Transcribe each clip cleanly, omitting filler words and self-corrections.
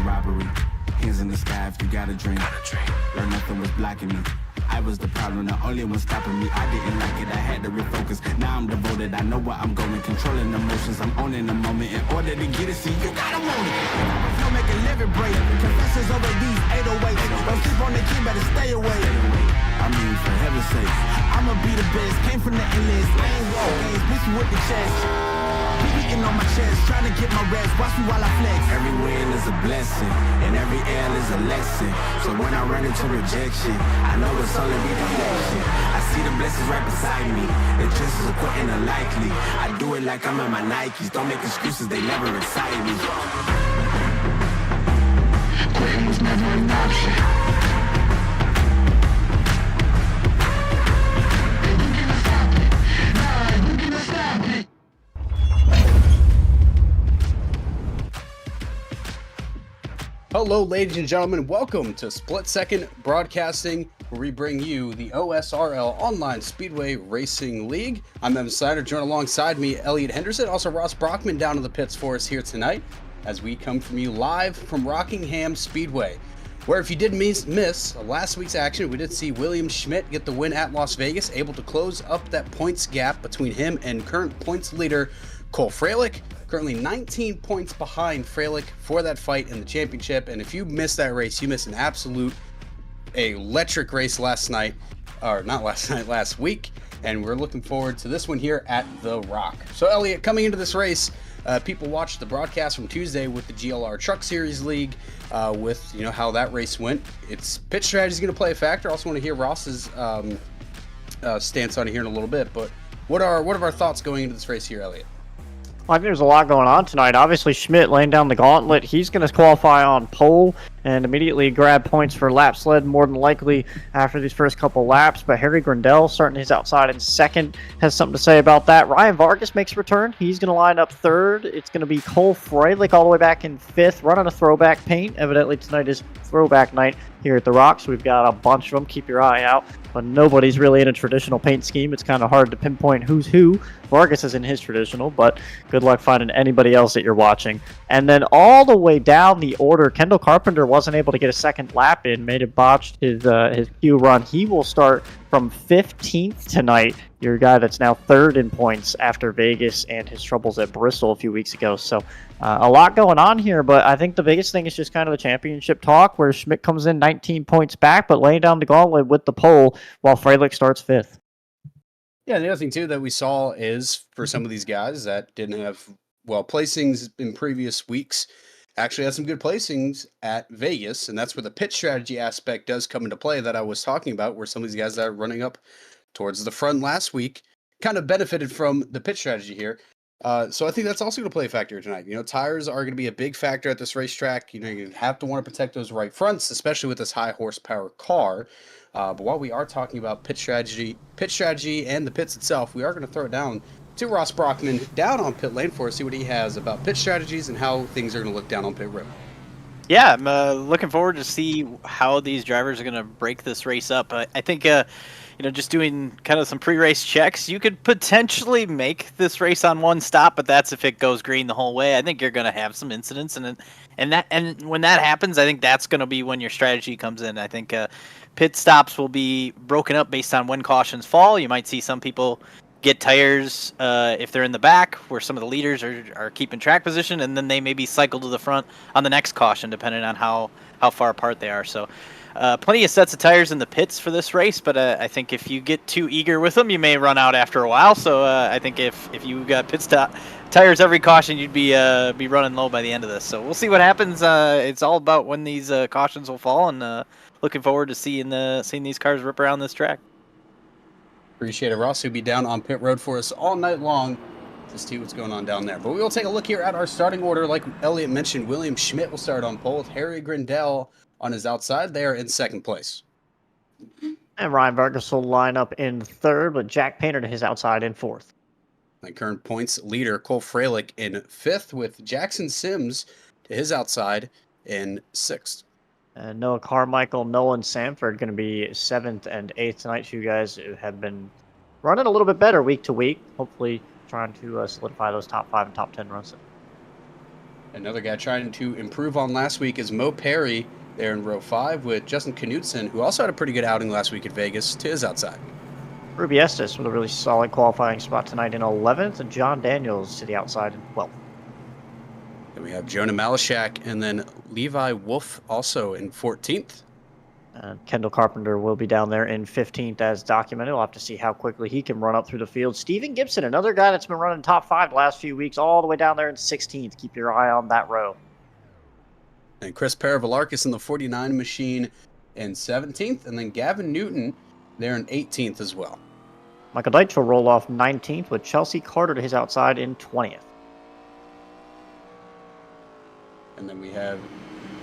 robbery. Hands in the sky if you got a dream. Learn nothing was blocking me. I was the problem, the only one stopping me. I didn't like it, I had to refocus. Now I'm devoted, I know where I'm going. Controlling emotions, I'm owning the moment. In order to get it, see, you gotta want it. Don't make a living break. Confessions over these 808s. Don't sleep on the key, better stay away. I mean, for heaven's sake, I'ma be the best. Came from the endless, lane walk games, beat you with the chest. Beating on my chest, trying to get my rest. Watch me while I flex. Every win is a blessing, and every L is a lesson. So when I run into rejection, I know it's only redirection. I see the blessings right beside me. The chances are quite unlikely. I do it like I'm in my Nikes. Don't make excuses, they never excite me. Quitting was never an option. Hello, ladies and gentlemen. Welcome to Split Second Broadcasting, where we bring you the OSRL Online Speedway Racing League. I'm Evan Snyder, joined alongside me, Elliot Henderson, also Ross Brockman down in the pits for us here tonight, as we come from you live from Rockingham Speedway, where if you did miss last week's action, we did see William Schmidt get the win at Las Vegas, able to close up that points gap between him and current points leader Cole Freilich. Currently 19 points behind Freilich for that fight in the championship. And if you missed that race, you missed an absolute electric race last week. And we're looking forward to this one here at The Rock. So Elliot, coming into this race, people watched the broadcast from Tuesday with the GLR Truck Series League, with how that race went. Its pitch strategy is going to play a factor. I also want to hear Ross's stance on it here in a little bit. But what are our thoughts going into this race here, Elliot? I think there's a lot going on tonight. Obviously, Schmidt laying down the gauntlet. He's going to qualify on pole and immediately grab points for lap sled, more than likely after these first couple laps. But Harry Grindell, starting his outside in second, has something to say about that. Ryan Vargas makes a return. He's going to line up third. It's going to be Cole Freilich all the way back in fifth, running a throwback paint. Evidently, tonight is throwback night here at the Rock, so we've got a bunch of them. Keep your eye out. But nobody's really in a traditional paint scheme. It's kind of hard to pinpoint who's who. Vargas is in his traditional, but good luck finding anybody else that you're watching. And then all the way down the order, Kendall Carpenter wasn't able to get a second lap in, made it botched his Q run. He will start from 15th tonight. Your guy that's now third in points after Vegas and his troubles at Bristol a few weeks ago. So a lot going on here, but I think the biggest thing is just kind of the championship talk, where Schmidt comes in 19 points back, but laying down the gauntlet with the pole while Freilich starts fifth. Yeah, the other thing too that we saw is for some of these guys that didn't have placings in previous weeks, actually had some good placings at Vegas, and that's where the pit strategy aspect does come into play that I was talking about, where some of these guys that are running up towards the front last week kind of benefited from the pit strategy here. So I think that's also going to play a factor tonight. Tires are going to be a big factor at this racetrack. You have to want to protect those right fronts, especially with this high horsepower car. But while we are talking about pit strategy and the pits itself, we are going to throw it down to Ross Brockman down on pit lane for us, see what he has about pit strategies and how things are going to look down on pit road. Yeah, I'm looking forward to see how these drivers are going to break this race up. I think, just doing kind of some pre-race checks, you could potentially make this race on one stop, but that's if it goes green the whole way. I think you're going to have some incidents, and when that happens, I think that's going to be when your strategy comes in. I think pit stops will be broken up based on when cautions fall. You might see some people get tires if they're in the back, where some of the leaders are keeping track position, and then they maybe cycle to the front on the next caution, depending on how far apart they are. So plenty of sets of tires in the pits for this race, but I think if you get too eager with them, you may run out after a while. So I think if you got pit stop tires every caution, you'd be running low by the end of this. So we'll see what happens. It's all about when these cautions will fall, and looking forward to seeing these cars rip around this track. Appreciate it, Ross, who'll be down on pit road for us all night long to see what's going on down there. But we will take a look here at our starting order. Like Elliot mentioned, William Schmidt will start on pole with Harry Grindell on his outside there in second place. And Ryan Vargas will line up in third, with Jack Painter to his outside in fourth. My current points leader, Cole Freilich, in fifth, with Jackson Sims to his outside in sixth. Noah Carmichael, Nolan Sanford going to be seventh and eighth tonight. You guys have been running a little bit better week to week. Hopefully trying to solidify those top 5 and top 10 runs. Another guy trying to improve on last week is Mo Perry there in row 5 with Justin Knutson, who also had a pretty good outing last week at Vegas, to his outside. Ruby Estes with a really solid qualifying spot tonight in 11th, and John Daniels to the outside in 12th. Then we have Jonah Malashak and then Levi Wolf also in 14th. Kendall Carpenter will be down there in 15th as documented. We'll have to see how quickly he can run up through the field. Steven Gibson, another guy that's been running top 5 the last few weeks, all the way down there in 16th. Keep your eye on that row. And Chris Paravalarkis in the 49 machine in 17th. And then Gavin Newton there in 18th as well. Michael Deitch will roll off 19th with Chelsea Carter to his outside in 20th. And then we have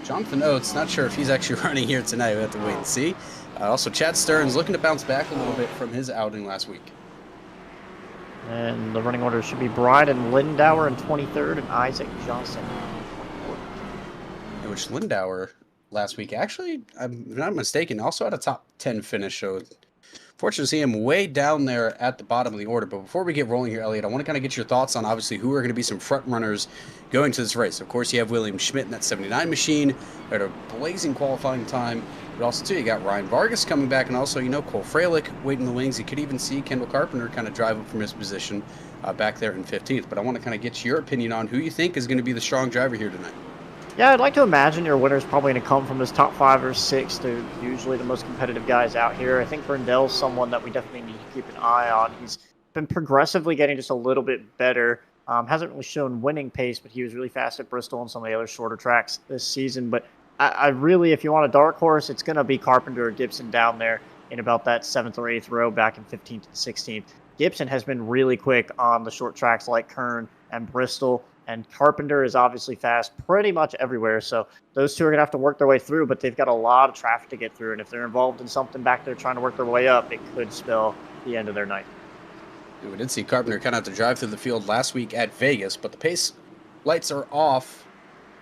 Jonathan Oates, not sure if he's actually running here tonight. We have to wait and see. Also, Chad Stearns looking to bounce back a little bit from his outing last week. And the running order should be Bryden Lindauer in 23rd and Isaac Johnson in 24th. In which Lindauer last week, actually, I'm not mistaken, also had a top 10 finish. So fortunate to see him way down there at the bottom of the order. But before we get rolling here, Elliot, I want to kind of get your thoughts on obviously who are going to be some front runners going to this race. Of course, you have William Schmidt in that 79 machine. They had a blazing qualifying time. But also, too, you got Ryan Vargas coming back, and also, Cole Freilich waiting in the wings. You could even see Kendall Carpenter kind of drive up from his position back there in 15th. But I want to kind of get your opinion on who you think is going to be the strong driver here tonight. Yeah, I'd like to imagine your winner is probably going to come from this top 5 or 6. They're usually the most competitive guys out here. I think Brindell's someone that we definitely need to keep an eye on. He's been progressively getting just a little bit better. Hasn't really shown winning pace, but he was really fast at Bristol and some of the other shorter tracks this season. But I really, if you want a dark horse, it's going to be Carpenter or Gibson down there in about that 7th or 8th row back in 15th and 16th. Gibson has been really quick on the short tracks like Kern and Bristol. And Carpenter is obviously fast pretty much everywhere. So those two are going to have to work their way through, but they've got a lot of traffic to get through. And if they're involved in something back there trying to work their way up, it could spell the end of their night. And we did see Carpenter kind of have to drive through the field last week at Vegas, but the pace lights are off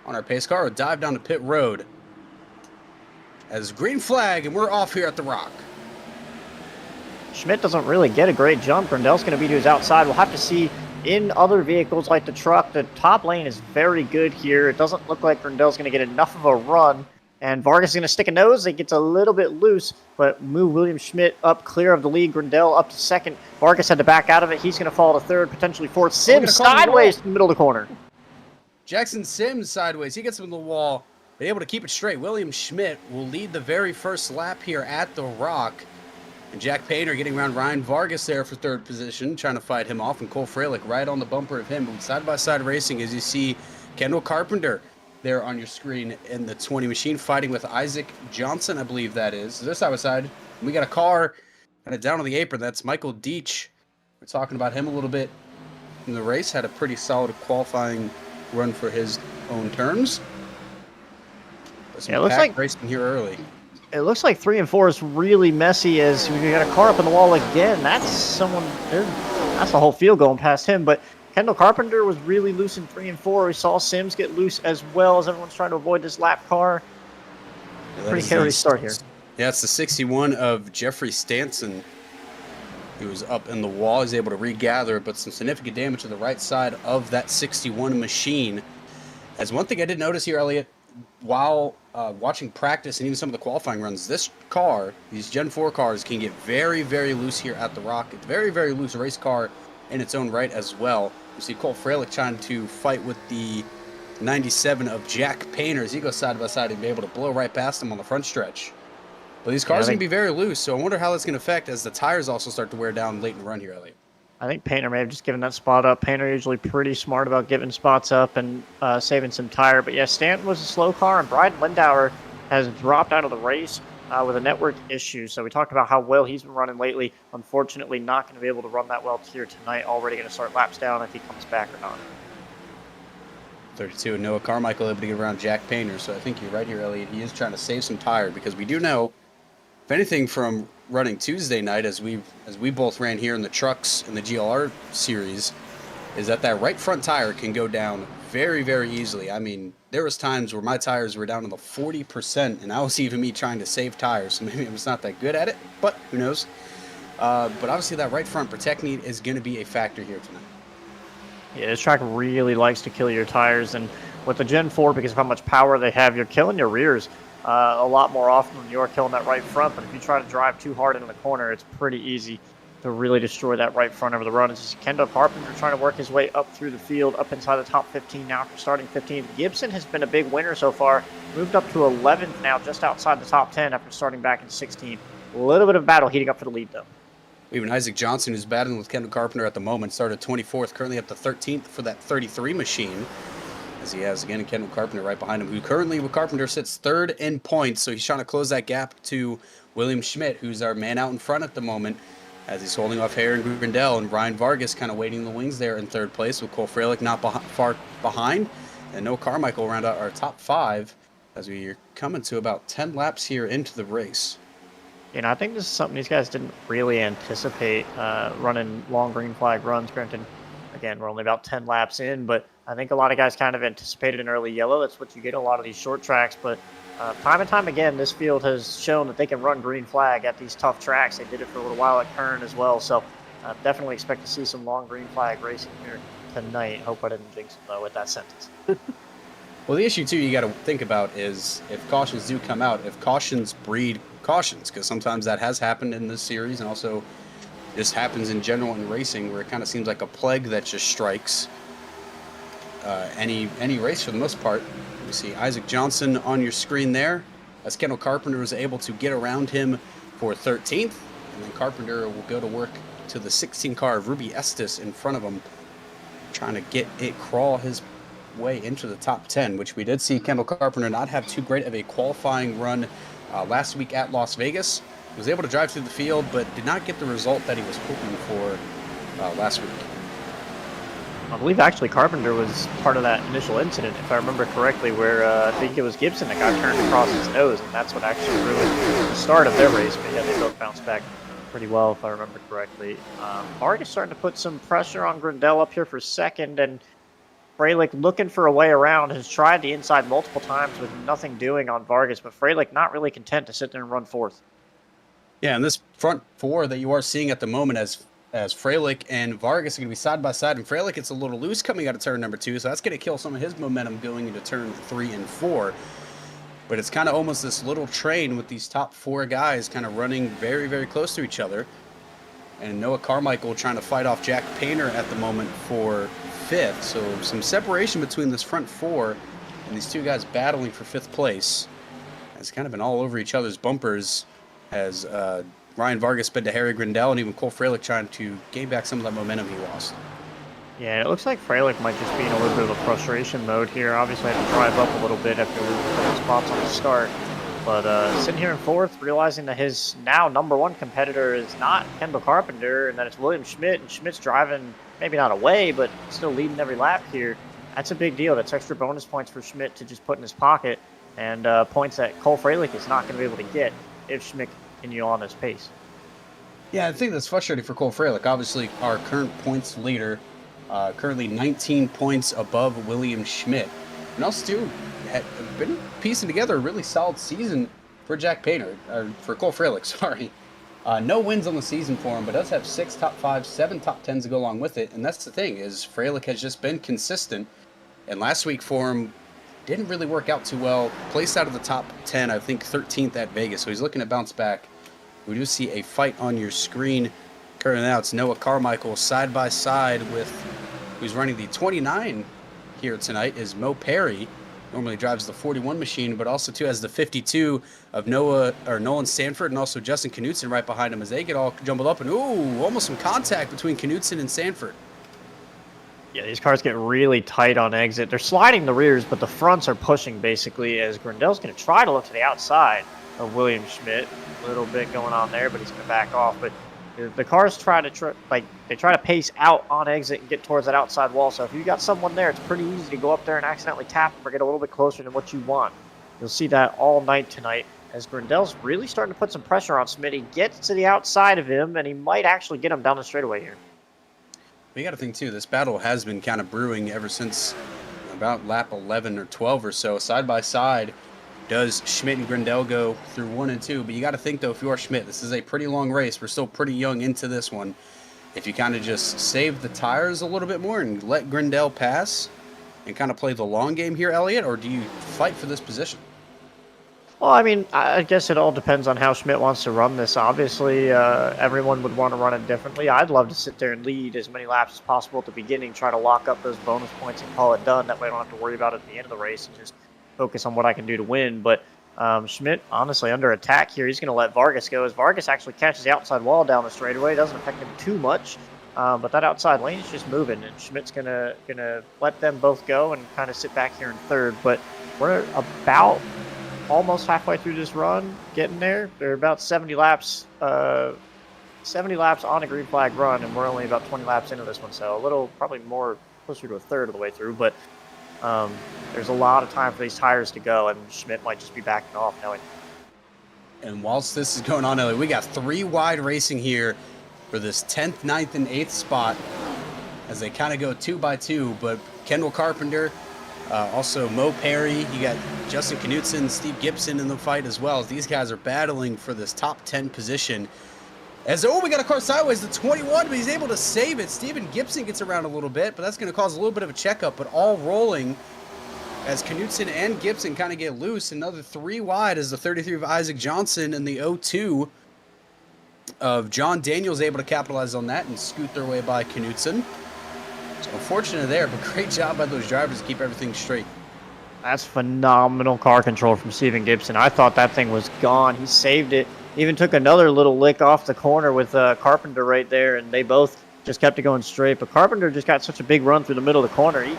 on our pace car. We'll dive down to pit road as green flag, and we're off here at the Rock. Schmidt doesn't really get a great jump. Brindell's going to be to his outside. We'll have to see in other vehicles like the truck. The top lane is very good here. It doesn't look like Brindell's going to get enough of a run. And Vargas is going to stick a nose. It gets a little bit loose, but move William Schmidt up clear of the lead. Grindell up to second. Vargas had to back out of it. He's going to fall to third, potentially fourth. Sims sideways to the middle of the corner. Jackson Sims sideways. He gets him to the wall. They're able to keep it straight. William Schmidt will lead the very first lap here at the Rock. And Jack Painter getting around Ryan Vargas there for third position, trying to fight him off. And Cole Freilich right on the bumper of him. Side-by-side racing as you see Kendall Carpenter there on your screen in the 20 machine, fighting with Isaac Johnson, I believe that is. So they're side-by-side. We got a car kind of down on the apron. That's Michael Deitch. We're talking about him a little bit in the race. Had a pretty solid qualifying run for his own terms. Yeah, it looks like racing here early. It looks like 3 and 4 is really messy as we got a car up in the wall again. That's someone. That's the whole field going past him. But Kendall Carpenter was really loose in 3 and 4. We saw Sims get loose as well as everyone's trying to avoid this lap car. Yeah, pretty hairy start here. Yeah, it's the 61 of Jeffrey Stanson. He was up in the wall. He's able to regather, but some significant damage to the right side of that 61 machine. As one thing I did notice here, Elliot, while watching practice and even some of the qualifying runs, this car, these Gen 4 cars, can get very, very loose here at the Rock. It's a very, very loose race car in its own right as well. You see Cole Freilich trying to fight with the 97 of Jack Painter as he goes side by side and be able to blow right past him on the front stretch. But these cars are going to be very loose, so I wonder how that's going to affect as the tires also start to wear down late in the run here, Elliot. I think Painter may have just given that spot up. Painter usually pretty smart about giving spots up and saving some tire. But yeah, Stanton was a slow car, and Bryden Lindauer has dropped out of the race with a network issue. So we talked about how well he's been running lately. Unfortunately, not going to be able to run that well here tonight. Already going to start laps down if he comes back or not. 32, Noah Carmichael able to get around Jack Painter. So I think you're right here, Elliot. He is trying to save some tire because we do know, if anything from running Tuesday night, as we both ran here in the trucks in the GLR series, is that right front tire can go down very, very easily. I mean, there was times where my tires were down to the 40%, and I was even me trying to save tires, so maybe I was not that good at it, but who knows. But obviously that right front protect need is going to be a factor here tonight. Yeah, this track really likes to kill your tires, and with the Gen 4, because of how much power they have, you're killing your rears a lot more often than you are killing that right front. But if you try to drive too hard into the corner, it's pretty easy to really destroy that right front over the run. It's just Kendall Carpenter trying to work his way up through the field, up inside the top 15 now for starting 15th. Gibson has been a big winner so far, moved up to 11th now, just outside the top 10 after starting back in 16th. A little bit of battle heating up for the lead, though. Even Isaac Johnson, who's battling with Kendall Carpenter at the moment, started 24th, currently up to 13th for that 33 machine. As he has, again, Kendall Carpenter right behind him, who currently with Carpenter sits third in points. So he's trying to close that gap to William Schmidt, who's our man out in front at the moment, as he's holding off Harry Grindell, and Ryan Vargas kind of waiting in the wings there in third place, with Cole Freilich not far behind, and Noah Carmichael round out our top 5 as we're coming to about 10 laps here into the race. I think this is something these guys didn't really anticipate, running long green flag runs. Granted, again, we're only about 10 laps in, but I think a lot of guys kind of anticipated an early yellow. That's what you get in a lot of these short tracks, but time and time again, this field has shown that they can run green flag at these tough tracks. They did it for a little while at Kern as well, so definitely expect to see some long green flag racing here tonight. Hope I didn't jinx them, though, with that sentence. Well, the issue, too, you got to think about is if cautions do come out, if cautions breed cautions, because sometimes that has happened in this series, and also this happens in general in racing, where it kind of seems like a plague that just strikes any race for the most part. You see Isaac Johnson on your screen there, as Kendall Carpenter was able to get around him for 13th, and then Carpenter will go to work to the 16 car of Ruby Estes in front of him, trying to get it crawl his way into the top 10, which we did see Kendall Carpenter not have too great of a qualifying run last week at Las Vegas. He was able to drive through the field, but did not get the result that he was hoping for last week. I believe actually Carpenter was part of that initial incident, if I remember correctly, where I think it was Gibson that got turned across his nose, and that's what actually ruined the start of their race. But yeah, they both bounced back pretty well, if I remember correctly. Vargas starting to put some pressure on Grindell up here for second, and Freilich looking for a way around, has tried the inside multiple times with nothing doing on Vargas, but Freilich not really content to sit there and run fourth. Yeah, and this front 4 that you are seeing at the moment as Freilich and Vargas are going to be side by side, and Freilich gets a little loose coming out of turn number 2, so that's going to kill some of his momentum going into turn 3 and 4. But it's kind of almost this little train with these top 4 guys kind of running very, very close to each other. And Noah Carmichael trying to fight off Jack Painter at the moment for 5th. So some separation between this front 4 and these 2 guys battling for 5th place. It's kind of been all over each other's bumpers as Ryan Vargas sped to Harry Grindell, and even Cole Freilich trying to gain back some of that momentum he lost. Yeah, it looks like Freilich might just be in a little bit of a frustration mode here. Obviously, had to drive up a little bit after losing a couple spots on the start. But sitting here in 4th, realizing that his now number 1 competitor is not Kendall Carpenter, and that it's William Schmidt, and Schmidt's driving maybe not away, but still leading every lap here. That's a big deal. That's extra bonus points for Schmidt to just put in his pocket, and points that Cole Freilich is not going to be able to get if Schmidt continue on his pace. Yeah, I think that's frustrating for Cole Freilich. Obviously, our current points leader, currently 19 points above William Schmidt. And also, too, had been piecing together a really solid season for Jack Painter, or for Cole Freilich, sorry. No wins on the season for him, but does have 6 top 5s, 7 top 10s to go along with it. And that's the thing, is Freilich has just been consistent. And last week for him, didn't really work out too well. Placed out of the top 10, I think 13th at Vegas, so he's looking to bounce back. We do see a fight on your screen. Currently now it's Noah Carmichael side by side with who's running the 29 here tonight is Mo Perry. Normally drives the 41 machine, but also too has the 52 of Nolan Sanford, and also Justin Knutson right behind him as they get all jumbled up, and ooh, almost some contact between Knutson and Sanford. Yeah, these cars get really tight on exit. They're sliding the rears, but the fronts are pushing basically, as Grindell's going to try to look to the outside of William Schmidt. A little bit going on there, but he's going to back off. But the cars try to pace out on exit and get towards that outside wall. So if you got someone there, it's pretty easy to go up there and accidentally tap them or get a little bit closer than what you want. You'll see that all night tonight as Grindell's really starting to put some pressure on Schmidt. He gets to the outside of him, and he might actually get him down the straightaway here. But you got to think, too, this battle has been kind of brewing ever since about lap 11 or 12 or so. Side by side, does Schmidt and Grindell go through 1 and 2? But you got to think, though, if you are Schmidt, this is a pretty long race. We're still pretty young into this one. If you kind of just save the tires a little bit more and let Grindell pass, and kind of play the long game here, Elliott, or do you fight for this position? Well, I mean, I guess it all depends on how Schmidt wants to run this. Obviously, everyone would want to run it differently. I'd love to sit there and lead as many laps as possible at the beginning, try to lock up those bonus points and call it done. That way I don't have to worry about it at the end of the race and just focus on what I can do to win. But Schmidt, honestly, under attack here, he's going to let Vargas go. As Vargas actually catches the outside wall down the straightaway, it doesn't affect him too much. But that outside lane is just moving, and Schmidt's gonna let them both go and kind of sit back here in third. But we're about almost halfway through this run, getting there. They're about 70 laps on a green flag run, and we're only about 20 laps into this one, so a little, probably more closer to a third of the way through. But there's a lot of time for these tires to go, and Schmidt might just be backing off now. And whilst this is going on, Elliott, we got 3 wide racing here for this 10th, 9th, and 8th spot as they kind of go 2 by 2. But Kendall Carpenter, also Mo Perry, you got Justin Knutson, Steve Gibson in the fight as well. These guys are battling for this top 10 position. We got a car sideways to 21, but he's able to save it. Steven Gibson gets around a little bit, but that's going to cause a little bit of a checkup, but all rolling as Knutson and Gibson kind of get loose. Another 3 wide as the 33 of Isaac Johnson and the 02 of John Daniels able to capitalize on that and scoot their way by Knutson. So unfortunate there, but great job by those drivers to keep everything straight. That's phenomenal car control from Steven Gibson. I thought that thing was gone. He saved it. Even took another little lick off the corner with Carpenter right there, and they both just kept it going straight. But Carpenter just got such a big run through the middle of the corner. He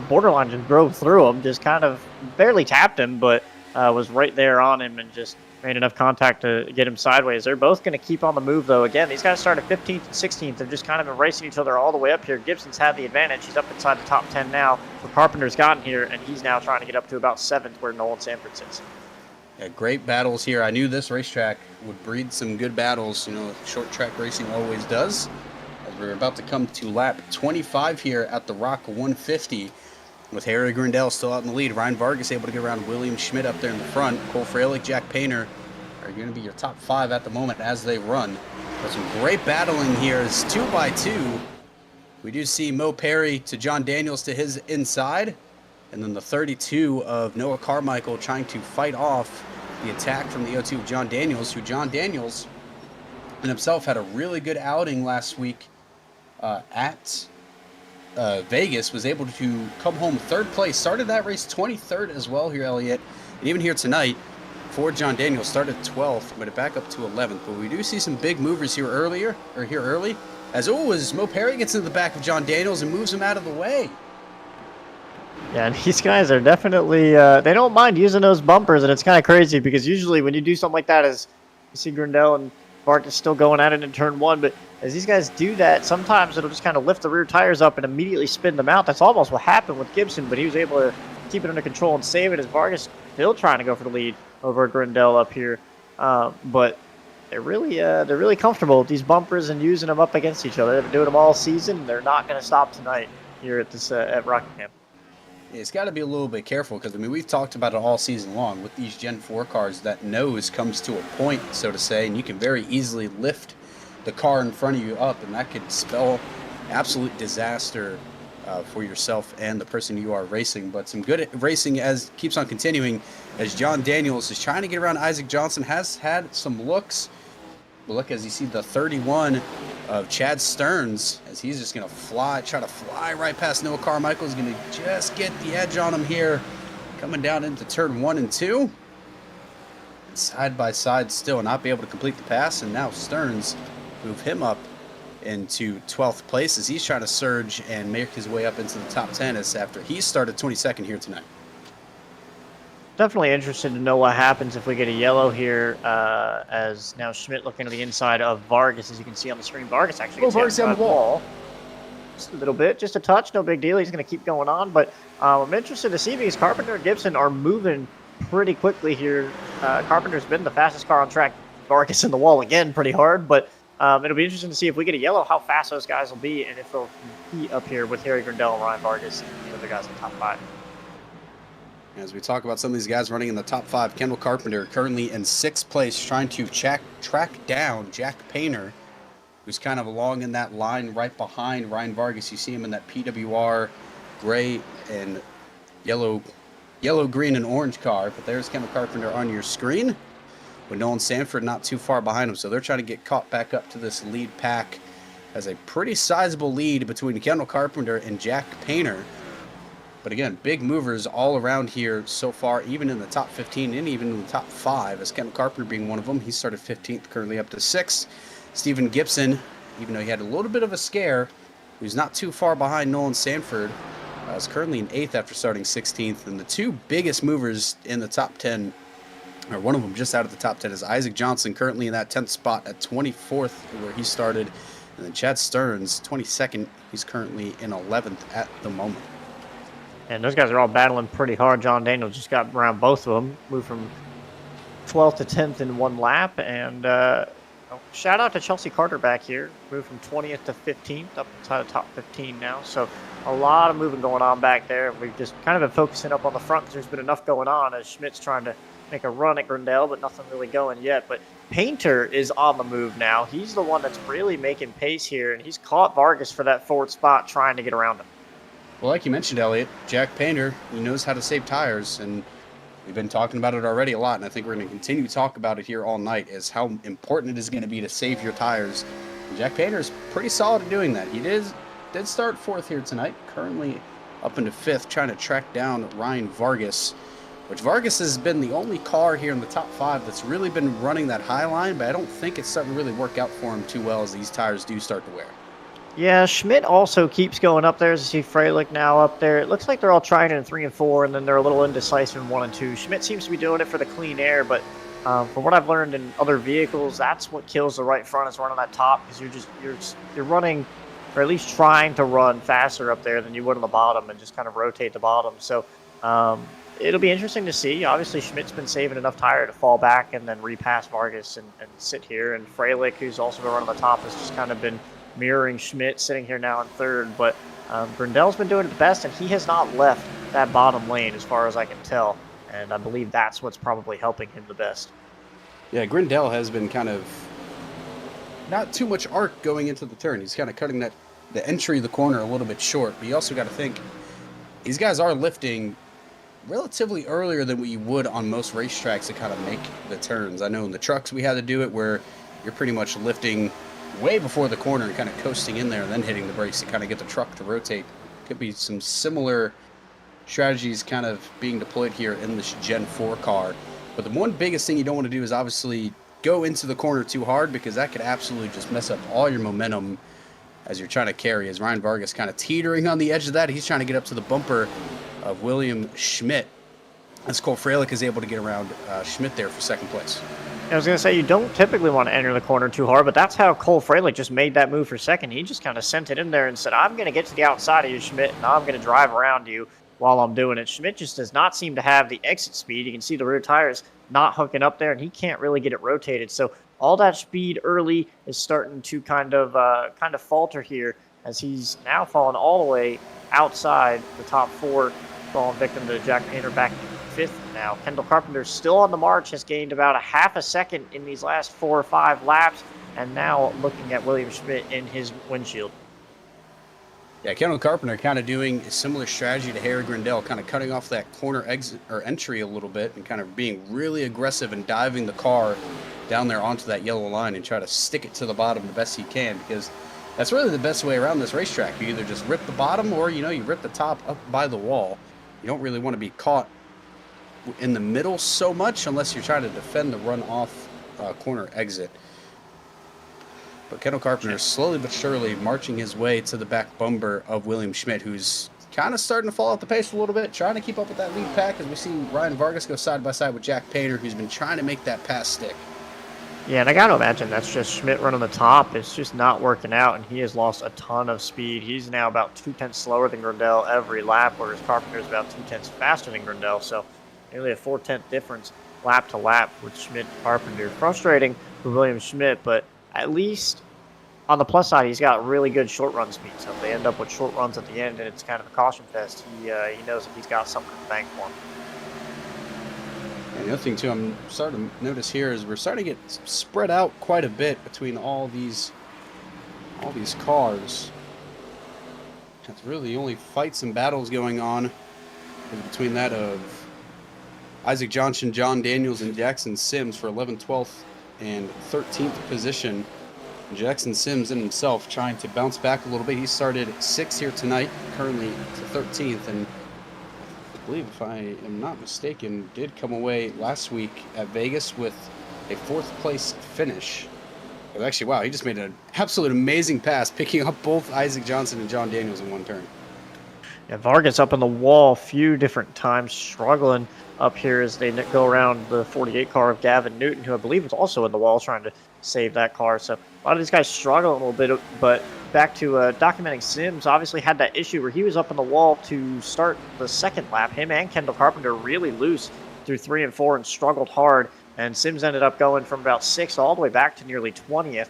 borderline just drove through him, just kind of barely tapped him, but was right there on him and just made enough contact to get him sideways. They're both going to keep on the move, though. Again, these guys started 15th and 16th. They've just kind of been racing each other all the way up here. Gibson's had the advantage. He's up inside the top 10 now. But Carpenter's gotten here, and he's now trying to get up to about 7th where Nolan Sanford sits. Yeah, great battles here. I knew this racetrack would breed some good battles. You know, short track racing always does. As we're about to come to lap 25 here at the Rock 150. With Harry Grindell still out in the lead. Ryan Vargas able to get around William Schmidt up there in the front. Cole Freilich, Jack Painter are going to be your top 5 at the moment as they run. But some great battling here is 2 by 2. We do see Mo Perry to John Daniels to his inside. And then the 32 of Noah Carmichael trying to fight off the attack from the 02 of John Daniels, who John Daniels and himself had a really good outing last week at Vegas, was able to come home 3rd place. Started that race 23rd as well here, Elliott. And even here tonight, for John Daniels, started 12th, but it back up to 11th. But we do see some big movers here early. As Mo Perry gets into the back of John Daniels and moves him out of the way. Yeah, and these guys are definitely, they don't mind using those bumpers, and it's kind of crazy because usually when you do something like that, as you see Grindell and Vargas still going at it in turn 1, but as these guys do that, sometimes it'll just kind of lift the rear tires up and immediately spin them out. That's almost what happened with Gibson, but he was able to keep it under control and save it as Vargas still trying to go for the lead over Grindell up here. But they're really comfortable with these bumpers and using them up against each other. They've been doing them all season, and they're not going to stop tonight here at this at Rockingham. It's got to be a little bit careful because, I mean, we've talked about it all season long with these Gen 4 cars. That nose comes to a point, so to say, and you can very easily lift the car in front of you up, and that could spell absolute disaster for yourself and the person you are racing. But some good racing as keeps on continuing as John Daniels is trying to get around Isaac Johnson, has had some looks. But look, as you see the 31 of Chad Stearns, as he's just going to try to fly right past Noah Carmichael. He's going to just get the edge on him here, coming down into turn 1 and 2. And side by side still, not be able to complete the pass. And now Stearns move him up into 12th place as he's trying to surge and make his way up into the top 10 as after he started 22nd here tonight. Definitely interested to know what happens if we get a yellow here, as now Schmidt looking to the inside of Vargas. As you can see on the screen, Vargas actually gets Vargas hit on the wall. Just a little bit, just a touch, no big deal. He's going to keep going on, but I'm interested to see because Carpenter and Gibson are moving pretty quickly here. Carpenter's been the fastest car on track. Vargas in the wall again pretty hard, but it'll be interesting to see if we get a yellow, how fast those guys will be, and if they'll compete up here with Harry Grindell and Ryan Vargas and the other guys in the top 5. As we talk about some of these guys running in the top 5, Kendall Carpenter currently in 6th place, trying to track down Jack Painter, who's kind of along in that line right behind Ryan Vargas. You see him in that PWR gray and yellow, green, and orange car. But there's Kendall Carpenter on your screen with Nolan Sanford not too far behind him. So they're trying to get caught back up to this lead pack. Has a pretty sizable lead between Kendall Carpenter and Jack Painter. But again, big movers all around here so far, even in the top 15 and even in the top 5, as Kendall Carpenter being one of them. He started 15th, currently up to 6th. Stephen Gibson, even though he had a little bit of a scare, who's not too far behind Nolan Sanford, is currently in 8th after starting 16th. And the two biggest movers in the top 10, or one of them just out of the top 10, is Isaac Johnson, currently in that 10th spot at 24th, where he started. And then Chad Stearns, 22nd, he's currently in 11th at the moment. And those guys are all battling pretty hard. John Daniels just got around both of them, moved from 12th to 10th in one lap. And shout out to Chelsea Carter back here, moved from 20th to 15th, up inside the top 15 now. So a lot of moving going on back there. We've just kind of been focusing up on the front because there's been enough going on as Schmidt's trying to make a run at Grindel, but nothing really going yet. But Painter is on the move now. He's the one that's really making pace here, and he's caught Vargas for that 4th spot trying to get around him. Well, like you mentioned, Elliot, Jack Painter, he knows how to save tires, and we've been talking about it already a lot, and I think we're going to continue to talk about it here all night, is how important it is going to be to save your tires. And Jack Painter is pretty solid at doing that. He did start 4th here tonight, currently up into 5th, trying to track down Ryan Vargas, which Vargas has been the only car here in the top 5 that's really been running that high line, but I don't think it's starting to really work out for him too well as these tires do start to wear. Yeah, Schmidt also keeps going up there. As you see Freilich now up there. It looks like they're all trying it in 3 and 4, and then they're a little indecisive in 1 and 2. Schmidt seems to be doing it for the clean air, but from what I've learned in other vehicles, that's what kills the right front is running that top, because you're running, or at least trying to run faster up there than you would on the bottom and just kind of rotate the bottom. So it'll be interesting to see. Obviously, Schmidt's been saving enough tire to fall back and then repass Vargas and sit here. And Freilich, who's also been running the top, has just kind of been mirroring Schmidt, sitting here now in 3rd. But Grindel's been doing it the best, and he has not left that bottom lane as far as I can tell. And I believe that's what's probably helping him the best. Yeah, Grindel has been kind of not too much arc going into the turn. He's kind of cutting the entry of the corner a little bit short. But you also got to think, these guys are lifting relatively earlier than what you would on most racetracks to kind of make the turns. I know in the trucks we had to do it where you're pretty much lifting way before the corner and kind of coasting in there and then hitting the brakes to kind of get the truck to rotate. Could be some similar strategies kind of being deployed here in this Gen 4 car. But the one biggest thing you don't want to do is obviously go into the corner too hard, because that could absolutely just mess up all your momentum as you're trying to carry. As Ryan Vargas kind of teetering on the edge of that, he's trying to get up to the bumper of William Schmidt, as Cole Freilich is able to get around Schmidt there for 2nd place. I was going to say, you don't typically want to enter the corner too hard, but that's how Cole Freilich just made that move for 2nd. He just kind of sent it in there and said, I'm going to get to the outside of you, Schmidt, and I'm going to drive around you while I'm doing it. Schmidt just does not seem to have the exit speed. You can see the rear tires not hooking up there, and he can't really get it rotated. So all that speed early is starting to kind of falter here, as he's now fallen all the way outside the top 4, falling victim to Jack Painter back in 5th now. Kendall Carpenter still on the march, has gained about a half a second in these last 4 or 5 laps, and now looking at William Schmidt in his windshield. Yeah, Kendall Carpenter kind of doing a similar strategy to Harry Grindel, kind of cutting off that corner exit or entry a little bit and kind of being really aggressive and diving the car down there onto that yellow line and try to stick it to the bottom the best he can, because that's really the best way around this racetrack. You either just rip the bottom or, you rip the top up by the wall. You don't really want to be caught in the middle so much unless you're trying to defend the run-off corner exit. But Kendall Carpenter is slowly but surely marching his way to the back bumper of William Schmidt, who's kind of starting to fall off the pace a little bit, trying to keep up with that lead pack, as we see Ryan Vargas go side by side with Jack Painter, who's been trying to make that pass stick. Yeah, and I got to imagine that's just Schmidt running the top. It's just not working out, and he has lost a ton of speed. He's now about 2/10 slower than Grindel every lap, whereas Carpenter is about 2/10 faster than Grindel. So nearly a 4/10 difference lap to lap with Schmidt and Carpenter. Frustrating for William Schmidt, but at least on the plus side, he's got really good short run speed. So if they end up with short runs at the end and it's kind of a caution fest, he knows that he's got something to bank for him. And the other thing, too, I'm starting to notice here is we're starting to get spread out quite a bit between all these cars. That's really the only fights and battles going on between that of Isaac Johnson, John Daniels, and Jackson Sims for 11th, 12th, and 13th position. Jackson Sims in himself trying to bounce back a little bit. He started 6th here tonight, currently to 13th, and I believe, if I am not mistaken, did come away last week at Vegas with a 4th place finish. But actually, wow, he just made an absolute amazing pass, picking up both Isaac Johnson and John Daniels in one turn. Yeah, Vargas up on the wall a few different times, struggling up here as they go around the 48 car of Gavin Newton, who I believe is also in the wall trying to save that car. So a lot of these guys struggling a little bit, but back to documenting Sims, obviously had that issue where he was up on the wall to start the second lap. Him and Kendall Carpenter really loose through 3 and 4 and struggled hard. And Sims ended up going from about 6th all the way back to nearly 20th,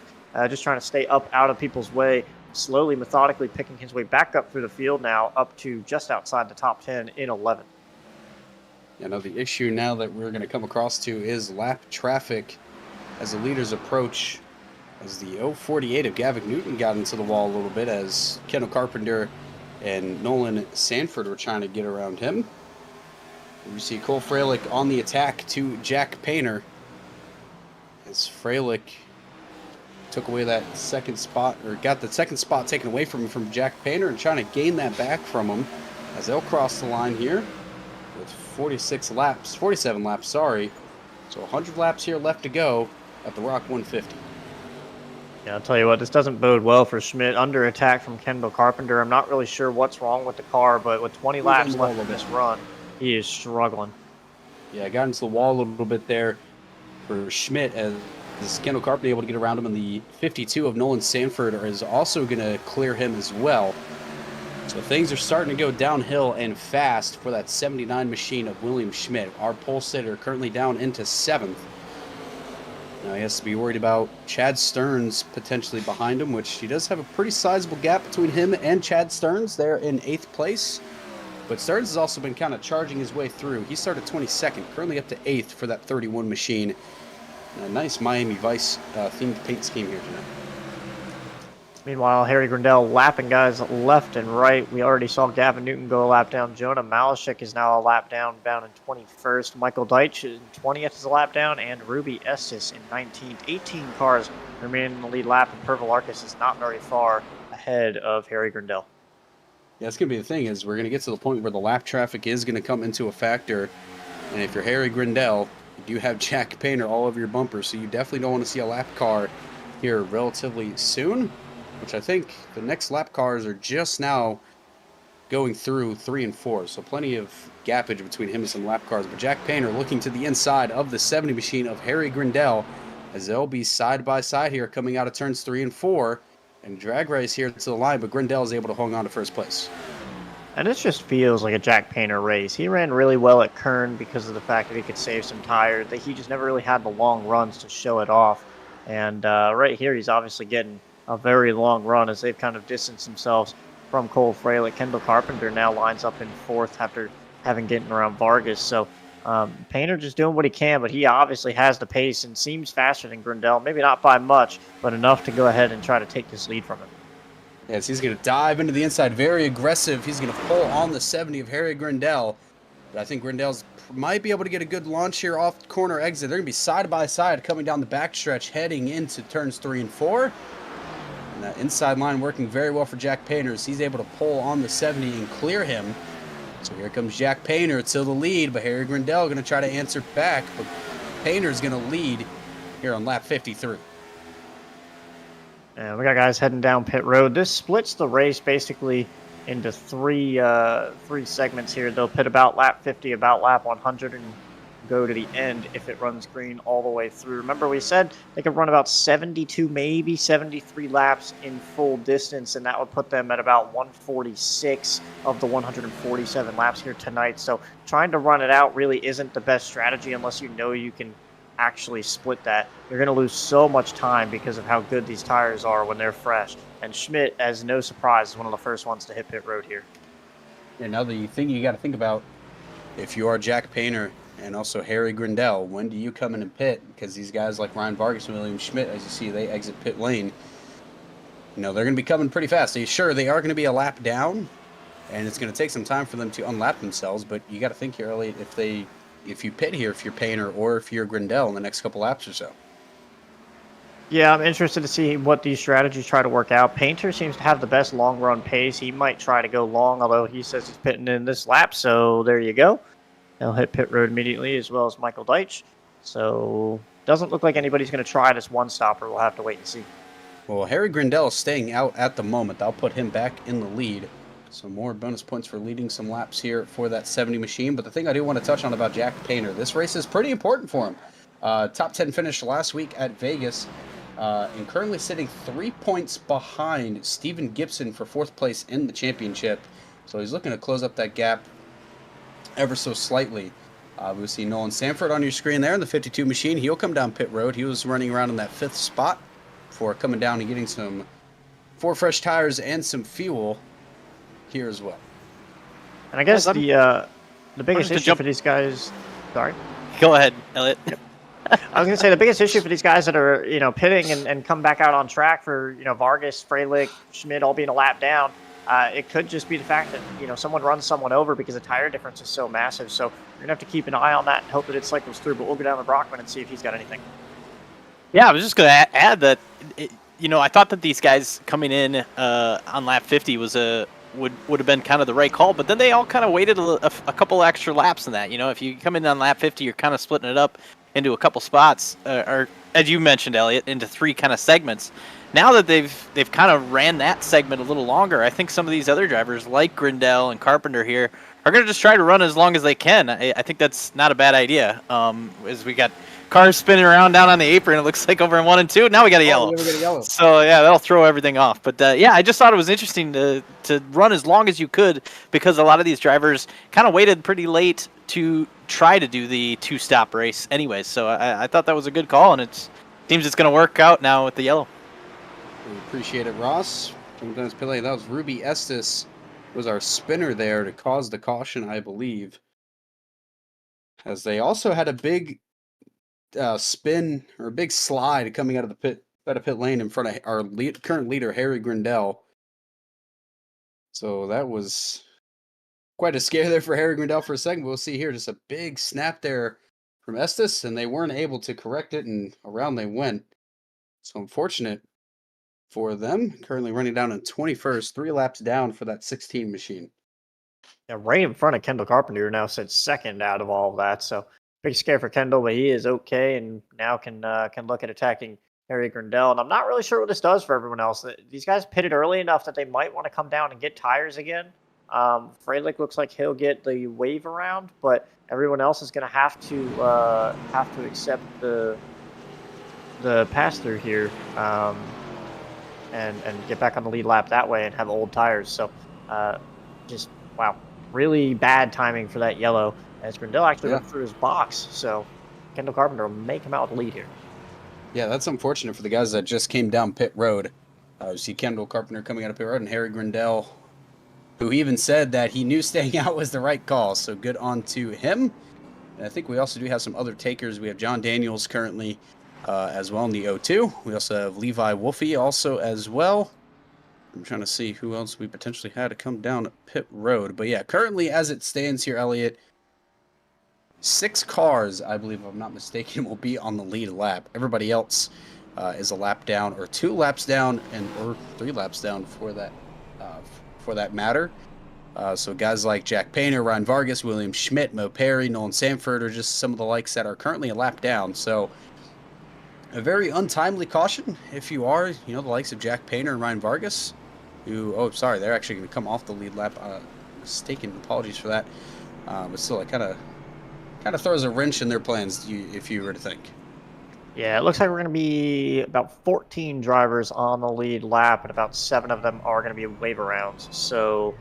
just trying to stay up out of people's way, slowly, methodically picking his way back up through the field now, up to just outside the top 10 in 11th. You know, the issue now that we're going to come across to is lap traffic as the leaders approach, as the 048 of Gavin Newton got into the wall a little bit, as Kendall Carpenter and Nolan Sanford were trying to get around him. We see Cole Freilich on the attack to Jack Painter, as Freilich took away that second spot, or got the second spot taken away from him from Jack Painter, and trying to gain that back from him as they'll cross the line here with 47 laps, sorry. So 100 laps here left to go at the Rock 150. Yeah, I'll tell you what, this doesn't bode well for Schmidt. Under attack from Kendall Carpenter. I'm not really sure what's wrong with the car, but with 20 laps left in this run, he is struggling. Yeah, got into the wall a little bit there for Schmidt, as Kendall Carpenter able to get around him, and the 52 of Nolan Sanford is also going to clear him as well. So things are starting to go downhill and fast for that 79 machine of William Schmidt. Our pole sitter currently down into 7th. Now he has to be worried about Chad Stearns potentially behind him, which he does have a pretty sizable gap between him and Chad Stearns there in 8th place. But Stearns has also been kind of charging his way through. He started 22nd, currently up to 8th for that 31 machine. A nice Miami Vice themed paint scheme here tonight. Meanwhile, Harry Grindell lapping guys left and right. We already saw Gavin Newton go a lap down. Jonah Malashik is now a lap down in 21st. Michael Deitch in 20th is a lap down, and Ruby Estes in 19th. 18 cars remain in the lead lap, and Perval Arcus is not very far ahead of Harry Grindell. Yeah, that's going to be the thing, is we're going to get to the point where the lap traffic is going to come into a factor. And if you're Harry Grindell, you do have Jack Painter all over your bumper, so you definitely don't want to see a lap car here relatively soon, which I think the next lap cars are just now going through 3 and 4, so plenty of gappage between him and some lap cars. But Jack Painter looking to the inside of the 70 machine of Harry Grindell, as they'll be side by side here coming out of turns 3 and 4, and drag race here to the line, but Grindell is able to hold on to first place. And this just feels like a Jack Painter race. He ran really well at Kern because of the fact that he could save some tires. That he just never really had the long runs to show it off. And right here, he's obviously getting a very long run as they've kind of distanced themselves from Cole Freilich. Kendall Carpenter now lines up in 4th after having gotten around Vargas. So Painter just doing what he can, but he obviously has the pace and seems faster than Grindell. Maybe not by much, but enough to go ahead and try to take this lead from him. Yes, he's going to dive into the inside, very aggressive. He's going to pull on the 70 of Harry Grindell. But I think Grindell's might be able to get a good launch here off the corner exit. They're going to be side by side coming down the backstretch, heading into turns 3 and 4. And that inside line working very well for Jack Painter, as he's able to pull on the 70 and clear him. So here comes Jack Painter to the lead, but Harry Grindell going to try to answer back. But Painter's going to lead here on lap 53. And we got guys heading down pit road. This splits the race basically into three segments here. They'll pit about lap 50, about lap 100, and go to the end if it runs green all the way through. Remember, we said they could run about 72, maybe 73 laps in full distance, and that would put them at about 146 of the 147 laps here tonight. So trying to run it out really isn't the best strategy unless you know you can actually split that. You're going to lose so much time because of how good these tires are when they're fresh. And Schmidt, as no surprise, is one of the first ones to hit pit road here. And now the thing you got to think about, if you are Jack Painter and also Harry Grindell, when do you come in and pit? Because these guys like Ryan Vargas and William Schmidt, as you see, they exit pit lane. they're going to be coming pretty fast. Sure, they are going to be a lap down, and it's going to take some time for them to unlap themselves. But you got to think here, Elliot, if you pit here, if you're Painter or if you're Grindel in the next couple laps or so. Yeah, I'm interested to see what these strategies try to work out. Painter seems to have the best long run pace. He might try to go long, although he says he's pitting in this lap. So there you go. He'll hit pit road immediately, as well as Michael Deitch. So doesn't look like anybody's going to try this one stopper. We'll have to wait and see. Well, Harry Grindel is staying out at the moment. I'll put him back in the lead. Some more bonus points for leading some laps here for that 70 machine. But the thing I do want to touch on about Jack Painter, this race is pretty important for him. Top 10 finish last week at Vegas, and currently sitting 3 points behind Steven Gibson for 4th place in the championship. So he's looking to close up that gap ever so slightly. We see Nolan Sanford on your screen there in the 52 machine. He'll come down pit road. He was running around in that 5th spot before coming down and getting some 4 fresh tires and some fuel here as well. And I guess the biggest issue for these guys... Sorry? Go ahead, Elliot. I was going to say the biggest issue for these guys that are, pitting and come back out on track for, Vargas, Freilich, Schmidt all being a lap down, it could just be the fact that, someone runs someone over because the tire difference is so massive. So we're going to have to keep an eye on that and hope that it cycles through. But we'll go down to Brockman and see if he's got anything. Yeah, I was just going to add that, I thought that these guys coming in on lap 50 was would have been kind of the right call, but then they all kind of waited a couple extra laps in that. If you come in on lap 50, you're kind of splitting it up into a couple spots, or as you mentioned, Elliot, into 3 kind of segments. Now that they've kind of ran that segment a little longer, I think some of these other drivers like Grindel and Carpenter here are going to just try to run as long as they can. I think that's not a bad idea. As we got cars spinning around down on the apron, it looks like over in 1 and 2. Now we got a yellow. Yeah, we got a yellow. So yeah, that'll throw everything off. But I just thought it was interesting to run as long as you could, because a lot of these drivers kind of waited pretty late to try to do the 2-stop race anyways. So I thought that was a good call, and it seems it's going to work out now with the yellow. We appreciate it, Ross. That was Ruby Estes, was our spinner there to cause the caution, I believe. As they also had a big spin, or a big slide coming out of the pit lane in front of our current leader, Harry Grindel. So that was quite a scare there for Harry Grindel for a second. We'll see here just a big snap there from Estes, and they weren't able to correct it, and around they went. So unfortunate for them. Currently running down in 21st, 3 laps down for that 16 machine. Yeah, right in front of Kendall Carpenter, now sits second out of all of that. So big scare for Kendall, but he is okay, and now can look at attacking Harry Grindel. And I'm not really sure what this does for everyone else. These guys pitted early enough that they might want to come down and get tires again. Freilich looks like he'll get the wave around, but everyone else is going to have to accept the pass through here, and get back on the lead lap that way and have old tires. So just wow, really bad timing for that yellow, as Grindel actually went through his box. So Kendall Carpenter will make him out the lead here. Yeah, that's unfortunate for the guys that just came down pit road. You see Kendall Carpenter coming out of pit road, and Harry Grindel, who even said that he knew staying out was the right call. So good on to him. And I think we also do have some other takers. We have John Daniels currently as well in the O2. We also have Levi Wolfie also as well. I'm trying to see who else we potentially had to come down pit road. But yeah, currently as it stands here, Elliot, 6 cars, I believe, if I'm not mistaken, will be on the lead lap. Everybody else is a lap down, or 2 laps down, or 3 laps down for that matter. So guys like Jack Painter, Ryan Vargas, William Schmidt, Mo Perry, Nolan Sanford are just some of the likes that are currently a lap down. So a very untimely caution if you are, the likes of Jack Painter and Ryan Vargas, who, they're actually going to come off the lead lap. Mistaken, apologies for that. But still, it kind of throws a wrench in their plans, if you were to think. Yeah, it looks like we're going to be about 14 drivers on the lead lap, and about 7 of them are going to be wave arounds. So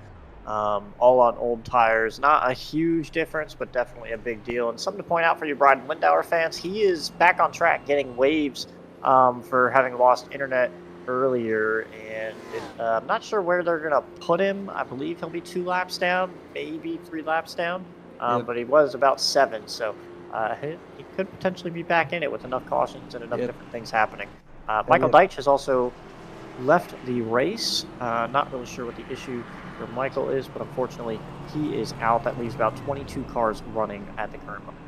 all on old tires. Not a huge difference, but definitely a big deal. And something to point out for you Brian Lindauer fans, he is back on track getting waves for having lost internet earlier. And I'm not sure where they're going to put him. I believe he'll be 2 laps down, maybe 3 laps down. But he was about 7, so he could potentially be back in it with enough cautions and enough different things happening. Michael Deitch has also left the race. Not really sure what the issue for Michael is, but unfortunately he is out. That leaves about 22 cars running at the current moment.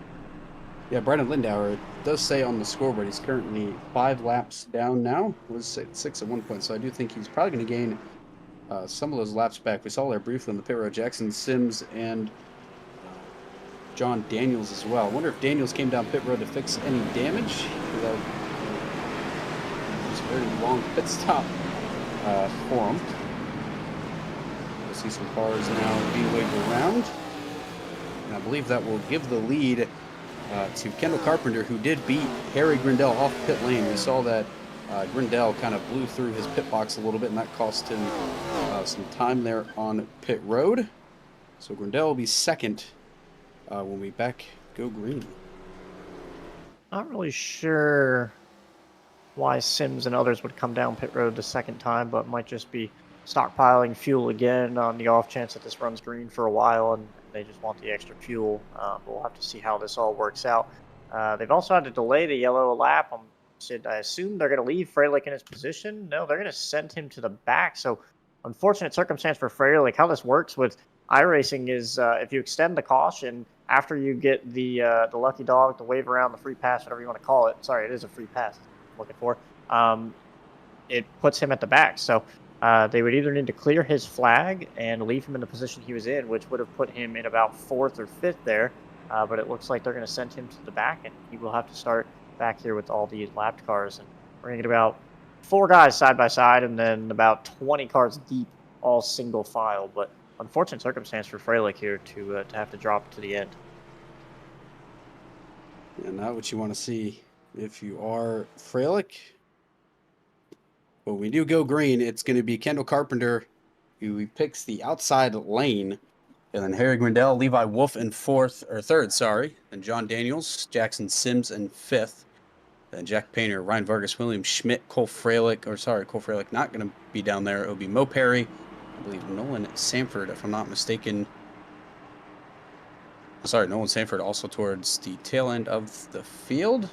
Yeah, Brandon Lindauer, it does say on the scoreboard he's currently 5 laps down now. It was at 6 at one point, so I do think he's probably going to gain some of those laps back. We saw there briefly on the pit road, Jackson Sims and John Daniels as well. I wonder if Daniels came down pit road to fix any damage. That was a very long pit stop for him. We'll see some cars now being waved around. And I believe that will give the lead to Kendall Carpenter, who did beat Harry Grindell off pit lane. We saw that Grindell kind of blew through his pit box a little bit, and that cost him some time there on pit road. So Grindell will be second when we back go green. Not really sure why Sims and others would come down pit road the second time, but might just be stockpiling fuel again on the off chance that this runs green for a while and they just want the extra fuel. We'll have to see how this all works out. They've also had to delay the yellow lap. I assume they're going to leave Freilich in his position. No, they're going to send him to the back. So unfortunate circumstance for Freilich. How this works with iRacing is if you extend the caution after you get the lucky dog, the wave around, the free pass, whatever you want to call it. Sorry, it is a free pass I'm looking for. It puts him at the back. So they would either need to clear his flag and leave him in the position he was in, which would have put him in about 4th or 5th there. But it looks like they're going to send him to the back, and he will have to start back here with all these lapped cars. And we're going to get about 4 guys side by side and then about 20 cars deep, all single file. But unfortunate circumstance for Freilich here to have to drop to the end. Yeah, not what you want to see if you are Freilich. When we do go green, it's going to be Kendall Carpenter who picks the outside lane. And then Harry Grindell, Levi Wolf in 3rd, and John Daniels, Jackson Sims in 5th. Then Jack Painter, Ryan Vargas, William Schmidt, Cole Freilich not going to be down there. It'll be Mo Perry, I believe Nolan Sanford, if I'm not mistaken. Nolan Sanford also towards the tail end of the field.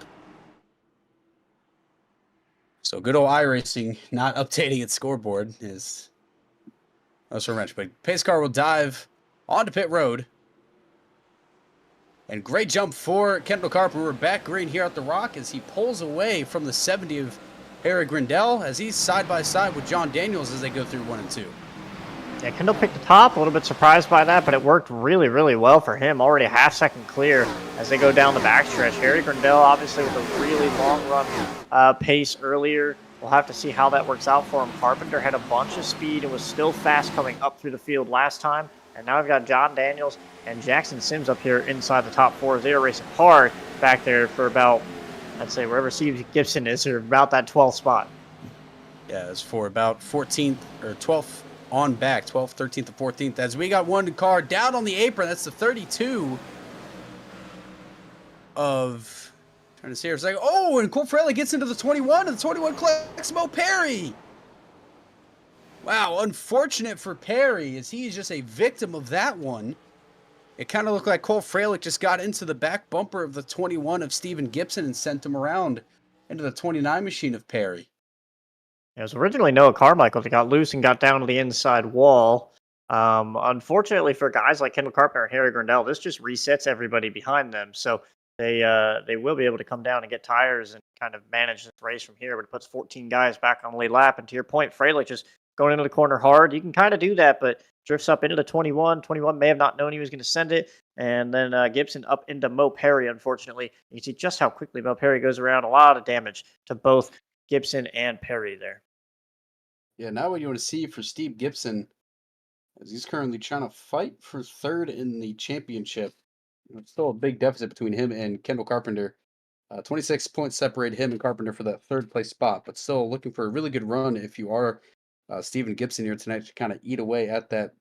So good old iRacing not updating its scoreboard is so much. But pace car will dive onto pit road. And great jump for Kendall Carpenter. We're back green here at the Rock as he pulls away from the 70 of Harry Grindell as he's side by side with John Daniels as they go through 1 and 2. Yeah, Kendall picked the top, a little bit surprised by that, but it worked really, really well for him. Already a half-second clear as they go down the backstretch. Harry Grindell, obviously, with a really long run pace earlier. We'll have to see how that works out for him. Carpenter had a bunch of speed and was still fast coming up through the field last time. And now we've got John Daniels and Jackson Sims up here inside the top 4. They are racing hard back there for about, I'd say, wherever Steve Gibson is, or about that 12th spot. Yeah, it's for about 14th or 12th on back, 12th, 13th, and 14th. As we got one car down on the apron, that's the 32 of, trying to see here, it's like, oh, and Cole Freilich gets into the 21, and the 21 collects Mo Perry. Wow, unfortunate for Perry, as he is just a victim of that one. It kind of looked like Cole Freilich just got into the back bumper of the 21 of Steven Gibson and sent him around into the 29 machine of Perry. It was originally Noah Carmichael that got loose and got down to the inside wall. Unfortunately for guys like Kendall Carpenter and Harry Grindell, this just resets everybody behind them. So they will be able to come down and get tires and kind of manage this race from here, but it puts 14 guys back on the lead lap. And to your point, Freilich just going into the corner hard. You can kind of do that, but drifts up into the 21. 21 may have not known he was going to send it. And then Gibson up into Mo Perry, unfortunately. You can see just how quickly Mo Perry goes around. A lot of damage to both Gibson and Perry there. Yeah, now what you want to see for Steve Gibson, as he's currently trying to fight for 3rd in the championship. It's still a big deficit between him and Kendall Carpenter. 26 points separate him and Carpenter for that 3rd place spot, but still looking for a really good run if you are Steven Gibson here tonight to kind of eat away at that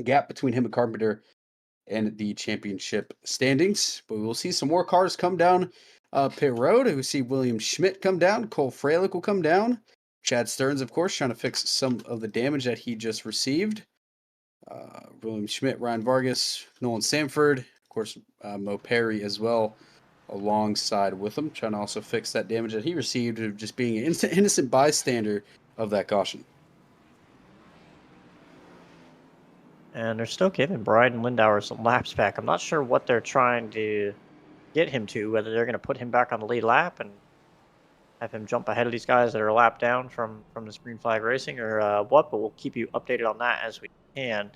gap between him and Carpenter and the championship standings. But we'll see some more cars come down pit road. We see William Schmidt come down. Cole Freilich will come down. Chad Stearns, of course, trying to fix some of the damage that he just received. William Schmidt, Ryan Vargas, Nolan Sanford, of course, Mo Perry as well. alongside with him, trying to also fix that damage that he received of just being an innocent bystander of that caution. And they're still giving Bryden Lindauer some laps back. I'm not sure what they're trying to get him to, whether they're going to put him back on the lead lap and have him jump ahead of these guys that are a lap down from this green flag racing or what, but we'll keep you updated on that as we can.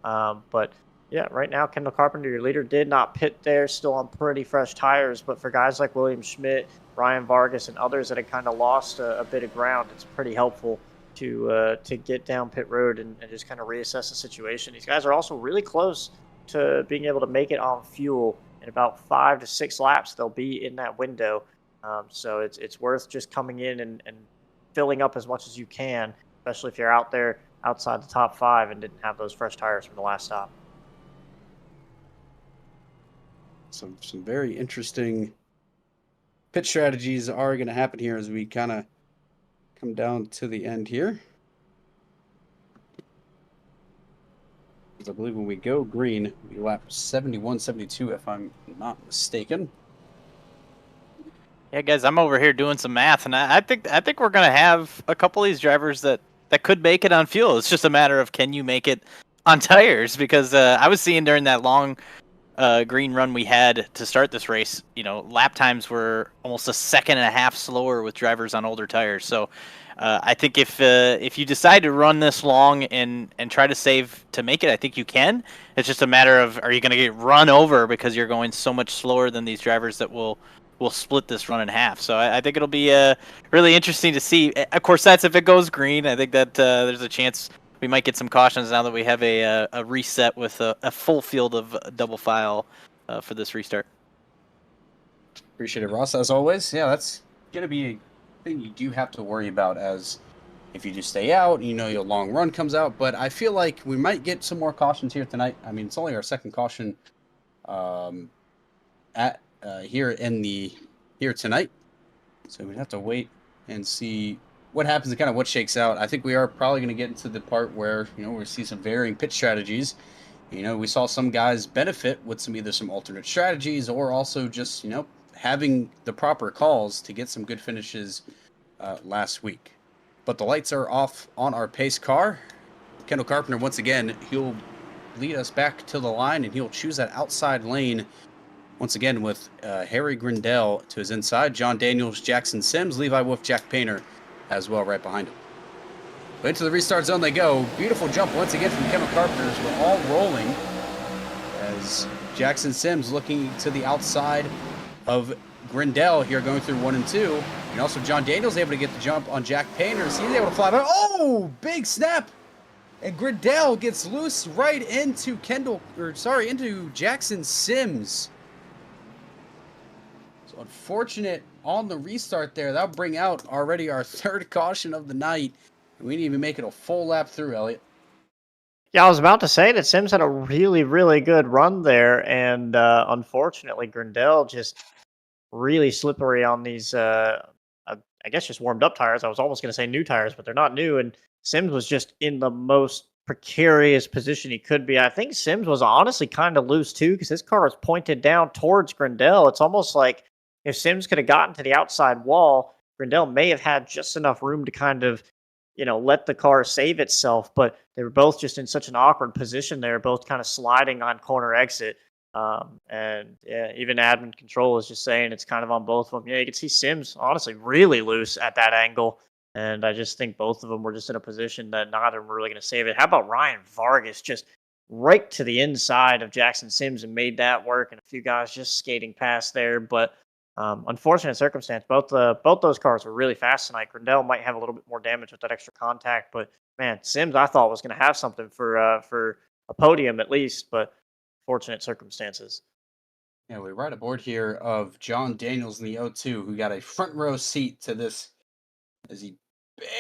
But yeah, right now, Kendall Carpenter, your leader, did not pit there, still on pretty fresh tires, but for guys like William Schmidt, Ryan Vargas, and others that had kind of lost a bit of ground, it's pretty helpful to get down pit road and just kind of reassess the situation. These guys are also really close to being able to make it on fuel. In about 5 to 6 laps, they'll be in that window. So it's worth just coming in and filling up as much as you can, especially if you're out there outside the top 5 and didn't have those fresh tires from the last stop. Some very interesting pit strategies are going to happen here as we kind of come down to the end here. I believe when we go green, we lap 71, 72, if I'm not mistaken. Yeah, guys, I'm over here doing some math, and I think we're gonna have a couple of these drivers that could make it on fuel. It's just a matter of can you make it on tires, because I was seeing during that long green run we had to start this race, lap times were almost a second and a half slower with drivers on older tires. So I think if you decide to run this long and try to save to make it, I think you can. It's just a matter of, are you going to get run over because you're going so much slower than these drivers that will split this run in half. So I think it'll be really interesting to see. Of course, that's if it goes green. I think that there's a chance we might get some cautions now that we have a reset with a full field of double file for this restart. Appreciate it, Ross, as always. Yeah, that's going to be a thing you do have to worry about as if you just stay out, your long run comes out. But I feel like we might get some more cautions here tonight. I mean, it's only our second caution here tonight. So we have to wait and see what happens and kind of what shakes out. I think we are probably going to get into the part where, we see some varying pit strategies. We saw some guys benefit with either some alternate strategies or also just, having the proper calls to get some good finishes last week. But the lights are off on our pace car. Kendall Carpenter, once again, he'll lead us back to the line and he'll choose that outside lane once again with Harry Grindell to his inside, John Daniels, Jackson Sims, Levi Wolf, Jack Painter as well right behind him. But into the restart zone they go. Beautiful jump once again from Kendall Carpenter as we're all rolling as Jackson Sims looking to the outside of Grindell here going through 1 and 2. And also John Daniels able to get the jump on Jack Painter. So he's able to fly by. Oh, big snap. And Grindell gets loose right into into Jackson Sims. So unfortunate on the restart there. That'll bring out already our third caution of the night. And we didn't even make it a full lap through, Elliot. Yeah, I was about to say that Sims had a really, really good run there, and unfortunately, Grindell just really slippery on these, I guess, just warmed up tires. I was almost going to say new tires, but they're not new, and Sims was just in the most precarious position he could be. I think Sims was honestly kind of loose, too, because his car was pointed down towards Grindell. It's almost like if Sims could have gotten to the outside wall, Grindell may have had just enough room to kind of let the car save itself, but they were both just in such an awkward position. They were both kind of sliding on corner exit. And yeah, even admin control is just saying it's kind of on both of them. Yeah, you can see Sims honestly really loose at that angle. And I just think both of them were just in a position that neither of them were really going to save it. How about Ryan Vargas just right to the inside of Jackson Sims and made that work, and a few guys just skating past there. But unfortunate circumstance. Both those cars were really fast tonight. Grindell might have a little bit more damage with that extra contact, but man, Sims I thought was going to have something for a podium at least, but fortunate circumstances. Yeah, we're right aboard here of John Daniels in the O2, who got a front row seat to this as he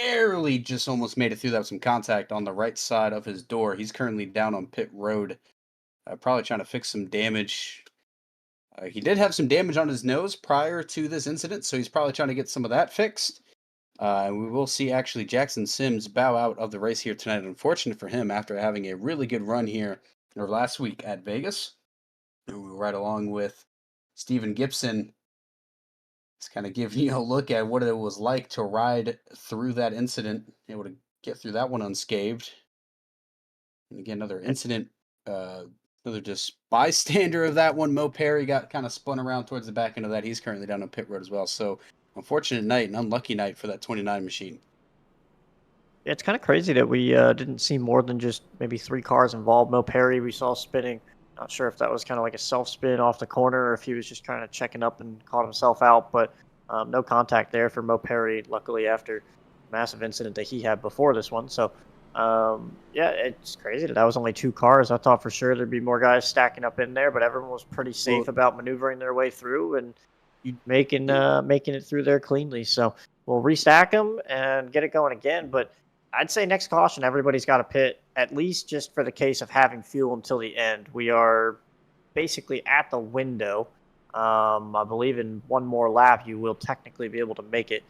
barely just almost made it through that with some contact on the right side of his door. He's currently down on pit road, probably trying to fix some damage. He did have some damage on his nose prior to this incident, so he's probably trying to get some of that fixed. And we will see actually Jackson Sims bow out of the race here tonight. Unfortunate for him after having a really good run here or last week at Vegas. And we were right along with Steven Gibson It's kind of giving you a look at what it was like to ride through that incident, able to get through that one unscathed. And again, another incident, another just bystander of that one. Mo Perry got kind of spun around towards the back end of that. He's currently down on pit road as well. So unfortunate night, an unlucky night for that 29 machine. Yeah, it's kind of crazy that we didn't see more than just maybe 3 cars involved. Mo Perry we saw spinning. Not sure if that was kind of like a self-spin off the corner or if he was just kind of checking up and caught himself out. But no contact there for Mo Perry, luckily, after massive incident that he had before this one. So, yeah, it's crazy that was only 2 cars. I thought for sure there'd be more guys stacking up in there, but everyone was pretty safe about maneuvering their way through and making it through there cleanly. So we'll restack them and get it going again. But I'd say next caution, everybody's got to pit, at least just for the case of having fuel until the end. We are basically at the window. I believe in one more lap, you will technically be able to make it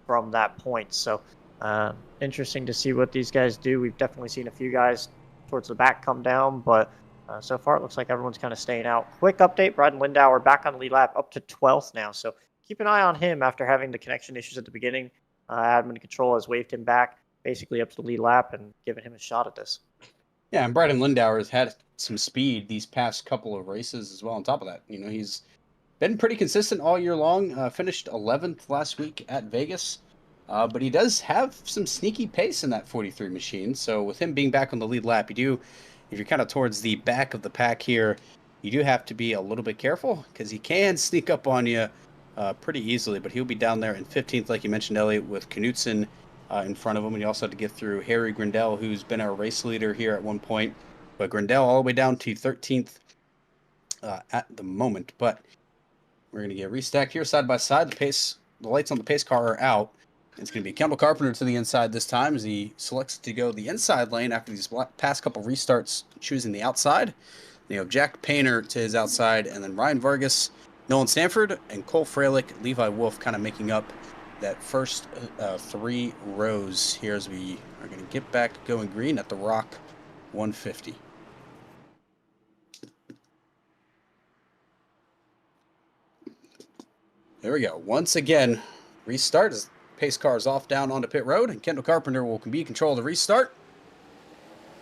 from that point. So interesting to see what these guys do. We've definitely seen a few guys towards the back come down, but so far it looks like everyone's kind of staying out. Quick update, Bryden Lindauer back on the lead lap, up to 12th now. So keep an eye on him after having the connection issues at the beginning. Admin control has waved him back, basically up to the lead lap and giving him a shot at this. Yeah, and Bryden Lindauer has had some speed these past couple of races as well. On top of that, he's been pretty consistent all year long. Finished 11th last week at Vegas, but he does have some sneaky pace in that 43 machine. So with him being back on the lead lap, if you're kind of towards the back of the pack here, you do have to be a little bit careful because he can sneak up on you pretty easily. But he'll be down there in 15th, like you mentioned, Elliot, with Knutson in front of him, and you also have to get through Harry Grindell, who's been our race leader here at one point. But Grindell all the way down to 13th at the moment. But we're going to get restacked here side by side. The lights on the pace car are out. It's going to be Kendall Carpenter to the inside this time as he selects to go the inside lane after these past couple restarts, choosing the outside. Then you have Jack Painter to his outside, and then Ryan Vargas, Nolan Stanford, and Cole Freilich, Levi Wolf kind of making up that first 3 rows here as we are going to get back going green at the Rock 150. There we go. Once again, restart as pace car is off down onto pit road, and Kendall Carpenter will be control of the restart.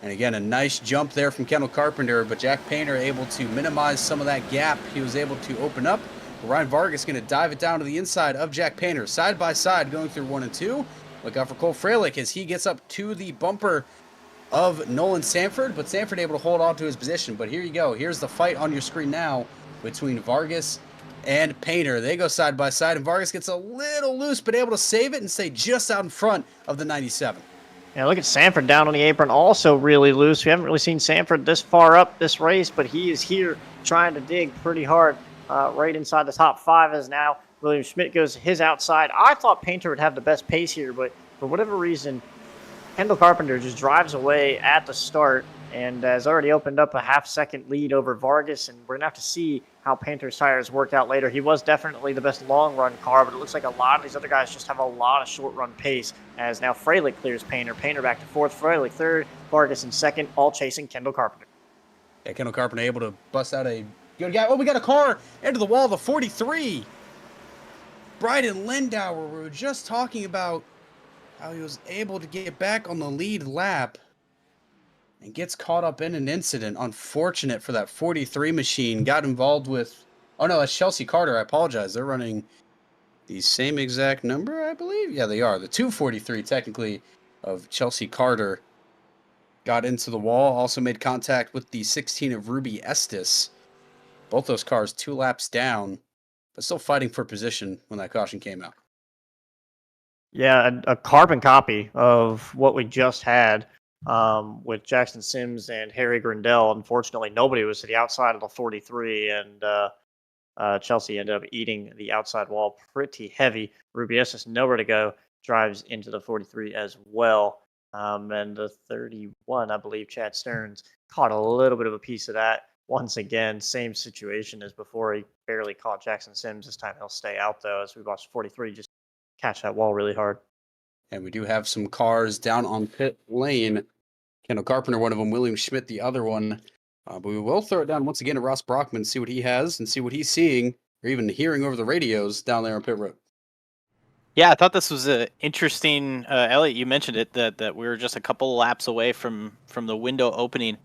And again, a nice jump there from Kendall Carpenter, but Jack Painter able to minimize some of that gap. He was able to open up. Ryan Vargas going to dive it down to the inside of Jack Painter, side by side, going through 1 and 2. Look out for Cole Freilich as he gets up to the bumper of Nolan Sanford, but Sanford able to hold on to his position. But here you go. Here's the fight on your screen now between Vargas and Painter. They go side by side, and Vargas gets a little loose, but able to save it and stay just out in front of the 97. Yeah, look at Sanford down on the apron, also really loose. We haven't really seen Sanford this far up this race, but he is here trying to dig pretty hard right inside the top 5 as now William Schmidt goes to his outside. I thought Painter would have the best pace here, but for whatever reason, Kendall Carpenter just drives away at the start and has already opened up a half-second lead over Vargas, and we're going to have to see how Painter's tires work out later. He was definitely the best long-run car, but it looks like a lot of these other guys just have a lot of short-run pace, as now Freilich clears Painter. Painter back to 4th, Freilich 3rd, Vargas in 2nd, all chasing Kendall Carpenter. Yeah, Kendall Carpenter able to bust out a good guy. Oh, we got a car into the wall, the 43. Bryden Lindauer, we were just talking about how he was able to get back on the lead lap and gets caught up in an incident. Unfortunate for that 43 machine. Got involved with... Oh, no, that's Chelsea Carter. I apologize. They're running the same exact number, I believe. Yeah, they are. The 243, technically, of Chelsea Carter got into the wall. Also made contact with the 16 of Ruby Estes. Both those cars 2 laps down, but still fighting for position when that caution came out. Yeah, a carbon copy of what we just had with Jackson Sims and Harry Grindell. Unfortunately, nobody was to the outside of the 43, and Chelsea ended up eating the outside wall pretty heavy. Ruby Estes nowhere to go, drives into the 43 as well. And the 31, I believe, Chad Stearns, caught a little bit of a piece of that. Once again, same situation as before. He barely caught Jackson Sims. This time he'll stay out, though, as we watched 43 just catch that wall really hard. And we do have some cars down on pit lane. Kendall Carpenter, one of them, William Schmidt, the other one. But we will throw it down once again to Ross Brockman, see what he has and see what he's seeing or even hearing over the radios down there on pit road. Yeah, I thought this was interesting. Elliot, you mentioned it that we were just a couple laps away from the window opening.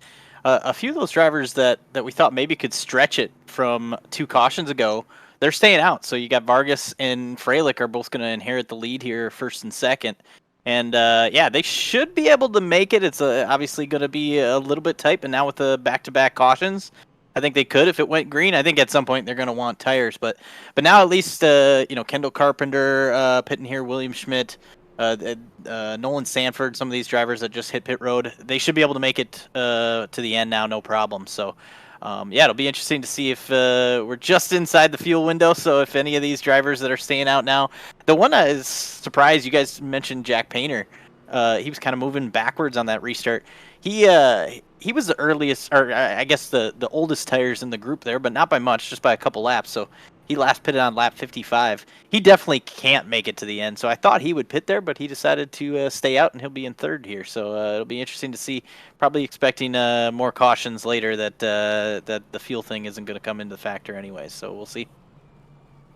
A few of those drivers that we thought maybe could stretch it from 2 cautions ago, they're staying out. So you got Vargas and Freilich are both going to inherit the lead here, first and second. And yeah, they should be able to make it. It's obviously going to be a little bit tight, but now with the back-to-back cautions, I think they could if it went green. I think at some point they're going to want tires, but now at least Kendall Carpenter pitting here, William Schmidt, Nolan Sanford, some of these drivers that just hit pit road, they should be able to make it to the end now, no problem. So yeah, it'll be interesting to see if we're just inside the fuel window. So if any of these drivers that are staying out now, the one I is surprised, you guys mentioned Jack Painter. He was kind of moving backwards on that restart. He was the earliest, or I guess the oldest tires in the group there, but not by much, just by a couple laps. So he last pitted on lap 55. He definitely can't make it to the end. So I thought he would pit there, but he decided to stay out, and he'll be in third here. So it'll be interesting to see. Probably expecting more cautions later that the fuel thing isn't going to come into factor anyway. So we'll see.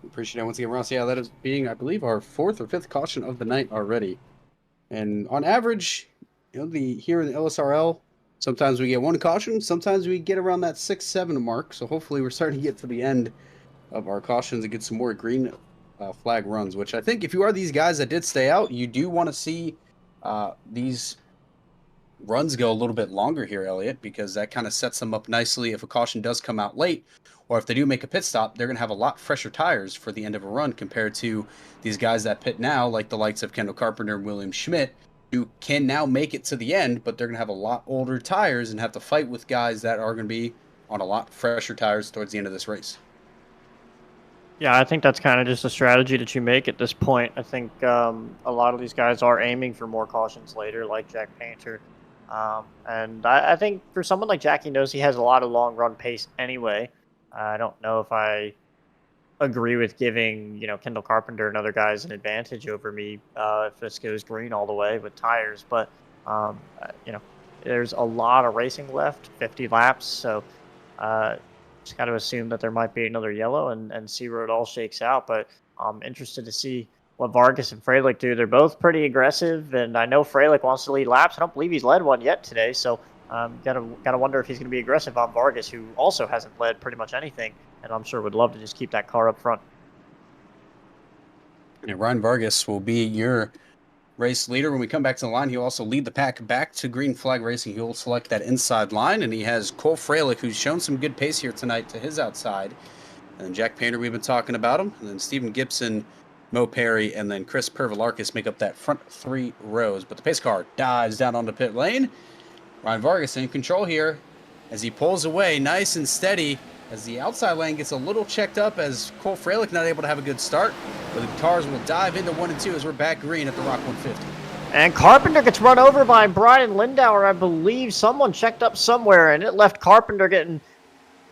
Appreciate it once again, Ross. Yeah, that is being, I believe, our 4th or 5th caution of the night already. And on average, here in the OSRL, sometimes we get 1 caution, sometimes we get around that 6-7 mark. So hopefully we're starting to get to the end of our cautions and get some more green flag runs, which I think if you are these guys that did stay out, you do want to see these runs go a little bit longer here, Elliot, because that kind of sets them up nicely if a caution does come out late, or if they do make a pit stop, they're going to have a lot fresher tires for the end of a run compared to these guys that pit now, like the likes of Kendall Carpenter and William Schmidt, who can now make it to the end, but they're going to have a lot older tires and have to fight with guys that are going to be on a lot fresher tires towards the end of this race. Yeah, I think that's kind of just a strategy that you make at this point. I think a lot of these guys are aiming for more cautions later, like Jack Painter. And I think for someone like Jack, he knows he has a lot of long run pace anyway. I don't know if I agree with giving Kendall Carpenter and other guys an advantage over me if this goes green all the way with tires. But there's a lot of racing left, 50 laps, so just got to assume that there might be another yellow and see where it all shakes out. But I'm interested to see what Vargas and Freilich do. They're both pretty aggressive, and I know Freilich wants to lead laps. I don't believe he's led one yet today, so gotta wonder if he's going to be aggressive on Vargas, who also hasn't led pretty much anything, and I'm sure would love to just keep that car up front. And Ryan Vargas will be your race leader. When we come back to the line, he'll also lead the pack back to green flag racing. He'll select that inside line, and he has Cole Freilich, who's shown some good pace here tonight, to his outside. And Jack Painter, we've been talking about him. And then Stephen Gibson, Mo Perry, and then Chris Pervalarkis make up that front 3 rows. But the pace car dives down onto pit lane. Ryan Vargas in control here as he pulls away nice and steady as the outside lane gets a little checked up as Cole Freilich not able to have a good start. But the cars will dive into 1 and 2 as we're back green at the Rock 150. And Carpenter gets run over by Brian Lindauer. I believe someone checked up somewhere, and it left Carpenter getting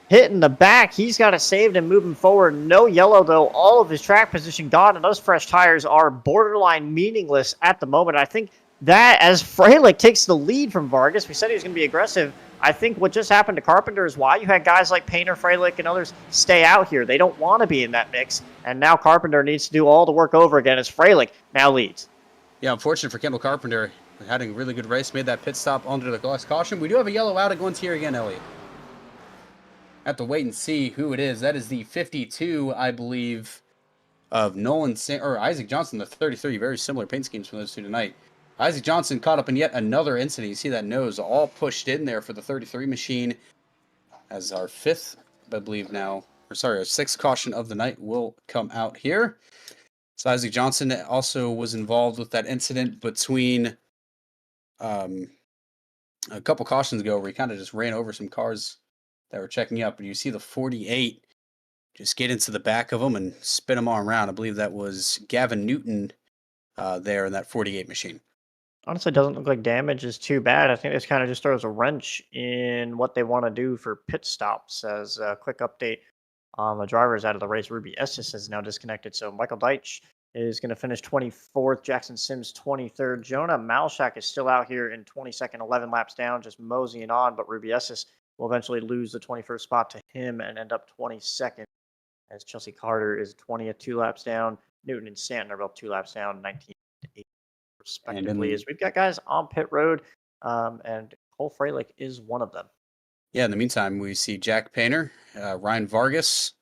hit in the back. He's got it saved and moving forward. No yellow, though. All of his track position gone, and those fresh tires are borderline meaningless at the moment. I think that as Freilich takes the lead from Vargas, we said he was going to be aggressive. I think what just happened to Carpenter is why you had guys like Painter, Freilich, and others stay out here. They don't want to be in that mix, and now Carpenter needs to do all the work over again as Freilich now leads. Yeah, unfortunate for Kendall Carpenter. Having a really good race, made that pit stop under the glass caution. We do have a yellow out. It goes here again, Elliot. Have to wait and see who it is. That is the 52, I believe, of Isaac Johnson, the 33. Very similar paint schemes from those two tonight. Isaac Johnson caught up in yet another incident. You see that nose all pushed in there for the 33 machine as our 5th, I believe now, our 6th caution of the night will come out here. So Isaac Johnson also was involved with that incident between a couple cautions ago where he kind of just ran over some cars that were checking up. And you see the 48 just get into the back of them and spin them all around. I believe that was Gavin Newton there in that 48 machine. Honestly, it doesn't look like damage is too bad. I think this kind of just throws a wrench in what they want to do for pit stops. As a quick update, the drivers out of the race, Ruby Estes is now disconnected. So Michael Deitch is going to finish 24th. Jackson Sims 23rd. Jonah Malshak is still out here in 22nd, 11 laps down, just moseying on. But Ruby Estes will eventually lose the 21st spot to him and end up 22nd. As Chelsea Carter is 20th, 2 laps down. Newton and Stanton are both 2 laps down, 19-8 And respectively. in, As we've got guys on pit road, and Cole Freilich is one of them. yeah, in the meantime, we see Jack Painter, Ryan Vargas.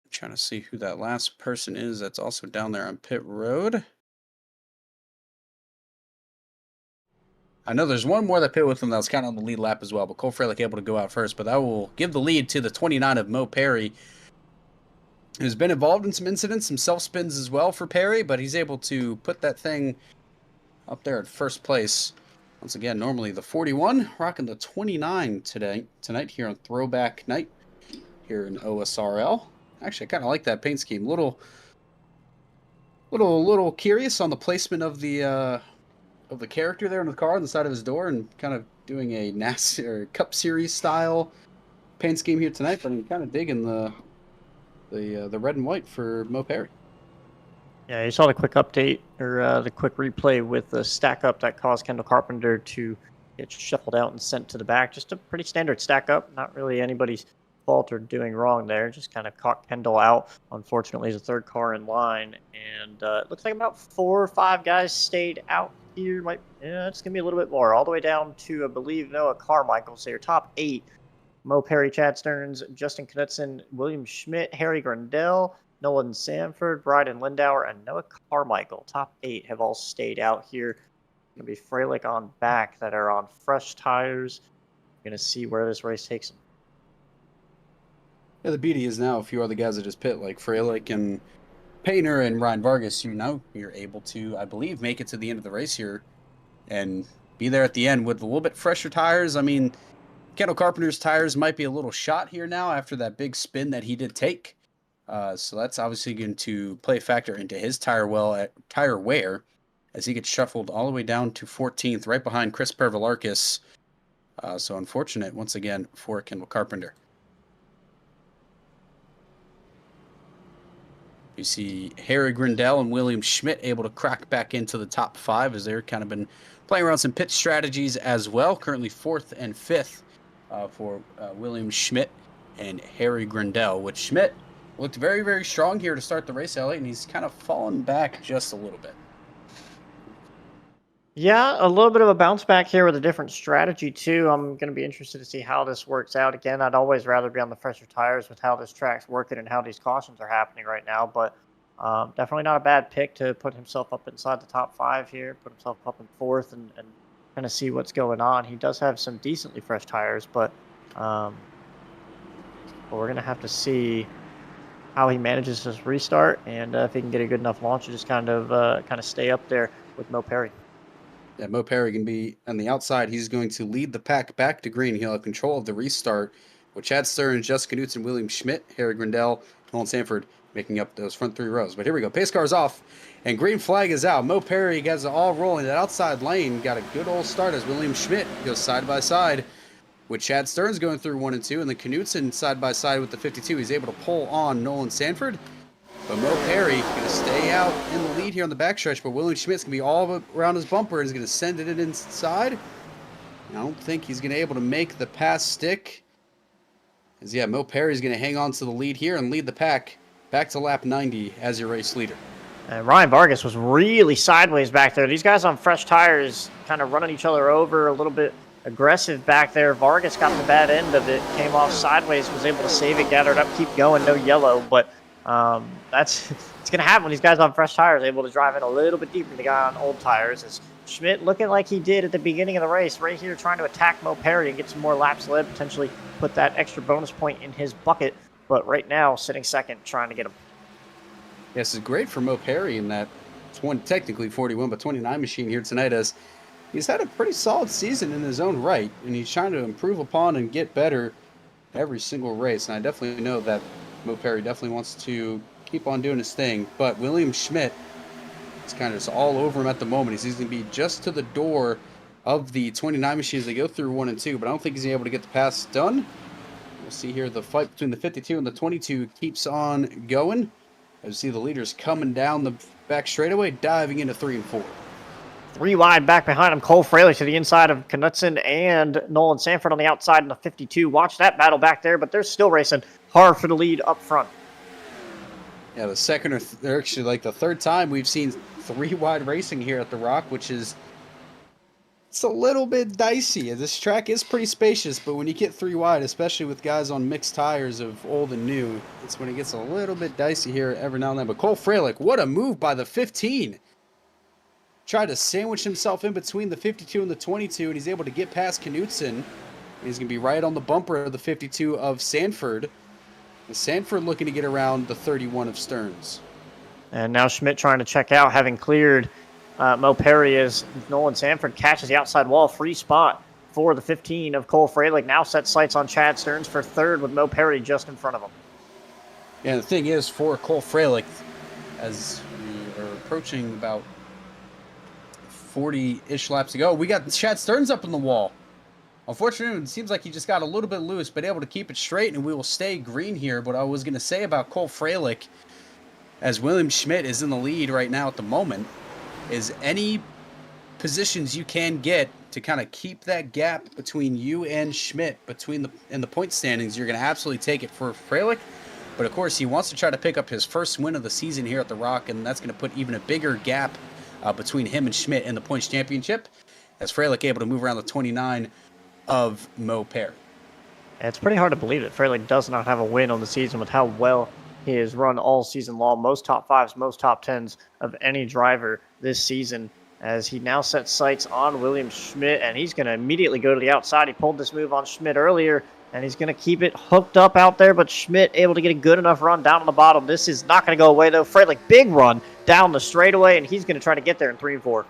I'm trying to see who that last person is that's also down there on pit road. I know there's one more that pit with him that was kind of on the lead lap as well, but Cole Freilich able to go out first. But that will give the lead to the 29 of Mo Perry, who's been involved in some incidents, some self-spins as well for Perry, but he's able to put that thing up there at first place. Once again, normally the 41, rocking the 29 tonight here on Throwback Night here in OSRL. Actually, I kind of like that paint scheme. Little curious on the placement of the character there in the car on the side of his door, and kind of doing a NASCAR Cup Series style paint scheme here tonight. But I'm kind of digging the red and white for Mo Perry. Yeah, you saw the quick update or the quick replay with the stack up that caused Kendall Carpenter to get shuffled out and sent to the back. Just a pretty standard stack up. Not really anybody's fault or doing wrong there. Just kind of caught Kendall out. Unfortunately, he's the third car in line. And it looks like about 4 or 5 guys stayed out here. It's going to be a little bit more. All the way down to, I believe, Noah Carmichael. So your top 8. Mo Perry, Chad Stearns, Justin Knutson, William Schmidt, Harry Grandel, Nolan Sanford, Bryden Lindauer, and Noah Carmichael. Top 8 have all stayed out here. Going to be Freilich on back that are on fresh tires. Going to see where this race takes them. Yeah, the beauty is now a few other guys that just pit, like Freilich and Painter and Ryan Vargas, you're able to, I believe, make it to the end of the race here and be there at the end with a little bit fresher tires. I mean, Kendall Carpenter's tires might be a little shot here now after that big spin that he did take. So that's obviously going to play a factor into his tire wear as he gets shuffled all the way down to 14th, right behind Chris Pervalarkis. So unfortunate, once again, for Kendall Carpenter. You see Harry Grindell and William Schmidt able to crack back into the top 5 as they're kind of been playing around some pit strategies as well. Currently 4th and 5th for William Schmidt and Harry Grindell, which Schmidt looked very, very strong here to start the race, Elliot, and he's kind of fallen back just a little bit. Yeah, a little bit of a bounce back here with a different strategy, too. I'm going to be interested to see how this works out. Again, I'd always rather be on the fresher tires with how this track's working and how these cautions are happening right now, but definitely not a bad pick to put himself up inside the top 5 here, put himself up in 4th and kind of see what's going on. He does have some decently fresh tires, but we're going to have to see how he manages this restart and if he can get a good enough launch to just kind of stay up there with Mo Perry. Yeah, Mo Perry can be on the outside. He's going to lead the pack back to green. He'll have control of the restart with Chad Stearns, Jessica Knutson, William Schmidt, Harry Grindell, Nolan Sanford making up those front 3 rows. But here we go. Pace car's off, and green flag is out. Mo Perry gets it all rolling. That outside lane got a good old start as William Schmidt goes side by side with Chad Stearns going through 1 and 2, and then Knutson side by side with the 52. He's able to pull on Nolan Sanford. But Mo Perry going to stay out in the lead here on the backstretch, but William Schmidt's going to be all around his bumper and is going to send it inside. I don't think he's going to be able to make the pass stick. As Mo Perry's going to hang on to the lead here and lead the pack back to lap 90 as your race leader. And Ryan Vargas was really sideways back there. These guys on fresh tires kind of running each other over, a little bit aggressive back there. Vargas got the bad end of it, came off sideways, was able to save it, gathered up, keep going, no yellow, but it's going to happen when these guys on fresh tires are able to drive in a little bit deeper than the guy on old tires. As Schmidt looking like he did at the beginning of the race, right here trying to attack Mo Perry and get some more laps led, potentially put that extra bonus point in his bucket. But right now, sitting second, trying to get him. Yes, it's great for Mo Perry in that technically 41, but 29 machine here tonight, as he's had a pretty solid season in his own right, and he's trying to improve upon and get better every single race. And I definitely know that Mo Perry definitely wants to keep on doing his thing, but William Schmidt is kind of just all over him at the moment. He's going to be just to the door of the 29 machines. They go through 1 and 2, but I don't think he's able to get the pass done. We'll see here the fight between the 52 and the 22 keeps on going. As you see the leaders coming down the back straightaway, diving into 3 and 4. 3 wide back behind him. Cole Freilich to the inside of Knutson and Nolan Sanford on the outside in the 52. Watch that battle back there, but they're still racing hard for the lead up front. Yeah, the second or actually like the third time we've seen 3-wide racing here at the Rock, which is it's a little bit dicey. This track is pretty spacious, but when you get 3-wide, especially with guys on mixed tires of old and new, it's when it gets a little bit dicey here every now and then. But Cole Freilich, what a move by the 15. Tried to sandwich himself in between the 52 and the 22, and he's able to get past Knutson. He's going to be right on the bumper of the 52 of Sanford. And Sanford looking to get around the 31 of Stearns. And now Schmidt trying to check out, having cleared Mo Perry as Nolan Sanford catches the outside wall. Free spot for the 15 of Cole Freilich. Now sets sights on Chad Stearns for third with Mo Perry just in front of him. Yeah, the thing is, for Cole Freilich, as we are approaching about 40-ish laps to go, we got Chad Stearns up on the wall. Unfortunately, it seems like he just got a little bit loose, but able to keep it straight, and we will stay green here. But I was going to say about Cole Freilich, as William Schmidt is in the lead right now at the moment, is any positions you can get to kind of keep that gap between you and Schmidt in the point standings, you're going to absolutely take it for Freilich. But of course, he wants to try to pick up his first win of the season here at the Rock, and that's going to put even a bigger gap between him and Schmidt in the points championship, as Freilich able to move around the 29 of Mo Perry. It's pretty hard to believe that Freilich does not have a win on the season with how well he has run all season long. Most top fives, most top tens of any driver this season, as he now sets sights on William Schmidt, and he's going to immediately go to the outside. He pulled this move on Schmidt earlier, and he's going to keep it hooked up out there, but Schmidt able to get a good enough run down on the bottom. This is not going to go away, though. Freilich, big run down the straightaway, and he's going to try to get there in 3 and 4.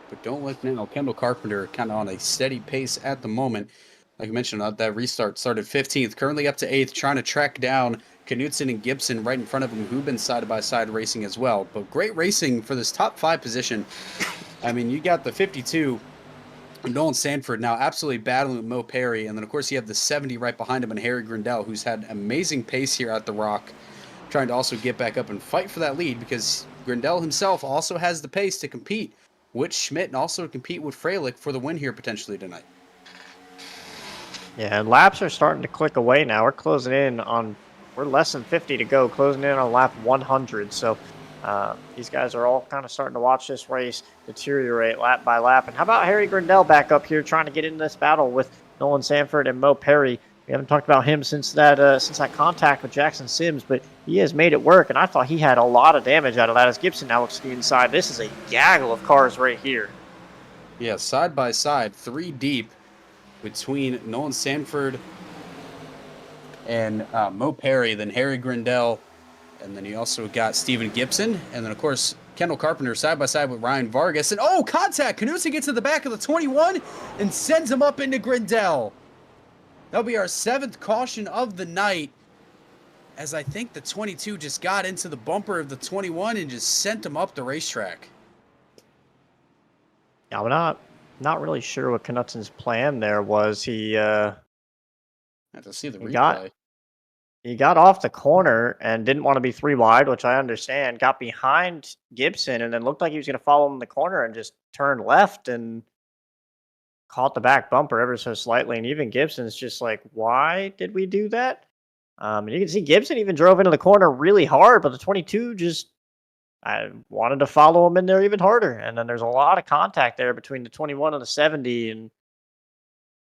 But don't look now. Kendall Carpenter kind of on a steady pace at the moment. Like I mentioned, that restart started 15th, currently up to 8th, trying to track down Knutson and Gibson right in front of him, who've been side-by-side racing as well. But great racing for this top 5 position. I mean, you got the 52, Nolan Sanford now absolutely battling with Mo Perry, and then, of course, you have the 70 right behind him and Harry Grindell, who's had amazing pace here at the Rock, trying to also get back up and fight for that lead, because Grindell himself also has the pace to compete with Schmidt and also compete with Freilich for the win here potentially tonight. Yeah, and laps are starting to click away now. We're less than 50 to go, closing in on lap 100. So these guys are all kind of starting to watch this race deteriorate lap by lap. And how about Harry Grindell back up here trying to get into this battle with Nolan Sanford and Mo Perry? We haven't talked about him since that contact with Jackson Sims, but he has made it work, and I thought he had a lot of damage out of that as Gibson now looks to the inside. This is a gaggle of cars right here. Yeah, side by side, 3 deep between Nolan Sanford and Mo Perry, then Harry Grindell, and then you also got Steven Gibson, and then, of course, Kendall Carpenter side by side with Ryan Vargas. And, contact! Knutson gets to the back of the 21 and sends him up into Grindell. That'll be our 7th caution of the night, as I think the 22 just got into the bumper of the 21 and just sent him up the racetrack. Yeah, I'm not really sure what Knutson's plan there was. He I have to see the replay. He got off the corner and didn't want to be 3 wide, which I understand. Got behind Gibson and then looked like he was going to follow him in the corner and just turned left and caught the back bumper ever so slightly. And even Gibson's just like, why did we do that? And you can see Gibson even drove into the corner really hard, but the 22 I wanted to follow him in there even harder. And then there's a lot of contact there between the 21 and the 70. And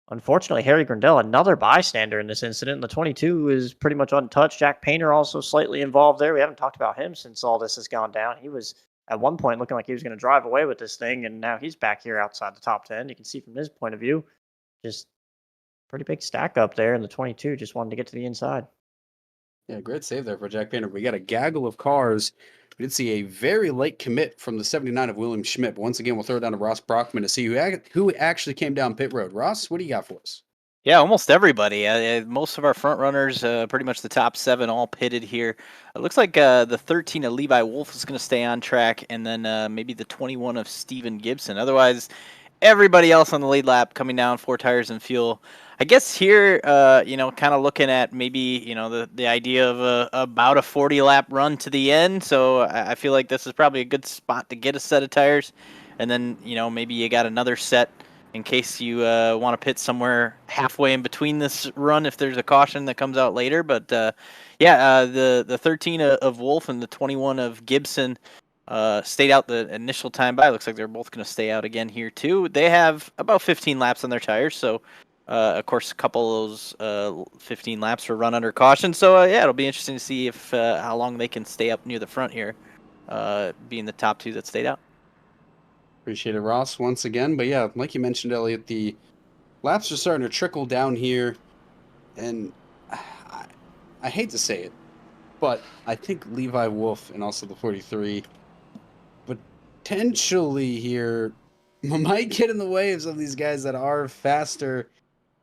unfortunately, Harry Grindell, another bystander in this incident. And the 22 is pretty much untouched. Jack Painter also slightly involved there. We haven't talked about him since all this has gone down. He was at one point looking like he was going to drive away with this thing, and now he's back here outside the top 10. You can see from his point of view, just pretty big stack up there, and the 22 just wanted to get to the inside. Yeah, great save there for Jack Painter. We got a gaggle of cars. We did see a very late commit from the 79 of William Schmidt. But once again, we'll throw it down to Ross Brockman to see who actually came down pit road. Ross, what do you got for us? Yeah, almost everybody. Most of our front runners, pretty much the top 7, all pitted here. It looks like the 13 of Levi Wolf is going to stay on track, and then maybe the 21 of Steven Gibson. Otherwise, everybody else on the lead lap coming down 4 tires and fuel. I guess here, kind of looking at maybe, the idea of about a 40-lap run to the end. So I feel like this is probably a good spot to get a set of tires. And then, maybe you got another set in case you want to pit somewhere halfway in between this run if there's a caution that comes out later. But the 13 of Wolf and the 21 of Gibson stayed out the initial time by. Looks like they're both going to stay out again here too. They have about 15 laps on their tires, so of course a couple of those 15 laps were run under caution. So it'll be interesting to see if how long they can stay up near the front here, being the top two that stayed out. Appreciate it, Ross, once again. But yeah, like you mentioned, Elliot, the laps are starting to trickle down here, and I hate to say it, but I think Levi Wolf and also the 43 potentially here might get in the way of some of these guys that are faster,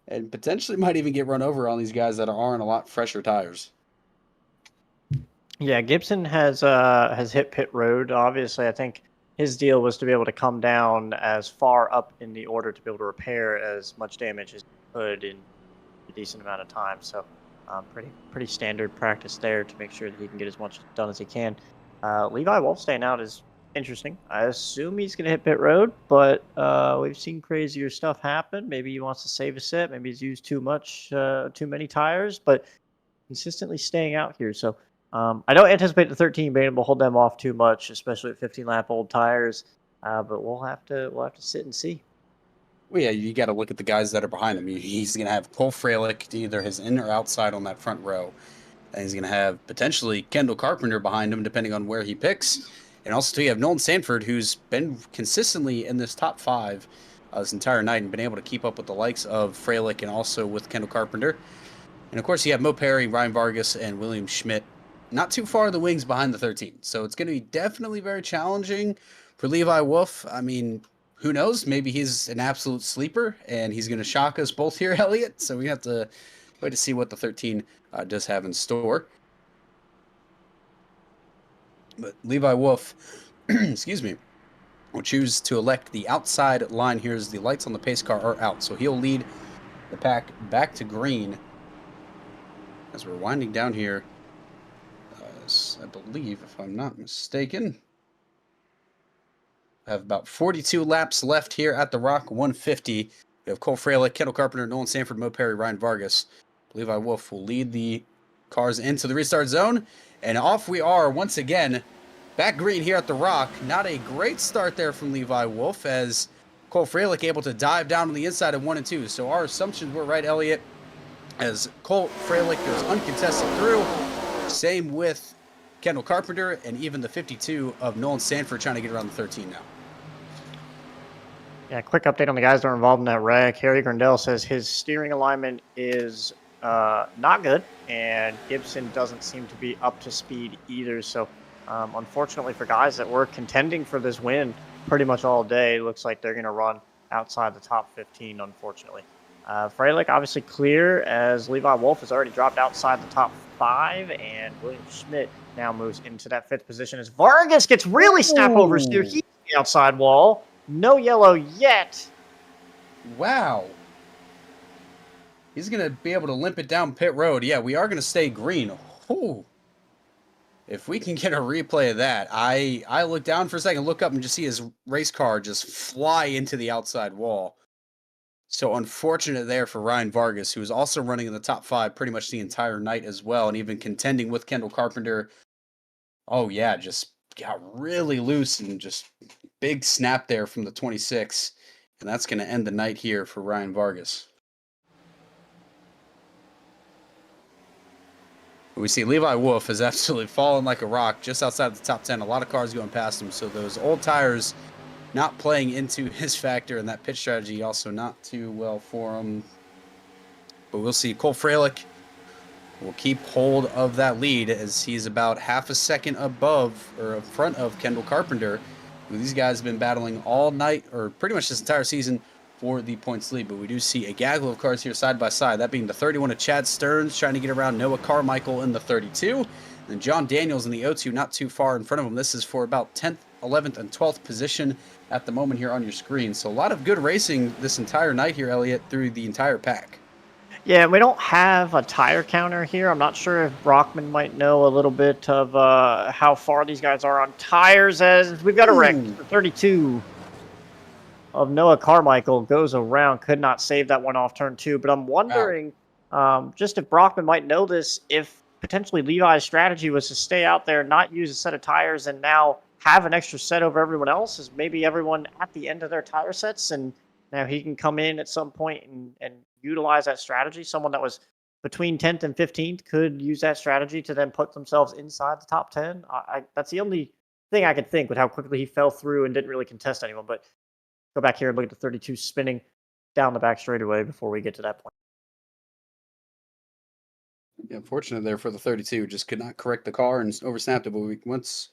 and potentially might even get run over on these guys that are on a lot fresher tires. Yeah, Gibson has hit pit road. Obviously, I think his deal was to be able to come down as far up in the order to be able to repair as much damage as he could in a decent amount of time. So pretty standard practice there to make sure that he can get as much done as he can. Levi Wolf staying out is interesting. I assume he's going to hit pit road, but we've seen crazier stuff happen. Maybe he wants to save a set. Maybe he's used too many tires, but consistently staying out here. So I don't anticipate the 13 being able to hold them off too much, especially at 15-lap-old tires. But we'll have to sit and see. Well, yeah, you got to look at the guys that are behind him. He's going to have Cole Freilich to either his in or outside on that front row. And he's going to have potentially Kendall Carpenter behind him, depending on where he picks. And also, you have Nolan Sanford, who's been consistently in this top 5 this entire night and been able to keep up with the likes of Freilich and also with Kendall Carpenter. And, of course, you have Mo Perry, Ryan Vargas, and William Schmidt not too far in the wings behind the 13. So it's going to be definitely very challenging for Levi Wolf. I mean, who knows? Maybe he's an absolute sleeper, and he's going to shock us both here, Elliot. So we have to wait to see what the 13 does have in store. But Levi Wolf, excuse me, will choose to elect the outside line here as the lights on the pace car are out. So he'll lead the pack back to green as we're winding down here. I believe, if I'm not mistaken, I have about 42 laps left here at the Rock 150. We have Cole Freilich, Kendall Carpenter, Nolan Sanford, Mo Perry, Ryan Vargas. Levi Wolf will lead the cars into the restart zone. And off we are once again, back green here at the Rock. Not a great start there from Levi Wolf as Cole Freilich able to dive down on the inside of 1 and 2. So our assumptions were right, Elliot, as Cole Freilich goes uncontested through. Same with Kendall Carpenter and even the 52 of Nolan Sanford trying to get around the 13 now. Yeah, quick update on the guys that are involved in that wreck. Harry Grandel says his steering alignment is not good, and Gibson doesn't seem to be up to speed either. So, unfortunately for guys that were contending for this win pretty much all day, looks like they're going to run outside the top 15, unfortunately. Freilich obviously clear as Levi Wolf has already dropped outside the top 5, and William Schmidt now moves into that 5th position as Vargas gets really snap overs here. He's the outside wall. No yellow yet. Wow. He's going to be able to limp it down pit road. Yeah, we are going to stay green. Ooh. If we can get a replay of that, I look down for a second, look up and just see his race car just fly into the outside wall. So unfortunate there for Ryan Vargas, who was also running in the top 5 pretty much the entire night as well, and even contending with Kendall Carpenter. Oh yeah, just got really loose and just big snap there from the 26, and that's going to end the night here for Ryan Vargas. We see Levi Wolf has absolutely fallen like a rock just outside the top 10. A lot of cars going past him, so those old tires not playing into his factor, and that pitch strategy also not too well for him. But we'll see. Cole Freilich will keep hold of that lead as he's about half a second above or in front of Kendall Carpenter, who these guys have been battling all night or pretty much this entire season for the points lead. But we do see a gaggle of cars here side by side, that being the 31 of Chad Stearns trying to get around Noah Carmichael in the 32, and John Daniels in the O2 not too far in front of him. This is for about 10th, 11th, and 12th position at the moment here on your screen. So a lot of good racing this entire night here, Elliot, through the entire pack. Yeah, we don't have a tire counter here. I'm not sure if Brockman might know a little bit of how far these guys are on tires, as we've got a wreck for 32. of Noah Carmichael goes around, could not save that one off turn 2. But I'm wondering just if Brockman might know this, if potentially Levi's strategy was to stay out there, not use a set of tires, and now have an extra set over everyone else, is maybe everyone at the end of their tire sets, and now he can come in at some point and utilize that strategy. Someone that was between 10th and 15th could use that strategy to then put themselves inside the top 10. That's the only thing I could think with how quickly he fell through and didn't really contest anyone. But go back here and look at the 32 spinning down the back straightaway before we get to that point. Yeah, fortunate there for the 32. Just could not correct the car and oversnapped it. But once,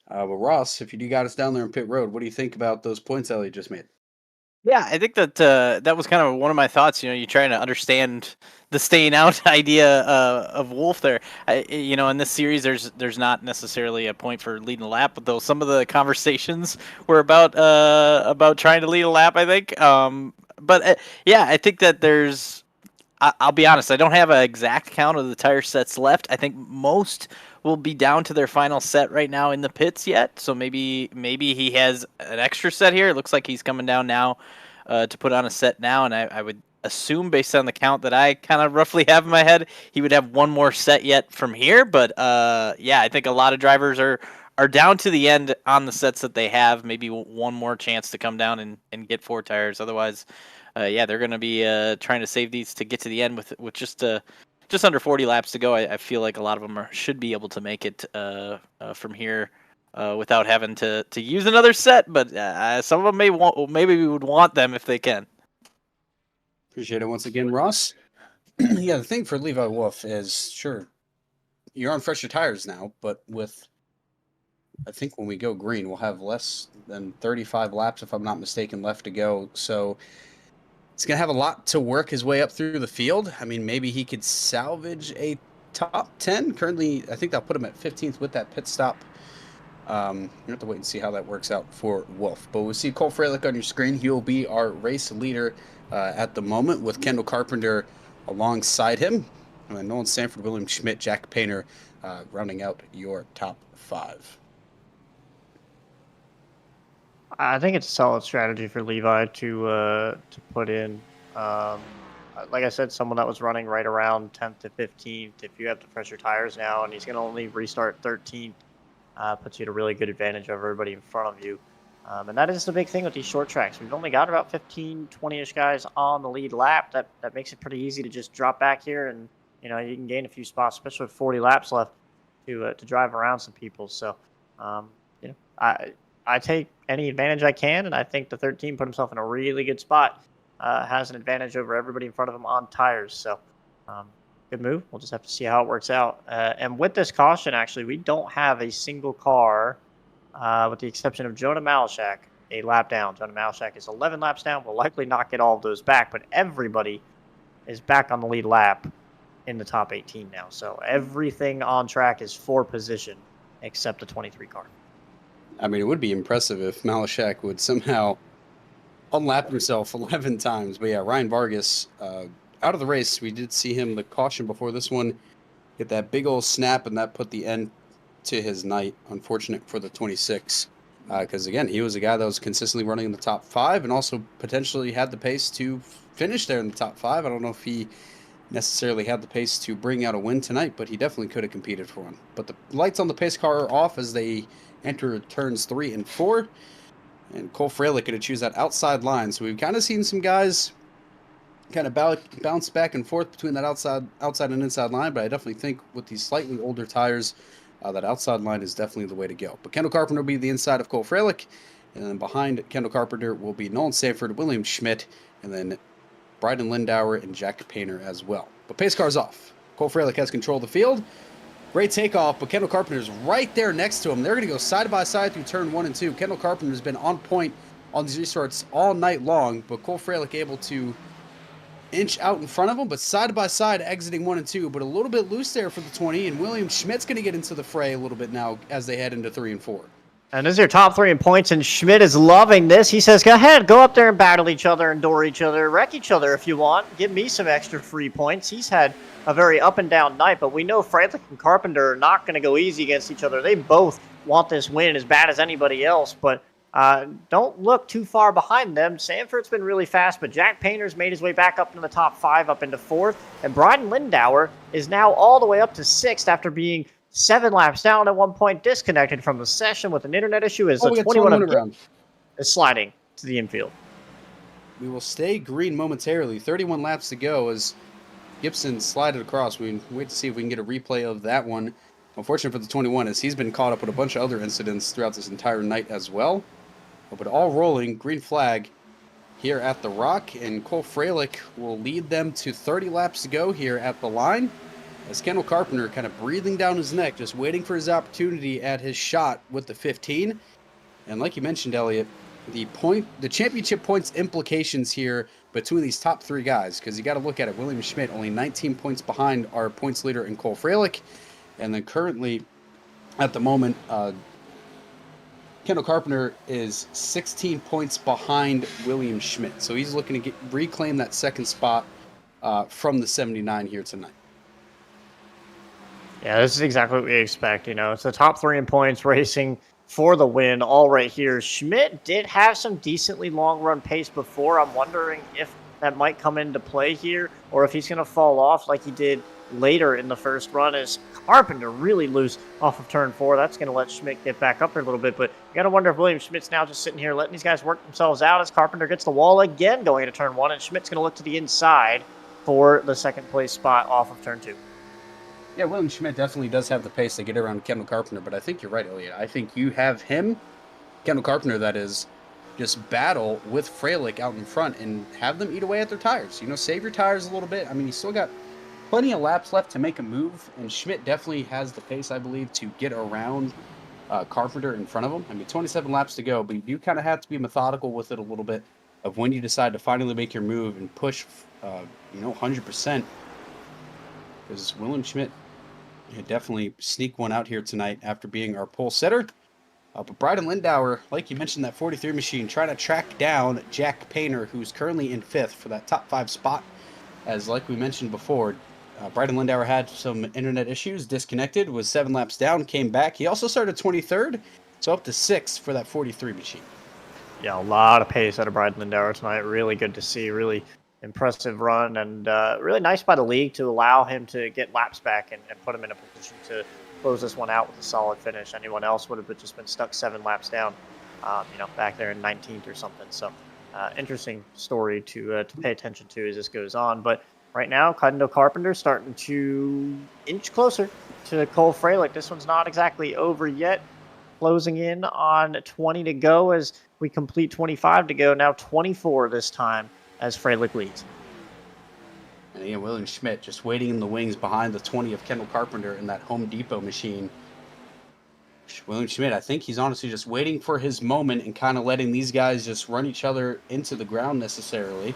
well, Ross, if you got us down there in pit road, what do you think about those points Elliot just made? Yeah, I think that that was kind of one of my thoughts. You're trying to understand the staying out idea of Wolf there. In this series, there's not necessarily a point for leading a lap, but though some of the conversations were about trying to lead a lap, I think. Yeah, I think that there's. I'll be honest, I don't have an exact count of the tire sets left. I think most will be down to their final set right now in the pits yet. So maybe he has an extra set here. It looks like he's coming down now to put on a set now, and I would assume based on the count that I kind of roughly have in my head, he would have one more set yet from here. But yeah, I think a lot of drivers are down to the end on the sets that they have. Maybe one more chance to come down and get 4 tires. Otherwise, yeah, they're going to be trying to save these to get to the end with just under 40 laps to go. I feel like a lot of them should be able to make it from here without having to use another set. But some of them maybe we would want them if they can. Appreciate it once again, Ross. Yeah, the thing for Levi Wolf is, sure, you're on fresher tires now, but I think when we go green, we'll have less than 35 laps, if I'm not mistaken, left to go. So he's going to have a lot to work his way up through the field. I mean, maybe he could salvage a top 10. Currently, I think that'll put him at 15th with that pit stop. You have to wait and see how that works out for Wolf. But we'll see Cole Freilich on your screen. He will be our race leader at the moment, with Kendall Carpenter alongside him. And then Nolan Sanford, William Schmidt, Jack Painter rounding out your top 5. I think it's a solid strategy for Levi to put in. Like I said, someone that was running right around 10th to 15th. If you have the fresher tires now, and he's going to only restart 13th, puts you at a really good advantage over everybody in front of you. And that is the big thing with these short tracks. We've only got about 15, 20-ish guys on the lead lap. That makes it pretty easy to just drop back here, and you can gain a few spots, especially with 40 laps left to drive around some people. So, I take any advantage I can, and I think the 13 put himself in a really good spot. Has an advantage over everybody in front of him on tires. So, good move. We'll just have to see how it works out. And with this caution, actually, we don't have a single car, with the exception of Jonah Malashak, a lap down. Jonah Malashak is 11 laps down. We'll likely not get all of those back, but everybody is back on the lead lap in the top 18 now. So everything on track is for position except the 23 car. I mean, it would be impressive if Malashak would somehow unlap himself 11 times. But yeah, Ryan Vargas, out of the race, we did see him, the caution before this one, get that big old snap, and that put the end to his night. Unfortunate for the 26. Because, again, he was a guy that was consistently running in the top 5 and also potentially had the pace to finish there in the top 5. I don't know if he necessarily had the pace to bring out a win tonight, but he definitely could have competed for one. But the lights on the pace car are off as they enter turns 3 and 4. And Cole Freilich going to choose that outside line. So we've kind of seen some guys kind of bounce back and forth between that outside and inside line. But I definitely think with these slightly older tires, that outside line is definitely the way to go. But Kendall Carpenter will be the inside of Cole Freilich. And then behind Kendall Carpenter will be Nolan Sanford, William Schmidt, and then Bryden Lindauer and Jack Painter as well. But pace car's off. Cole Freilich has control of the field. Great takeoff, but Kendall Carpenter's right there next to him. They're going to go side by side through turn 1 and 2. Kendall Carpenter's been on point on these restarts all night long, but Cole Freilich able to inch out in front of him, but side by side exiting 1 and 2, but a little bit loose there for the 20, and William Schmidt's going to get into the fray a little bit now as they head into 3 and 4. And this is your top 3 in points, and Schmidt is loving this. He says, go ahead, go up there and battle each other and door each other, wreck each other if you want. Give me some extra free points. He's had a very up and down night, but we know Freilich and Carpenter are not going to go easy against each other. They both want this win as bad as anybody else, but don't look too far behind them. Sanford's been really fast, but Jack Painter's made his way back up into the top 5, up into 4th. And Bryden Lindauer is now all the way up to 6th after being 7 laps down at one point, disconnected from the session with an internet issue as Oh, the we got 21 of around. is sliding to the infield. We will stay green momentarily. 31 laps to go as Gibson slided across. We wait to see if we can get a replay of that one. Unfortunate for the 21 as he's been caught up with a bunch of other incidents throughout this entire night as well. But all rolling, green flag here at the Rock, and Cole Freilich will lead them to 30 laps to go here at the line. As Kendall Carpenter kind of breathing down his neck, just waiting for his opportunity at his shot with the 15. And like you mentioned, Elliot, the championship points implications here between these top 3 guys, because you got to look at it. William Schmidt only 19 points behind our points leader in Cole Freilich, and then currently at the moment, Kendall Carpenter is 16 points behind William Schmidt, so he's looking to reclaim that second spot from the 79 here tonight. Yeah, this is exactly what we expect. It's the top 3 in points racing for the win all right here. Schmidt did have some decently long run pace before. I'm wondering if that might come into play here, or if he's going to fall off like he did later in the first run, as Carpenter really loose off of turn 4. That's going to let Schmidt get back up there a little bit, but you got to wonder if William Schmidt's now just sitting here letting these guys work themselves out as Carpenter gets the wall again going into turn 1, and Schmidt's going to look to the inside for the second place spot off of turn 2. Yeah, William Schmidt definitely does have the pace to get around Kendall Carpenter, but I think you're right, Elliot. I think you have him, Kendall Carpenter, that is, just battle with Freilich out in front and have them eat away at their tires. Save your tires a little bit. I mean, you still got plenty of laps left to make a move, and Schmidt definitely has the pace, I believe, to get around Carpenter in front of him. I mean, 27 laps to go, but you kind of have to be methodical with it a little bit of when you decide to finally make your move and push, 100%. Because William Schmidt definitely sneak one out here tonight after being our pole setter. But Bryden Lindauer, like you mentioned, that 43 machine, trying to track down Jack Painter, who's currently in 5th for that top 5 spot. As like we mentioned before, Bryden Lindauer had some internet issues, disconnected, was 7 laps down, came back. He also started 23rd, so up to 6th for that 43 machine. Yeah, a lot of pace out of Bryden Lindauer tonight. Really good to see. Really impressive run, and really nice by the league to allow him to get laps back and put him in a position to close this one out with a solid finish. Anyone else would have just been stuck 7 laps down, back there in 19th or something. So interesting story to pay attention to as this goes on. But right now, Kendall Carpenter starting to inch closer to Cole Freilich. This one's not exactly over yet. Closing in on 20 to go as we complete 25 to go. Now 24 this time as Freilich leads. And again, William Schmidt just waiting in the wings behind the 20 of Kendall Carpenter in that Home Depot machine. William Schmidt, I think he's honestly just waiting for his moment and kind of letting these guys just run each other into the ground necessarily.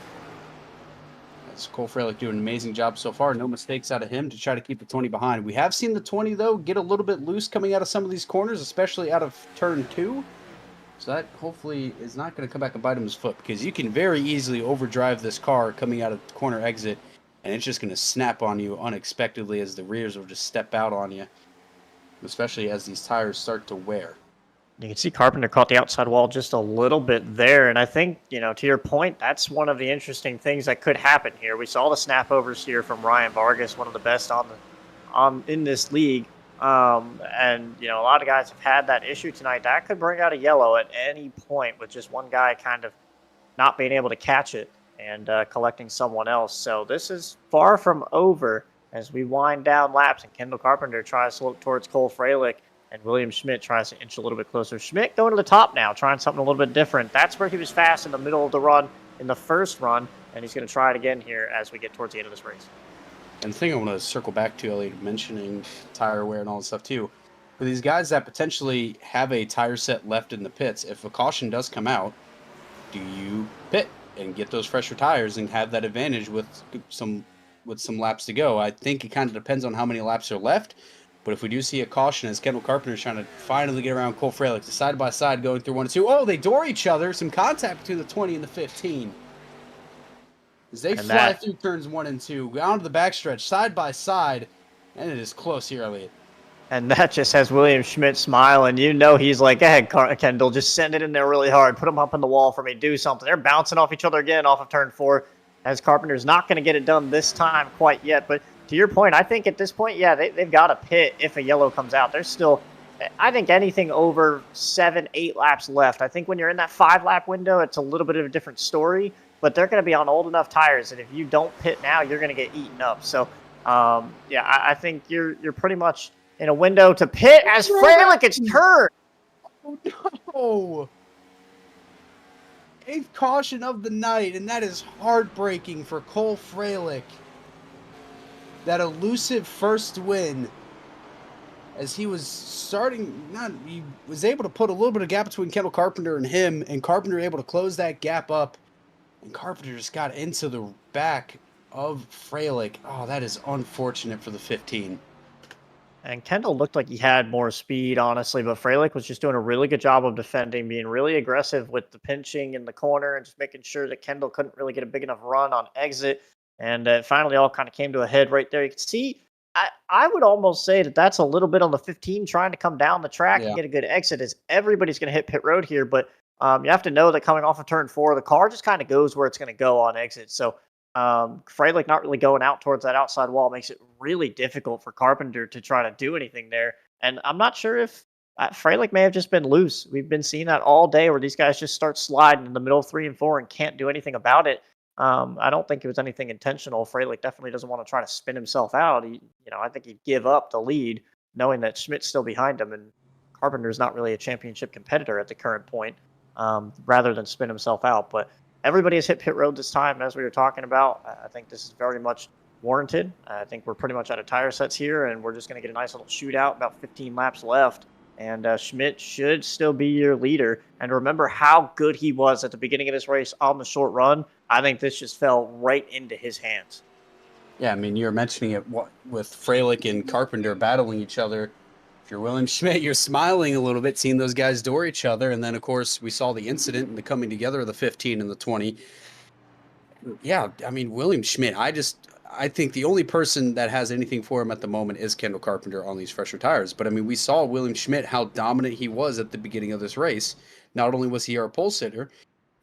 As Cole Freilich doing an amazing job so far. No mistakes out of him to try to keep the 20 behind. We have seen the 20, though, get a little bit loose coming out of some of these corners, especially out of turn 2. So that hopefully is not going to come back and bite him his foot, because you can very easily overdrive this car coming out of the corner exit, and it's just going to snap on you unexpectedly as the rears will just step out on you, especially as these tires start to wear. You can see Carpenter caught the outside wall just a little bit there, and I think, to your point, that's one of the interesting things that could happen here. We saw the snapovers here from Ryan Vargas, one of the best in this league. And a lot of guys have had that issue tonight. That could bring out a yellow at any point with just one guy kind of not being able to catch it and collecting someone else. So this is far from over as we wind down laps, and Kendall Carpenter tries to look towards Cole Freilich, and William Schmidt tries to inch a little bit closer. Schmidt going to the top now, trying something a little bit different. That's where he was fast in the middle of the run in the first run, and he's going to try it again here as we get towards the end of this race. And the thing I want to circle back to, Elliot, mentioning tire wear and all that stuff too, for these guys that potentially have a tire set left in the pits, if a caution does come out, do you pit and get those fresher tires and have that advantage with some laps to go? I think it kind of depends on how many laps are left. But if we do see a caution as Kendall Carpenter is trying to finally get around Cole Freilich, side by side going through 1 and 2. Oh, they door each other. Some contact between the 20 and the 15. As they fly through turns 1 and 2, onto the backstretch, side by side, and it is close here, Elliot. And that just has William Schmidt smiling. You know he's like, go ahead, Kendall, just send it in there really hard. Put him up in the wall for me. Do something. They're bouncing off each other again off of turn 4. As Carpenter's not going to get it done this time quite yet. But to your point, I think at this point, yeah, they've got a pit if a yellow comes out. There's still, I think, anything over 7, 8 laps left. I think when you're in that 5-lap window, it's a little bit of a different story. But they're going to be on old enough tires that if you don't pit now, you're going to get eaten up. So, yeah, I think you're pretty much in a window to pit as Freilich gets turned. Oh, no. 8th caution of the night, and that is heartbreaking for Cole Freilich. That elusive first win, as he was he was able to put a little bit of gap between Kendall Carpenter and him, and Carpenter able to close that gap up, and Carpenter just got into the back of Freilich. Oh, that is unfortunate for the 15. And Kendall looked like he had more speed, honestly, but Freilich was just doing a really good job of defending, being really aggressive with the pinching in the corner and just making sure that Kendall couldn't really get a big enough run on exit. And it finally all kind of came to a head right there. You can see, I would almost say that that's a little bit on the 15 trying to come down the track and get a good exit, as everybody's going to hit pit road here. But you have to know that coming off of turn 4, the car just kind of goes where it's going to go on exit. So Freilich not really going out towards that outside wall makes it really difficult for Carpenter to try to do anything there. And I'm not sure if Freilich may have just been loose. We've been seeing that all day where these guys just start sliding in the middle of 3 and 4 and can't do anything about it. I don't think it was anything intentional. Freilich definitely doesn't want to try to spin himself out. I think he'd give up the lead knowing that Schmidt's still behind him, and Carpenter's not really a championship competitor at the current point, rather than spin himself out. But everybody has hit pit road this time, as we were talking about. I think this is very much warranted. I think we're pretty much out of tire sets here, and we're just going to get a nice little shootout, about 15 laps left. And Schmidt should still be your leader. And remember how good he was at the beginning of this race on the short run. I think this just fell right into his hands. Yeah, I mean, you were mentioning it with Freilich and Carpenter battling each other. If you're William Schmidt, you're smiling a little bit, seeing those guys door each other. And then, of course, we saw the incident and the coming together of the 15 and the 20. Yeah, I mean, William Schmidt, I think the only person that has anything for him at the moment is Kendall Carpenter on these fresher tires. But, I mean, we saw William Schmidt, how dominant he was at the beginning of this race. Not only was he our pole sitter,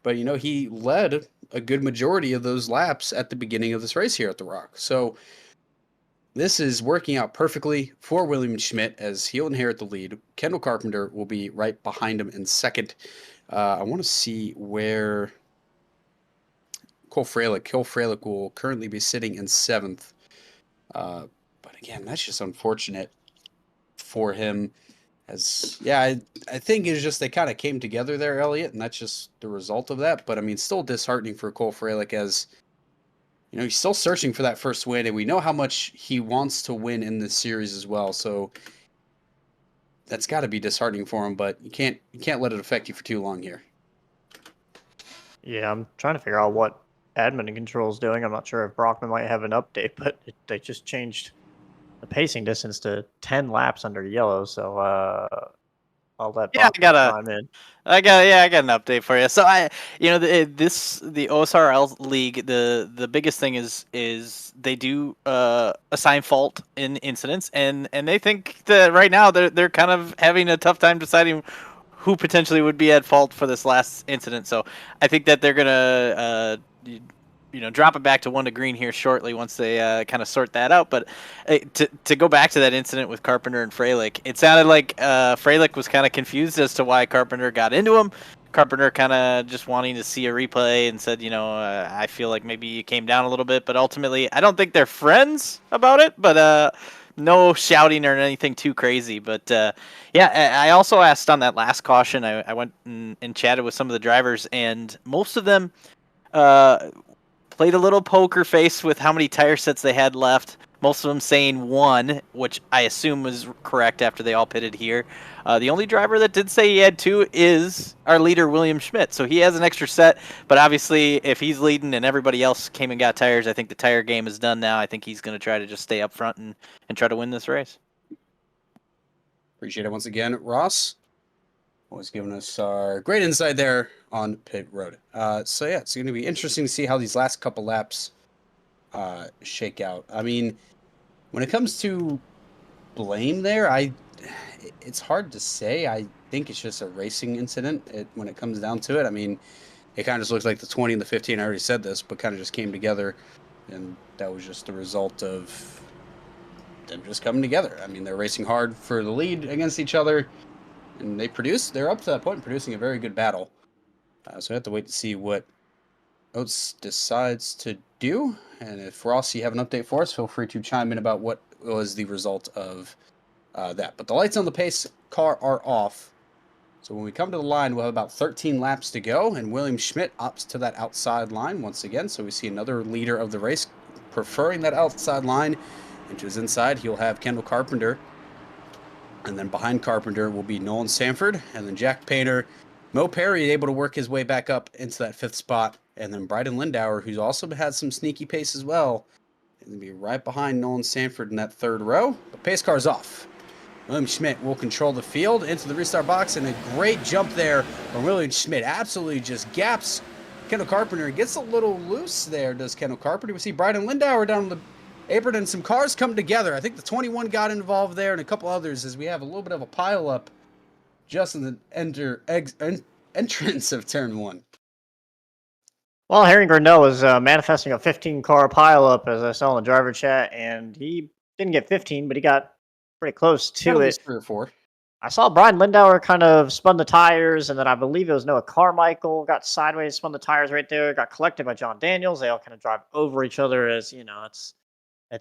but, he led a good majority of those laps at the beginning of this race here at the Rock. So this is working out perfectly for William Schmidt as he'll inherit the lead. Kendall Carpenter will be right behind him in second. I want to see where Cole Freilich will currently be sitting in 7th. But again, that's just unfortunate for him. I think it's just they kind of came together there, Elliot, and that's just the result of that. But I mean, still disheartening for Cole Freilich, as he's still searching for that first win, and we know how much he wants to win in this series as well. So that's got to be disheartening for him. But you can't let it affect you for too long here. Yeah, I'm trying to figure out what admin and control is doing. I'm not sure if Brockman might have an update, but they just changed the pacing distance to 10 laps under yellow. So I'll let Brockman chime in. I got an update for you. So the OSRL league, the biggest thing is they do assign fault in incidents, and they think that right now they're kind of having a tough time deciding who potentially would be at fault for this last incident. So I think that they're gonna drop it back to 1 to green here shortly once they kind of sort that out. But to go back to that incident with Carpenter and Freilich, it sounded like Freilich was kind of confused as to why Carpenter got into him. Carpenter kind of just wanting to see a replay and said, I feel like maybe you came down a little bit, but ultimately I don't think they're friends about it, but no shouting or anything too crazy. But I also asked on that last caution, I went and chatted with some of the drivers, and most of them played a little poker face with how many tire sets they had left. Most of them saying 1, which I assume was correct after they all pitted here. The only driver that did say he had 2 is our leader, William Schmidt. So he has an extra set, but obviously if he's leading and everybody else came and got tires, I think the tire game is done now. I think he's going to try to just stay up front and try to win this race. Appreciate it once again, Ross. Always giving us our great insight there on pit road. It's going to be interesting to see how these last couple laps shake out. I mean, when it comes to blame there. It's hard to say. I think it's just a racing incident when it comes down to it. I mean, it kind of just looks like the 20 and the 15. I already said this, but kind of just came together, and that was just the result of them just coming together. I mean, they're racing hard for the lead against each other, and they're up to that point producing a very good battle. So I have to wait to see what Oates decides to do. And if Ross, you have an update for us, feel free to chime in about what was the result of that. But the lights on the pace car are off. So when we come to the line, we'll have about 13 laps to go, and William Schmidt opts to that outside line once again. So we see another leader of the race preferring that outside line. Into his inside, he'll have Kendall Carpenter. And then behind Carpenter will be Nolan Sanford, and then Jack Painter. Mo Perry able to work his way back up into that 5th spot. And then Bryden Lindauer, who's also had some sneaky pace as well, is going to be right behind Nolan Sanford in that 3rd row. The pace car's off. William Schmidt will control the field into the restart box, and a great jump there from William Schmidt. Absolutely just gaps Kendall Carpenter. He gets a little loose there, does Kendall Carpenter. We see Bryden Lindauer down on the apron, and some cars come together. I think the 21 got involved there, and a couple others, as we have a little bit of a pileup just in the entrance of turn 1. Well, Harry Grindell was manifesting a 15-car pileup, as I saw in the driver chat, and he didn't get 15, but he got pretty close to it. 3 or 4. I saw Brian Lindauer kind of spun the tires, and then I believe it was Noah Carmichael got sideways, spun the tires right there, got collected by John Daniels. They all kind of drive over each other, as you know, it's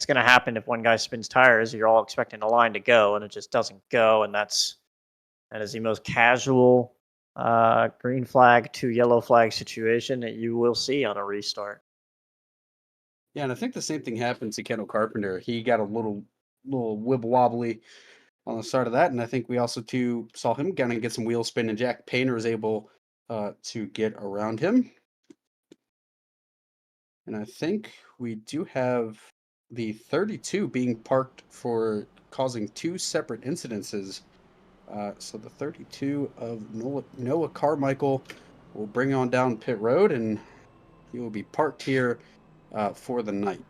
going to happen if one guy spins tires. You're all expecting the line to go, and it just doesn't go, and that is the most casual green flag to yellow flag situation that you will see on a restart. Yeah, and I think the same thing happened to Kendall Carpenter. He got a little wibble wobbly on the start of that, and I think we also too saw him kind of get some wheel spin, and Jack Painter was able to get around him. And I think we do have the 32 being parked for causing 2 separate incidences. So the 32 of Noah Carmichael will bring on down pit road, and he will be parked here for the night.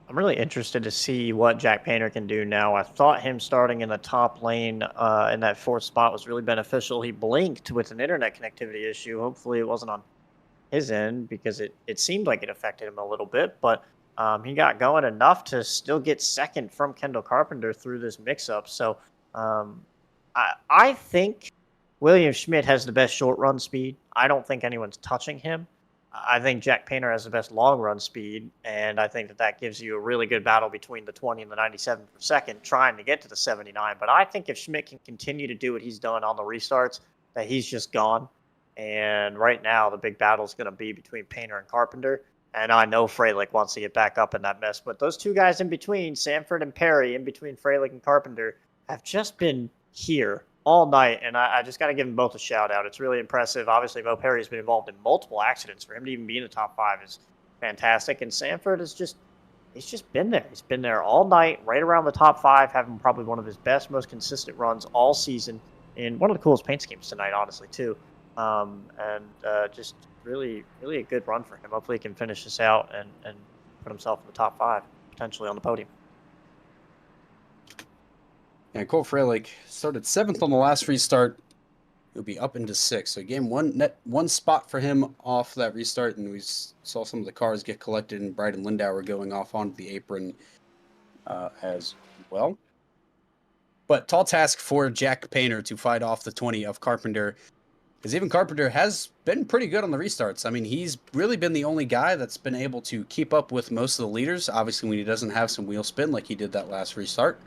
I'm really interested to see what Jack Painter can do now. I thought him starting in the top lane in that 4th spot was really beneficial. He blinked with an internet connectivity issue. Hopefully it wasn't on his end, because it seemed like it affected him a little bit, but he got going enough to still get 2nd from Kendall Carpenter through this mix-up. So I think William Schmidt has the best short run speed. I don't think anyone's touching him. I think Jack Painter has the best long run speed, and I think that gives you a really good battle between the 20 and the 97 per second, trying to get to the 79. But I think if Schmidt can continue to do what he's done on the restarts, that he's just gone. And right now, the big battle is going to be between Painter and Carpenter. And I know Freilich wants to get back up in that mess, but those 2 guys in between, Sanford and Perry, in between Freilich and Carpenter, have just been here all night, and I just got to give them both a shout-out. It's really impressive. Obviously, Mo Perry's been involved in multiple accidents. For him to even be in the top 5 is fantastic, and Sanford he's just been there. He's been there all night, right around the top 5, having probably one of his best, most consistent runs all season, in one of the coolest paint schemes tonight, honestly, too. Just really, really a good run for him. Hopefully he can finish this out and put himself in the top 5, potentially on the podium. And Cole Freilich started 7th on the last restart. He'll be up into 6th. So again, one spot for him off that restart, and we saw some of the cars get collected, and Bryden Lindauer going off onto the apron as well. But tall task for Jack Painter to fight off the 20 of Carpenter, because even Carpenter has been pretty good on the restarts. I mean, he's really been the only guy that's been able to keep up with most of the leaders, obviously when he doesn't have some wheel spin like he did that last restart.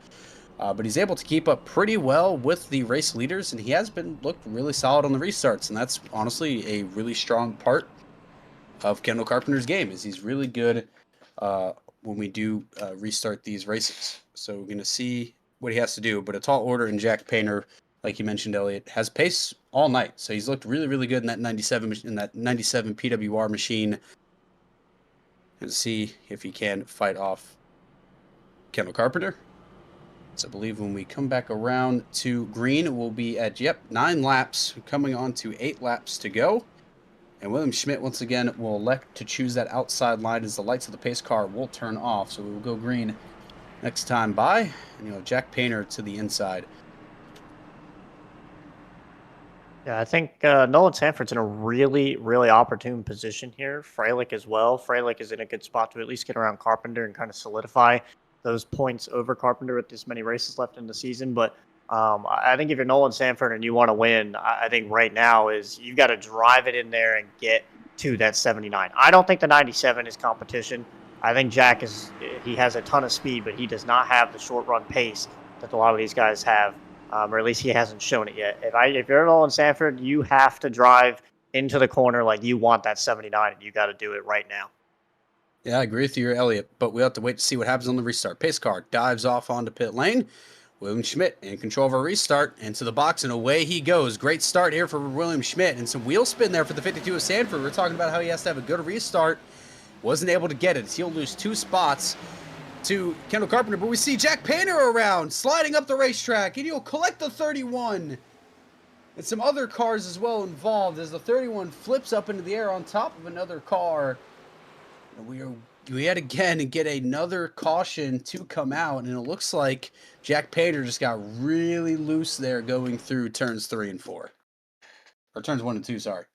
But he's able to keep up pretty well with the race leaders, and he has looked really solid on the restarts, and that's honestly a really strong part of Kendall Carpenter's game, is he's really good when we do restart these races. So we're going to see what he has to do, but a tall order in Jack Painter, like you mentioned, Elliot, has pace all night, so he's looked really, really good in that 97 PWR machine, and see if he can fight off Kendall Carpenter. So I believe when we come back around to green, we'll be at, 9 laps, coming on to 8 laps to go. And William Schmidt, once again, will elect to choose that outside line as the lights of the pace car will turn off. So we will go green next time by. And, Jack Painter to the inside. Yeah, I think Nolan Sanford's in a really, really opportune position here. Freilich as well. Freilich is in a good spot to at least get around Carpenter and kind of solidify those points over Carpenter with this many races left in the season. But I think if you're Nolan Sanford and you want to win, I think right now is you've got to drive it in there and get to that 79. I don't think the 97 is competition. I think Jack he has a ton of speed, but he does not have the short run pace that a lot of these guys have. Or at least he hasn't shown it yet. If you're Nolan Sanford, you have to drive into the corner like you want that 79, and you got to do it right now. Yeah, I agree with you, Elliot, but we'll have to wait to see what happens on the restart. Pace car dives off onto pit lane. William Schmidt in control of a restart, into the box, and away he goes. Great start here for William Schmidt, and some wheel spin there for the 52 of Sanford. We're talking about how he has to have a good restart. Wasn't able to get it. He'll lose 2 spots to Kendall Carpenter, but we see Jack Painter around, sliding up the racetrack, and he'll collect the 31. And some other cars as well involved as the 31 flips up into the air on top of another car. And we yet again get another caution to come out, and it looks like Jack Painter just got really loose there going through turns 3 and 4. Or turns 1 and 2, sorry.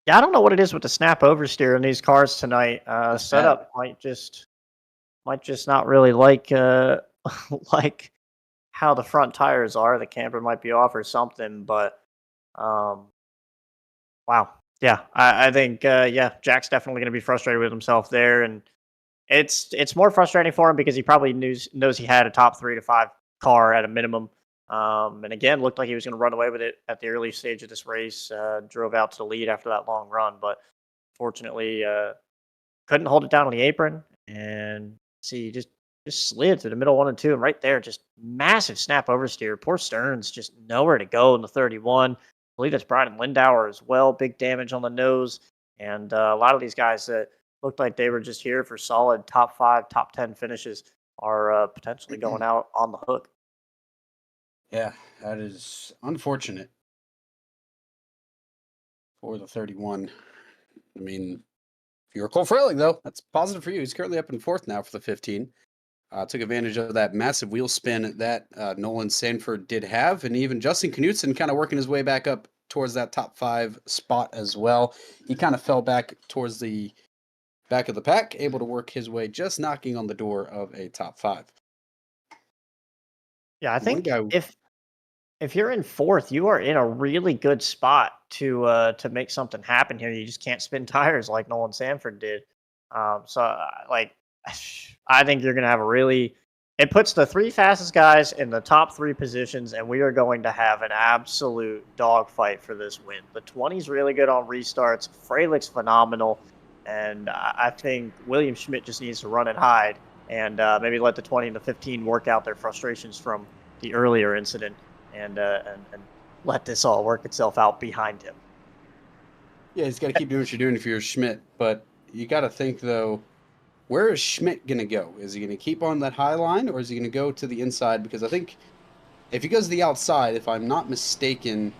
Yeah, I don't know what it is with the snap oversteer in these cars tonight. Setup might just not really like like how the front tires are. The camper might be off or something, but wow. Yeah, I think Jack's definitely going to be frustrated with himself there, and it's more frustrating for him because he probably knows he had a top 3 to 5 car at a minimum. And again, looked like he was going to run away with it at the early stage of this race. Drove out to the lead after that long run, but fortunately couldn't hold it down on the apron. And see, just slid to the middle 1 and 2, and right there, just massive snap oversteer. Poor Stearns, just nowhere to go in the 31. I believe that's Brian Lindauer as well. Big damage on the nose, and a lot of these guys that looked like they were just here for solid top 5, top 10 finishes are potentially going out on the hook. Yeah, that is unfortunate for the 31. I mean, if you're Cole Freilich, though, that's positive for you. He's currently up in 4th now for the 15. Took advantage of that massive wheel spin that Nolan Sanford did have, and even Justin Knutson kind of working his way back up towards that top 5 spot as well. He kind of fell back towards the back of the pack, able to work his way, just knocking on the door of a top 5. Yeah, I think if you're in 4th, you are in a really good spot to make something happen here. You just can't spin tires like Nolan Sanford did. I think you're going to have it puts the 3 fastest guys in the top 3 positions, and we are going to have an absolute dogfight for this win. The 20's really good on restarts. Freilich's phenomenal, and I think William Schmidt just needs to run and hide and maybe let the 20 and the 15 work out their frustrations from the earlier incident and let this all work itself out behind him. Yeah, he's got to keep doing what you're doing if you're Schmidt, but you got to think, though, where is Schmidt going to go? Is he going to keep on that high line, or is he going to go to the inside? Because I think if he goes to the outside, if I'm not mistaken,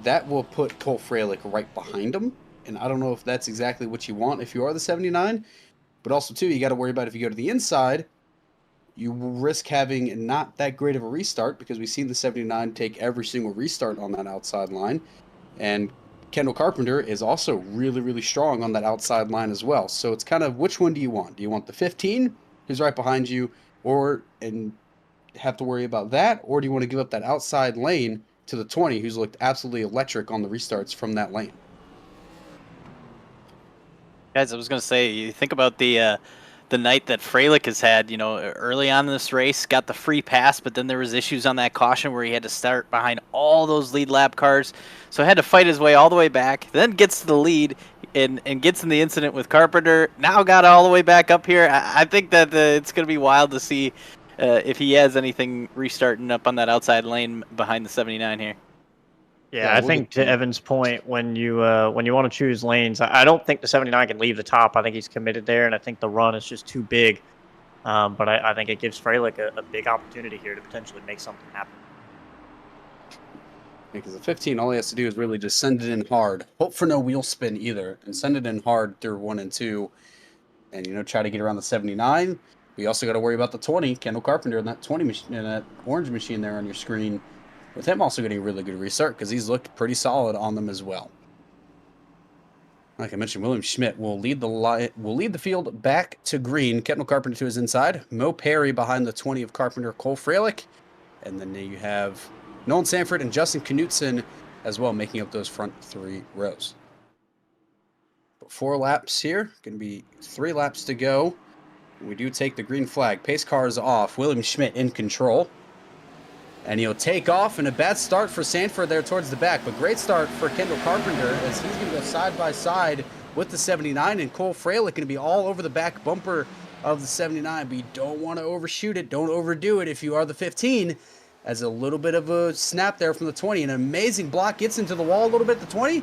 that will put Cole Freilich right behind him. And I don't know if that's exactly what you want if you are the 79. But also, too, you got to worry about if you go to the inside, you will risk having not that great of a restart, because we've seen the 79 take every single restart on that outside line. And Kendall Carpenter is also really, really strong on that outside line as well. So it's kind of, which one do you want? Do you want the 15, who's right behind you, and have to worry about that? Or do you want to give up that outside lane to the 20, who's looked absolutely electric on the restarts from that lane? Guys, I was going to say, you think about the night that Freilich has had, early on in this race, got the free pass, but then there was issues on that caution where he had to start behind all those lead lap cars. So had to fight his way all the way back, then gets to the lead and gets in the incident with Carpenter. Now got all the way back up here. I think that it's going to be wild to see if he has anything restarting up on that outside lane behind the 79 here. Yeah, I think to Evan's point, when you want to choose lanes, I don't think the 79 can leave the top. I think he's committed there, and I think the run is just too big. But I think it gives Freilich a big opportunity here to potentially make something happen. Because the 15, all he has to do is really just send it in hard. Hope for no wheel spin either, and send it in hard through 1 and 2. and, try to get around the 79. We also got to worry about the 20, Kendall Carpenter, and that 20 machine, and that orange machine there on your screen, with him also getting a really good restart because he's looked pretty solid on them as well. Like I mentioned, William Schmidt will lead the field back to green. Kendall Carpenter to his inside. Mo Perry behind the 20 of Carpenter, Cole Freilich. And then you have Nolan Sanford and Justin Knutson as well making up those front 3 rows. But 4 laps here. Going to be 3 laps to go. We do take the green flag. Pace car is off. William Schmidt in control. And he'll take off, and a bad start for Sanford there towards the back. But great start for Kendall Carpenter as he's going to go side by side with the 79. And Cole Freilich going to be all over the back bumper of the 79. But you don't want to overshoot it. Don't overdo it if you are the 15. As a little bit of a snap there from the 20. An amazing block gets into the wall a little bit, the 20.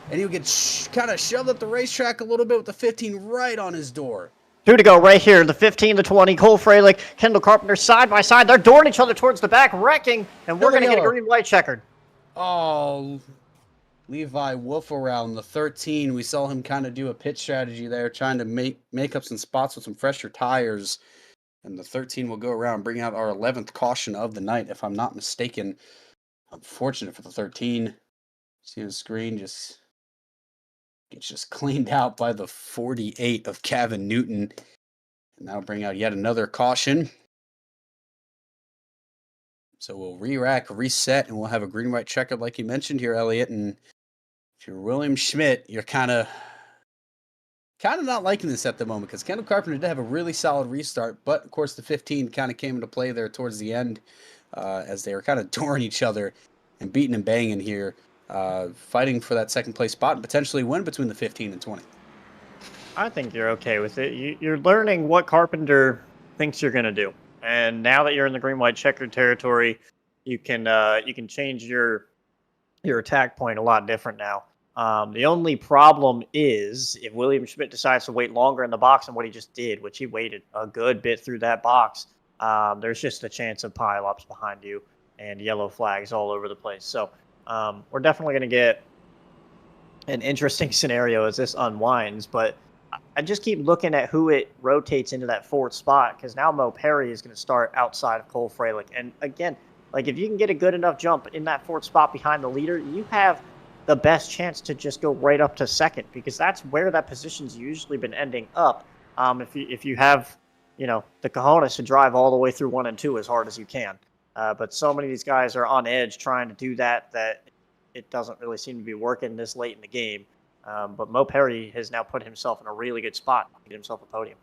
And he'll get kind of shoved up the racetrack a little bit with the 15 right on his door. 2 to go right here. The 15, the 20. Cole Freilich, Kendall Carpenter side by side. They're dooring each other towards the back, wrecking, and we're going to get a green light checkered. Oh, Levi Wolf around the 13. We saw him kind of do a pit strategy there, trying to make up some spots with some fresher tires. And the 13 will go around, bring out our 11th caution of the night, if I'm not mistaken. Unfortunate for the 13. See the screen gets just cleaned out by the 48 of Kevin Newton. And that'll bring out yet another caution. So we'll re-rack, reset, and we'll have a green white checkered like you mentioned here, Elliot. And if you're William Schmidt, you're kind of not liking this at the moment because Kendall Carpenter did have a really solid restart. But, of course, the 15 kind of came into play there towards the end as they were kind of dooring each other and beating and banging here. Fighting for that second place spot and potentially win between the 15 and 20. I think you're okay with it. You're learning what Carpenter thinks you're going to do. And now that you're in the green-white checkered territory, you can change your attack point a lot different now. The only problem is if William Schmidt decides to wait longer in the box than what he just did, which he waited a good bit through that box, there's just a chance of pileups behind you and yellow flags all over the place. So we're definitely going to get an interesting scenario as this unwinds, but I just keep looking at who it rotates into that 4th spot because now Mo Perry is going to start outside of Cole Freilich. And again, like if you can get a good enough jump in that 4th spot behind the leader, you have the best chance to just go right up to 2nd because that's where that position's usually been ending up. If you have, the cojones to drive all the way through 1 and 2 as hard as you can. But so many of these guys are on edge trying to do that it doesn't really seem to be working this late in the game. But Mo Perry has now put himself in a really good spot to get himself a podium.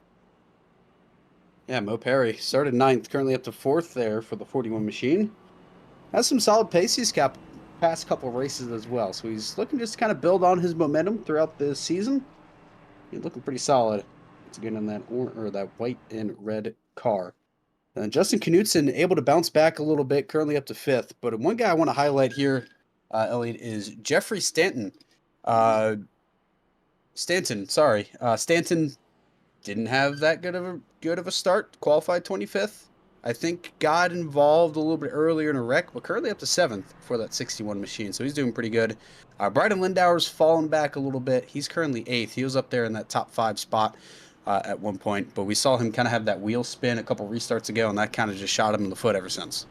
Yeah, Mo Perry started 9th, currently up to 4th there for the 41 machine. Has some solid pace. He's got past couple of races as well. So he's looking just to kind of build on his momentum throughout the season. He's looking pretty solid to get on that white and red car. And Justin Knutson able to bounce back a little bit, currently up to 5th. But one guy I want to highlight here, Elliot, is Jeffrey Stanton. Stanton didn't have that good of a start. Qualified 25th. I think got involved a little bit earlier in a wreck, but currently up to 7th for that 61 machine. So he's doing pretty good. Bryden Lindauer's fallen back a little bit. He's currently 8th. He was up there in that top 5 spot at one point, but we saw him kind of have that wheel spin a couple restarts ago, and that kind of just shot him in the foot ever since.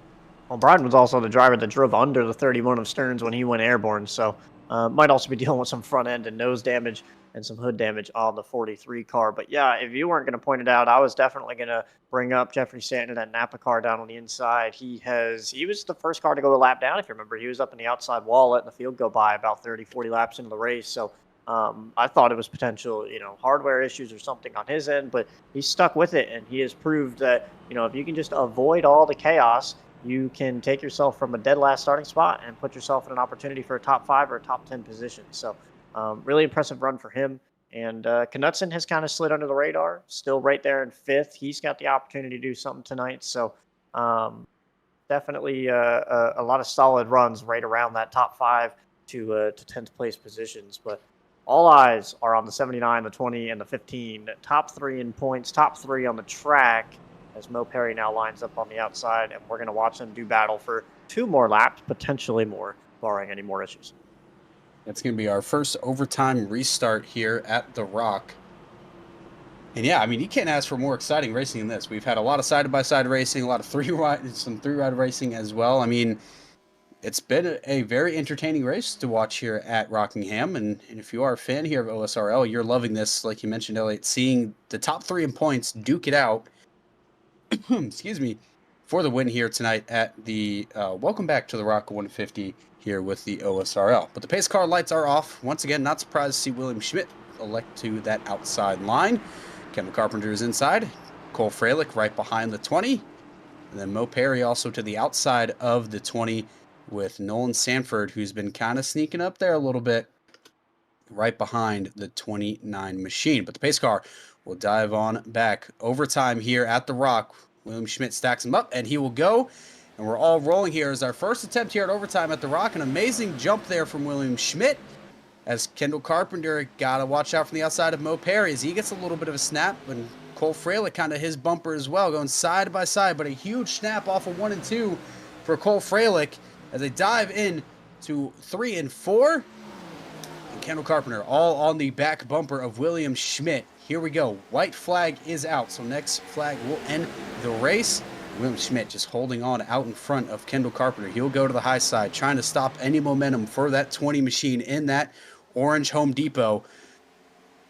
Well, Bryden was also the driver that drove under the 31 of Stearns when he went airborne, so might also be dealing with some front end and nose damage and some hood damage on the 43 car. But yeah, if you weren't going to point it out, I was definitely going to bring up Jeffrey Stanton, that Napa car down on the inside. He was the first car to go a lap down, if you remember. He was up in the outside wall, letting the field go by about 30, 40 laps into the race. So I thought it was potential, hardware issues or something on his end, but he stuck with it, and he has proved that, if you can just avoid all the chaos, you can take yourself from a dead last starting spot and put yourself in an opportunity for a top 5 or a top 10 position. So really impressive run for him. And Knutson has kind of slid under the radar, still right there in 5th. He's got the opportunity to do something tonight. So definitely a lot of solid runs right around that top 5 to 10th place positions. But all eyes are on the 79, the 20, and the 15. Top 3 in points, top 3 on the track, as Mo Perry now lines up on the outside, and we're going to watch them do battle for 2 more laps, potentially more, barring any more issues. It's going to be our first overtime restart here at The Rock. And yeah, I mean, you can't ask for more exciting racing than this. We've had a lot of side-by-side racing, a lot of some three-ride racing as well. I mean, it's been a very entertaining race to watch here at Rockingham. And if you are a fan here of OSRL, you're loving this, like you mentioned, Elliot, seeing the top three in points duke it out, excuse me, for the win here tonight at the welcome back to the Rock 150 here with the OSRL. But the pace car lights are off. Once again, not surprised to see William Schmidt elect to that outside line. Kevin Carpenter is inside. Cole Freilich right behind the 20. And then Mo Perry also to the outside of the 20 with Nolan Sanford, who's been kind of sneaking up there a little bit right behind the 29 machine. But the pace car will dive on back. Overtime here at the Rock. William Schmidt stacks him up, and he will go. And we're all rolling here as our first attempt here at overtime at the Rock. An amazing jump there from William Schmidt. As Kendall Carpenter got to watch out from the outside of Mo Perry as he gets a little bit of a snap. And Cole Freilich kind of his bumper as well, going side by side. But a huge snap off of 1 and 2 for Cole Freilich as they dive in to 3 and 4. And Kendall Carpenter all on the back bumper of William Schmidt. Here we go. White flag is out. So next flag will end the race. William Schmidt just holding on out in front of Kendall Carpenter. He'll go to the high side, trying to stop any momentum for that 20 machine in that orange Home Depot.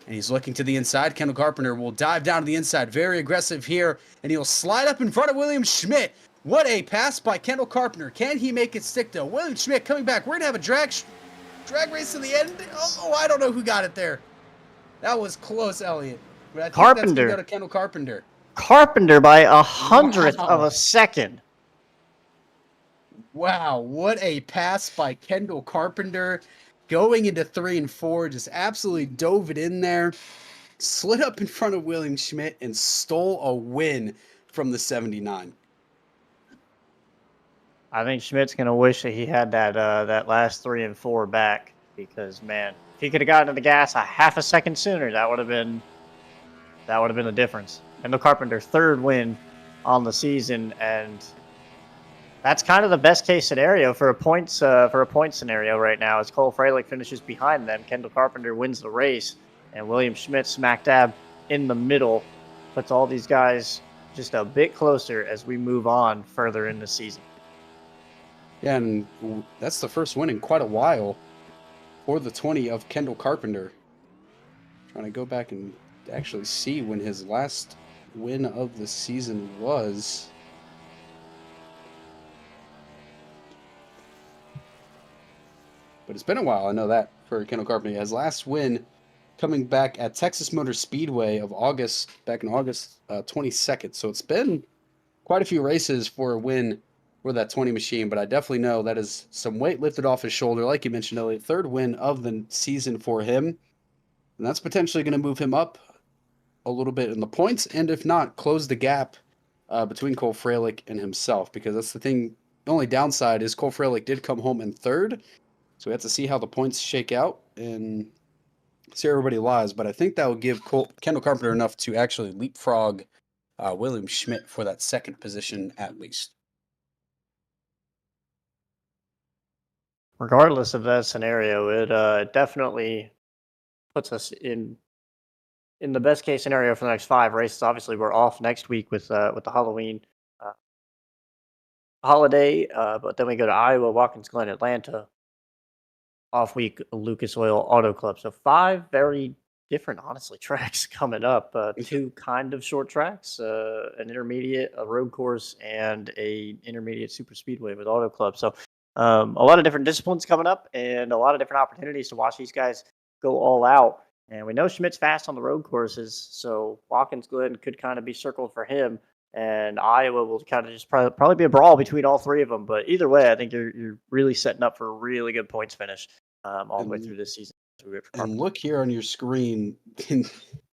And he's looking to the inside. Kendall Carpenter will dive down to the inside. Very aggressive here. And he'll slide up in front of William Schmidt. What a pass by Kendall Carpenter. Can he make it stick, though? William Schmidt coming back. We're going to have a drag race to the end. Oh, I don't know who got it there. That was close, Elliot. But I think Carpenter. That's going to go to Kendall Carpenter. Carpenter by 100th of a second. Wow, what a pass by Kendall Carpenter. Going into 3 and 4, just absolutely dove it in there. Slid up in front of William Schmidt and stole a win from the 79. I think Schmidt's going to wish that he had that last 3 and 4 back because, man, if he could have gotten to the gas a half a second sooner, that would have been the difference. Kendall Carpenter's third win on the season, and that's kind of the best case scenario for a point scenario right now. As Cole Freilich finishes behind them, Kendall Carpenter wins the race, and William Schmidt smack dab in the middle puts all these guys just a bit closer as we move on further in the season. Yeah, and that's the first win in quite a while for the 20 of Kendall Carpenter. Trying to go back and actually see when his last win of the season was. But it's been a while, I know that, for Kendall Carpenter. His last win coming back at Texas Motor Speedway back in August 22nd. So it's been quite a few races for a win for that 20 machine, but I definitely know that is some weight lifted off his shoulder. Like you mentioned, Elliot, third win of the season for him. And that's potentially going to move him up a little bit in the points, and if not, close the gap between Cole Freilich and himself, because that's the thing. The only downside is Cole Freilich did come home in third, so we have to see how the points shake out and see where everybody lies. But I think that will give Kendall Carpenter enough to actually leapfrog William Schmidt for that second position at least. Regardless of that scenario, it definitely puts us in the best case scenario for the next 5 races. Obviously, we're off next week with the Halloween holiday, but then we go to Iowa, Watkins Glen, Atlanta. Off week, Lucas Oil Auto Club. So 5 very different, honestly, tracks coming up. 2 kind of short tracks, an intermediate, a road course, and a intermediate super speedway with Auto Club. So a lot of different disciplines coming up and a lot of different opportunities to watch these guys go all out. And we know Schmidt's fast on the road courses, so Watkins Glen could kind of be circled for him. And Iowa will kind of just probably be a brawl between all 3 of them. But either way, I think you're really setting up for a really good points finish all the way through this season. And look here on your screen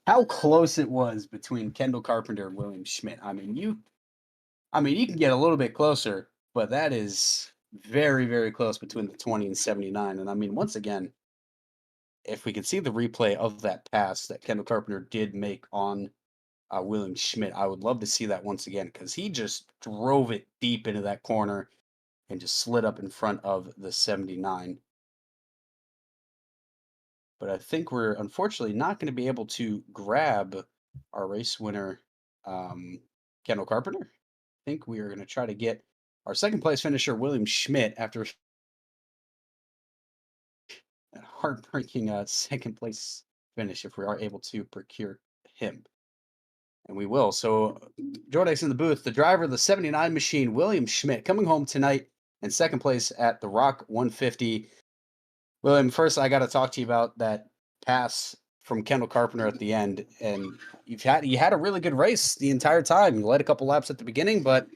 how close it was between Kendall Carpenter and William Schmidt. I mean, you can get a little bit closer, but that is very, very close between the 20 and 79. And I mean, once again, if we could see the replay of that pass that Kendall Carpenter did make on William Schmidt, I would love to see that once again, because he just drove it deep into that corner and just slid up in front of the 79. But I think we're unfortunately not going to be able to grab our race winner, Kendall Carpenter. I think we are going to try to get our second place finisher, William Schmidt, after a heartbreaking second place finish, if we are able to procure him. And we will. So, Jordex in the booth, the driver of the 79 machine, William Schmidt, coming home tonight in second place at the Rock 150. William, first I got to talk to you about that pass from Kendall Carpenter at the end. And you had a really good race the entire time. You led a couple laps at the beginning, but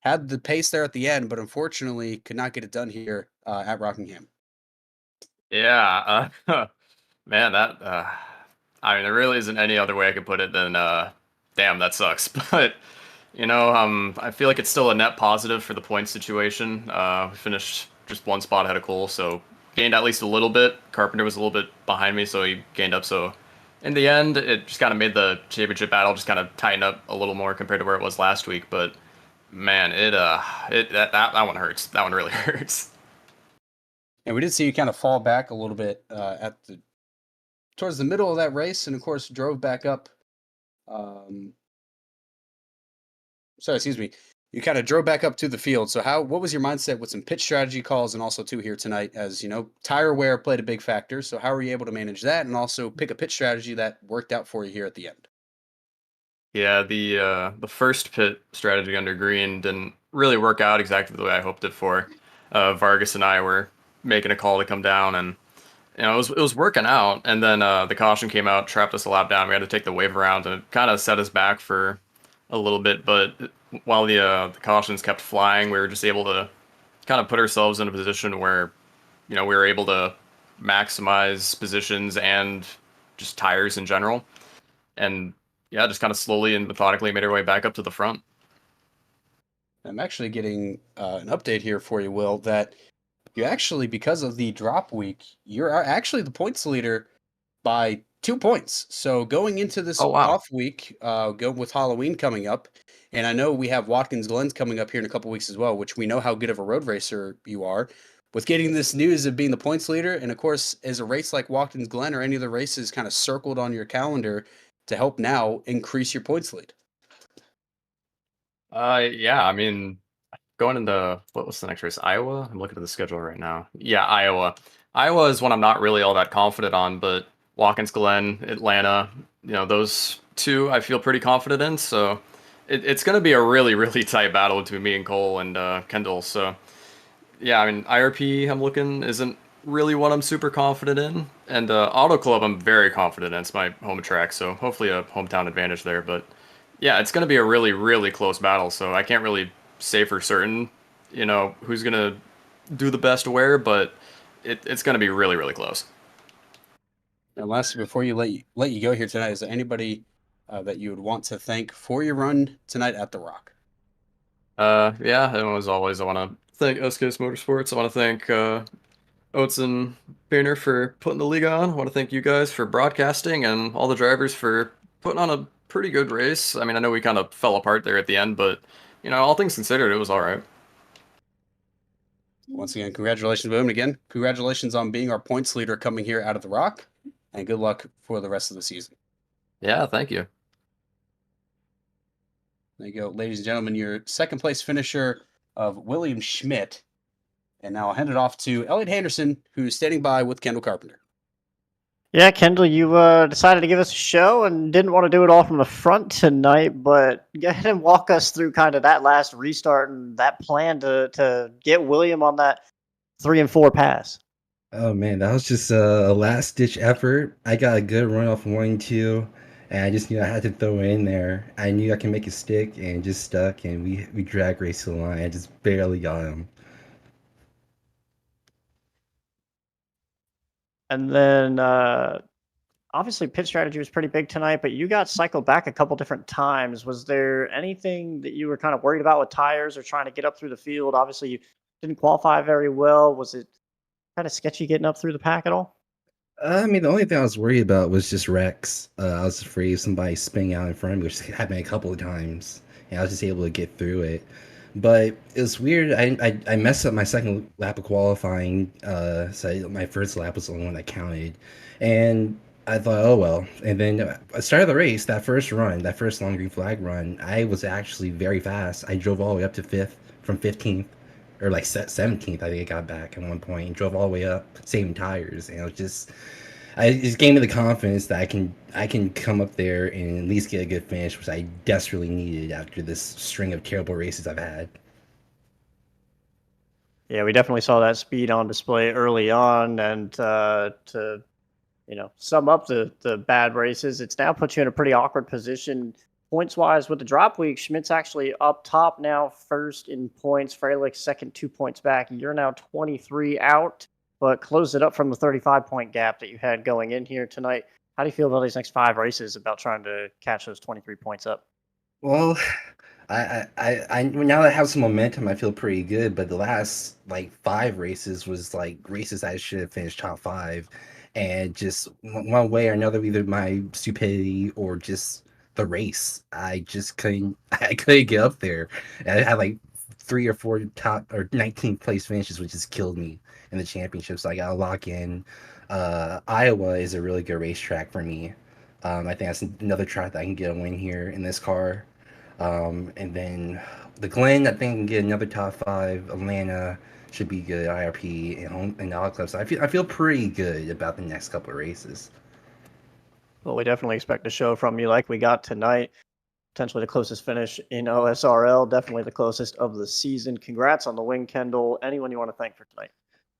had the pace there at the end, but unfortunately could not get it done here at Rockingham. Yeah, man, that I mean, there really isn't any other way I could put it than damn, that sucks. But I feel like it's still a net positive for the point situation. We finished just one spot ahead of Cole, so gained at least a little bit. Carpenter was a little bit behind me, so he gained up. So in the end, it just kind of made the championship battle just kind of tighten up a little more compared to where it was last week. But man, that one hurts. That one really hurts. And we did see you kind of fall back a little bit towards the middle of that race, and of course drove back up. You kind of drove back up to the field. So what was your mindset with some pitch strategy calls and also too here tonight? As tire wear played a big factor. So how were you able to manage that and also pick a pitch strategy that worked out for you here at the end? Yeah, the first pit strategy under green didn't really work out exactly the way I hoped it for. Vargas and I were making a call to come down, and it was working out. And then the caution came out, trapped us a lap down. We had to take the wave around, and it kind of set us back for a little bit. But while the cautions kept flying, we were just able to kind of put ourselves in a position where we were able to maximize positions and just tires in general. And yeah, just kind of slowly and methodically made our way back up to the front. I'm actually getting an update here for you, Will, that you actually, because of the drop week, you're actually the points leader by 2 points. So going into this off week, go with Halloween coming up, and I know we have Watkins Glen's coming up here in a couple weeks as well, which we know how good of a road racer you are. With getting this news of being the points leader, and of course, is a race like Watkins Glen or any of the races kind of circled on your calendar to help now increase your points lead? Yeah, I mean, going into what was the next race? Iowa? I'm looking at the schedule right now. Yeah, Iowa. Iowa is one I'm not really all that confident on, but Watkins Glen, Atlanta, those two I feel pretty confident in. So it's going to be a really, really tight battle between me and Cole and Kendall. So yeah, I mean, IRP I'm looking isn't really what I'm super confident in. And Auto Club I'm very confident in. It's my home track, so hopefully a hometown advantage there. But yeah, it's going to be a really, really close battle. So I can't really say for certain, who's going to do the best where, but it's going to be really, really close. And lastly, before you let you go here tonight, is there anybody that you would want to thank for your run tonight at the Rock? Yeah, and as always, I want to thank SKS Motorsports. I want to thank Oates and Painter for putting the league on. I want to thank you guys for broadcasting and all the drivers for putting on a pretty good race. I mean, I know we kind of fell apart there at the end, but all things considered, it was all right. Once again, congratulations, William. Again, congratulations on being our points leader coming here out of the Rock, and good luck for the rest of the season. Yeah, thank you. There you go, ladies and gentlemen, your second place finisher of William Schmidt. And now I'll hand it off to Elliot Henderson, who's standing by with Kendall Carpenter. Yeah, Kendall, you decided to give us a show and didn't want to do it all from the front tonight, but go ahead and walk us through kind of that last restart and that plan to get William on that 3 and 4 pass. Oh man, that was just a last-ditch effort. I got a good run off 1 and 2, and I just knew I had to throw it in there. I knew I could make it stick, and it just stuck, and we drag raced to the line. I just barely got him. And then, obviously, pit strategy was pretty big tonight, but you got cycled back a couple different times. Was there anything that you were kind of worried about with tires or trying to get up through the field? Obviously, you didn't qualify very well. Was it kind of sketchy getting up through the pack at all? I mean, the only thing I was worried about was just wrecks. I was afraid of somebody spinning out in front of me, which happened a couple of times, and I was just able to get through it. But it was weird. I messed up my second lap of qualifying, so my first lap was the only one that counted. And I thought, oh well. And then I started the race, that first run, that first long green flag run, I was actually very fast. I drove all the way up to fifth from 15th, or like 17th. I think I got back at one point and drove all the way up, saving tires. And it was just, it just gave me the confidence that I can come up there and at least get a good finish, which I desperately needed after this string of terrible races I've had. Yeah, we definitely saw that speed on display early on, and to sum up the bad races, it's now put you in a pretty awkward position points wise with the drop week. Schmidt's actually up top now, first in points. Freilich second, 2 points back. You're now 23 out, but close it up from the 35-point gap that you had going in here tonight. How do you feel about these next 5 races, about trying to catch those 23 points up? Well, I now that I have some momentum, I feel pretty good. But the last like 5 races was like races I should have finished top 5, and just one way or another, either my stupidity or just the race, I just couldn't. I couldn't get up there. And I had like 3 or 4 top or 19th place finishes, which just killed me in the championship. So I got to lock in. Iowa is a really good racetrack for me. I think that's another track that I can get a win here in this car. And then the Glen, I think I can get another top 5. Atlanta should be good. IRP and home and all clubs. So I feel pretty good about the next couple of races. Well, we definitely expect a show from you like we got tonight. Potentially the closest finish in OSRL, definitely the closest of the season. Congrats on the win, Kendall. Anyone you want to thank for tonight?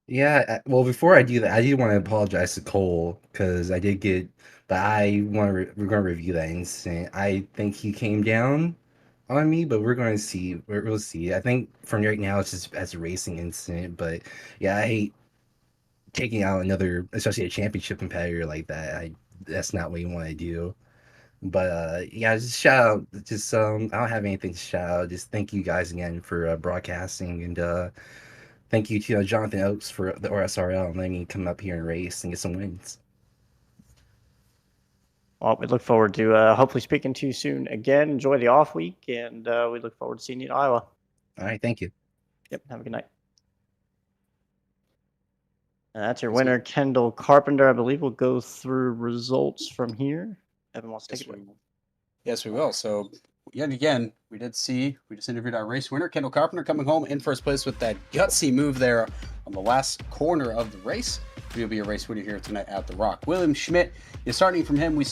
Yeah, well, before I do that, I do want to apologize to Cole because I did get, but we're going to review that incident. I think he came down on me, but we're going to see. We'll see. I think from right now it's just as a racing incident, but yeah, I hate taking out another, especially a championship competitor like that. That's not what you want to do. But yeah, just shout out. Just I don't have anything to shout out. Just thank you guys again for broadcasting, and thank you to Jonathan Oakes for the OSRL and letting me come up here and race and get some wins. Well, we look forward to hopefully speaking to you soon again. Enjoy the off week, and we look forward to seeing you in Iowa. All right, thank you. Yep, have a good night. And that's your winner, Kendall Carpenter. I believe we'll go through results from here. Evan wants to take it away. Yes, we will. So, yet again, we just interviewed our race winner, Kendall Carpenter, coming home in first place with that gutsy move there on the last corner of the race. He'll be a race winner here tonight at the Rock. William Schmidt, starting from him, we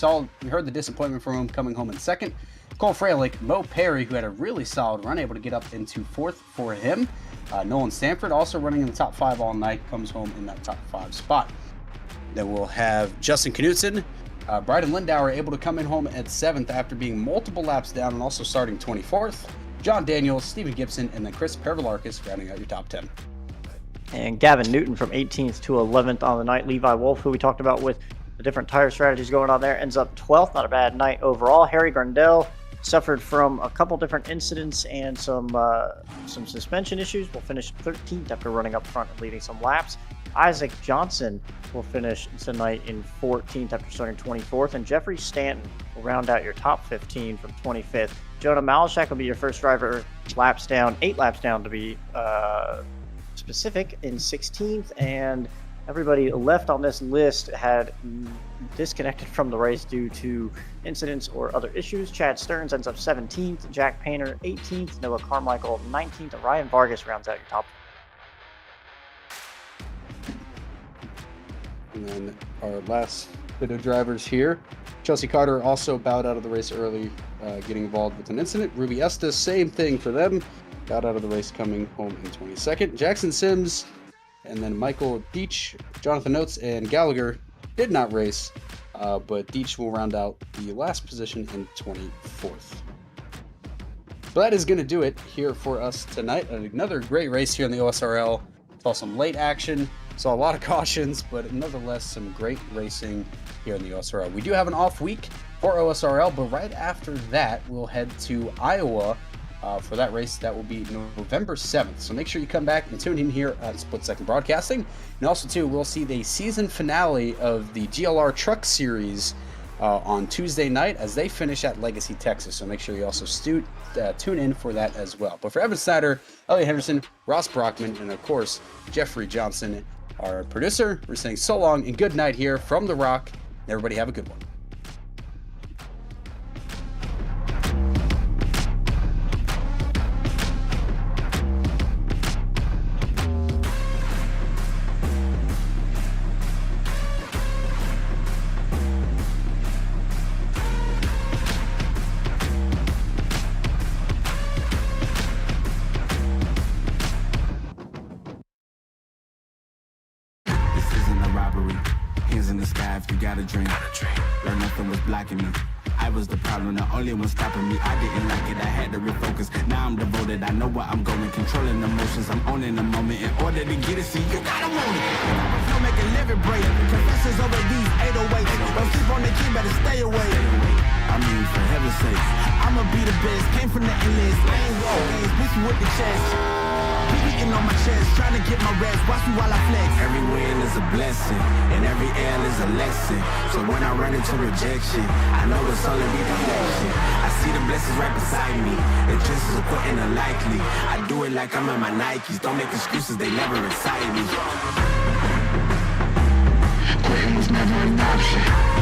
heard the disappointment from him coming home in second. Cole Freilich, Mo Perry, who had a really solid run, able to get up into fourth for him. Nolan Stanford, also running in the top 5 all night, comes home in that top 5 spot. Then we'll have Justin Knutson, Bryden Lindauer able to come in home at 7th after being multiple laps down and also starting 24th. John Daniels, Stephen Gibson, and then Chris Pervalarkis rounding out your top 10. And Gavin Newton from 18th to 11th on the night. Levi Wolf, who we talked about with the different tire strategies going on there, ends up 12th. Not a bad night overall. Harry Grandel suffered from a couple different incidents and some suspension issues. Will finish 13th after running up front and leading some laps. Isaac Johnson will finish tonight in 14th after starting 24th. And Jeffrey Stanton will round out your top 15 from 25th. Jonah Malashak will be your first driver, 8 laps down to be specific, in 16th. And everybody left on this list had disconnected from the race due to incidents or other issues. Chad Stearns ends up 17th, Jack Painter 18th, Noah Carmichael 19th, and Ryan Vargas rounds out your top. And then our last bit of drivers here. Chelsea Carter also bowed out of the race early, getting involved with an incident. Ruby Estes, same thing for them. Bowed out of the race, coming home in 22nd. Jackson Sims, and then Michael Deach, Jonathan Oates, and Gallagher did not race, but Deach will round out the last position in 24th. So that is going to do it here for us tonight. Another great race here in the OSRL. Saw some late action, saw a lot of cautions, but nonetheless some great racing here in the OSRL. We do have an off week for OSRL, but right after that we'll head to Iowa for that race. That will be November 7th. So make sure you come back and tune in here at Split Second Broadcasting. And also too, we'll see the season finale of the GLR Truck Series on Tuesday night as they finish at Legacy, Texas. So make sure you also tune in for that as well. But for Evan Snyder, Elliot Henderson, Ross Brockman, and of course, Jeffrey Johnson, our producer, we're saying so long and good night here from The Rock Everybody have a good one. This isn't a robbery. Hands in the sky if you got a dream. Learn nothing was blocking me. I was the problem, the only one stopping me. I didn't like it, I had to refocus. Now I'm devoted, I know where I'm going. Controlling emotions, I'm owning the moment. In order to get it, see, you gotta want it. If I make a living break, confessions over these 808s. Don't sleep on the key, better stay away. I mean, for heaven's sake, I'ma be the best. Came from the endless, lane roll games, bitch with the chest. Beating on my chest, trying to get my rest. Watch me while I flex. Every win is a blessing, and every L is a lesson. So when I run into rejection, I know it's only redirection. I see the blessings right beside me. The chances of quitting are likely. I do it like I'm in my Nikes. Don't make excuses, they never excite me. Quitting was never an option.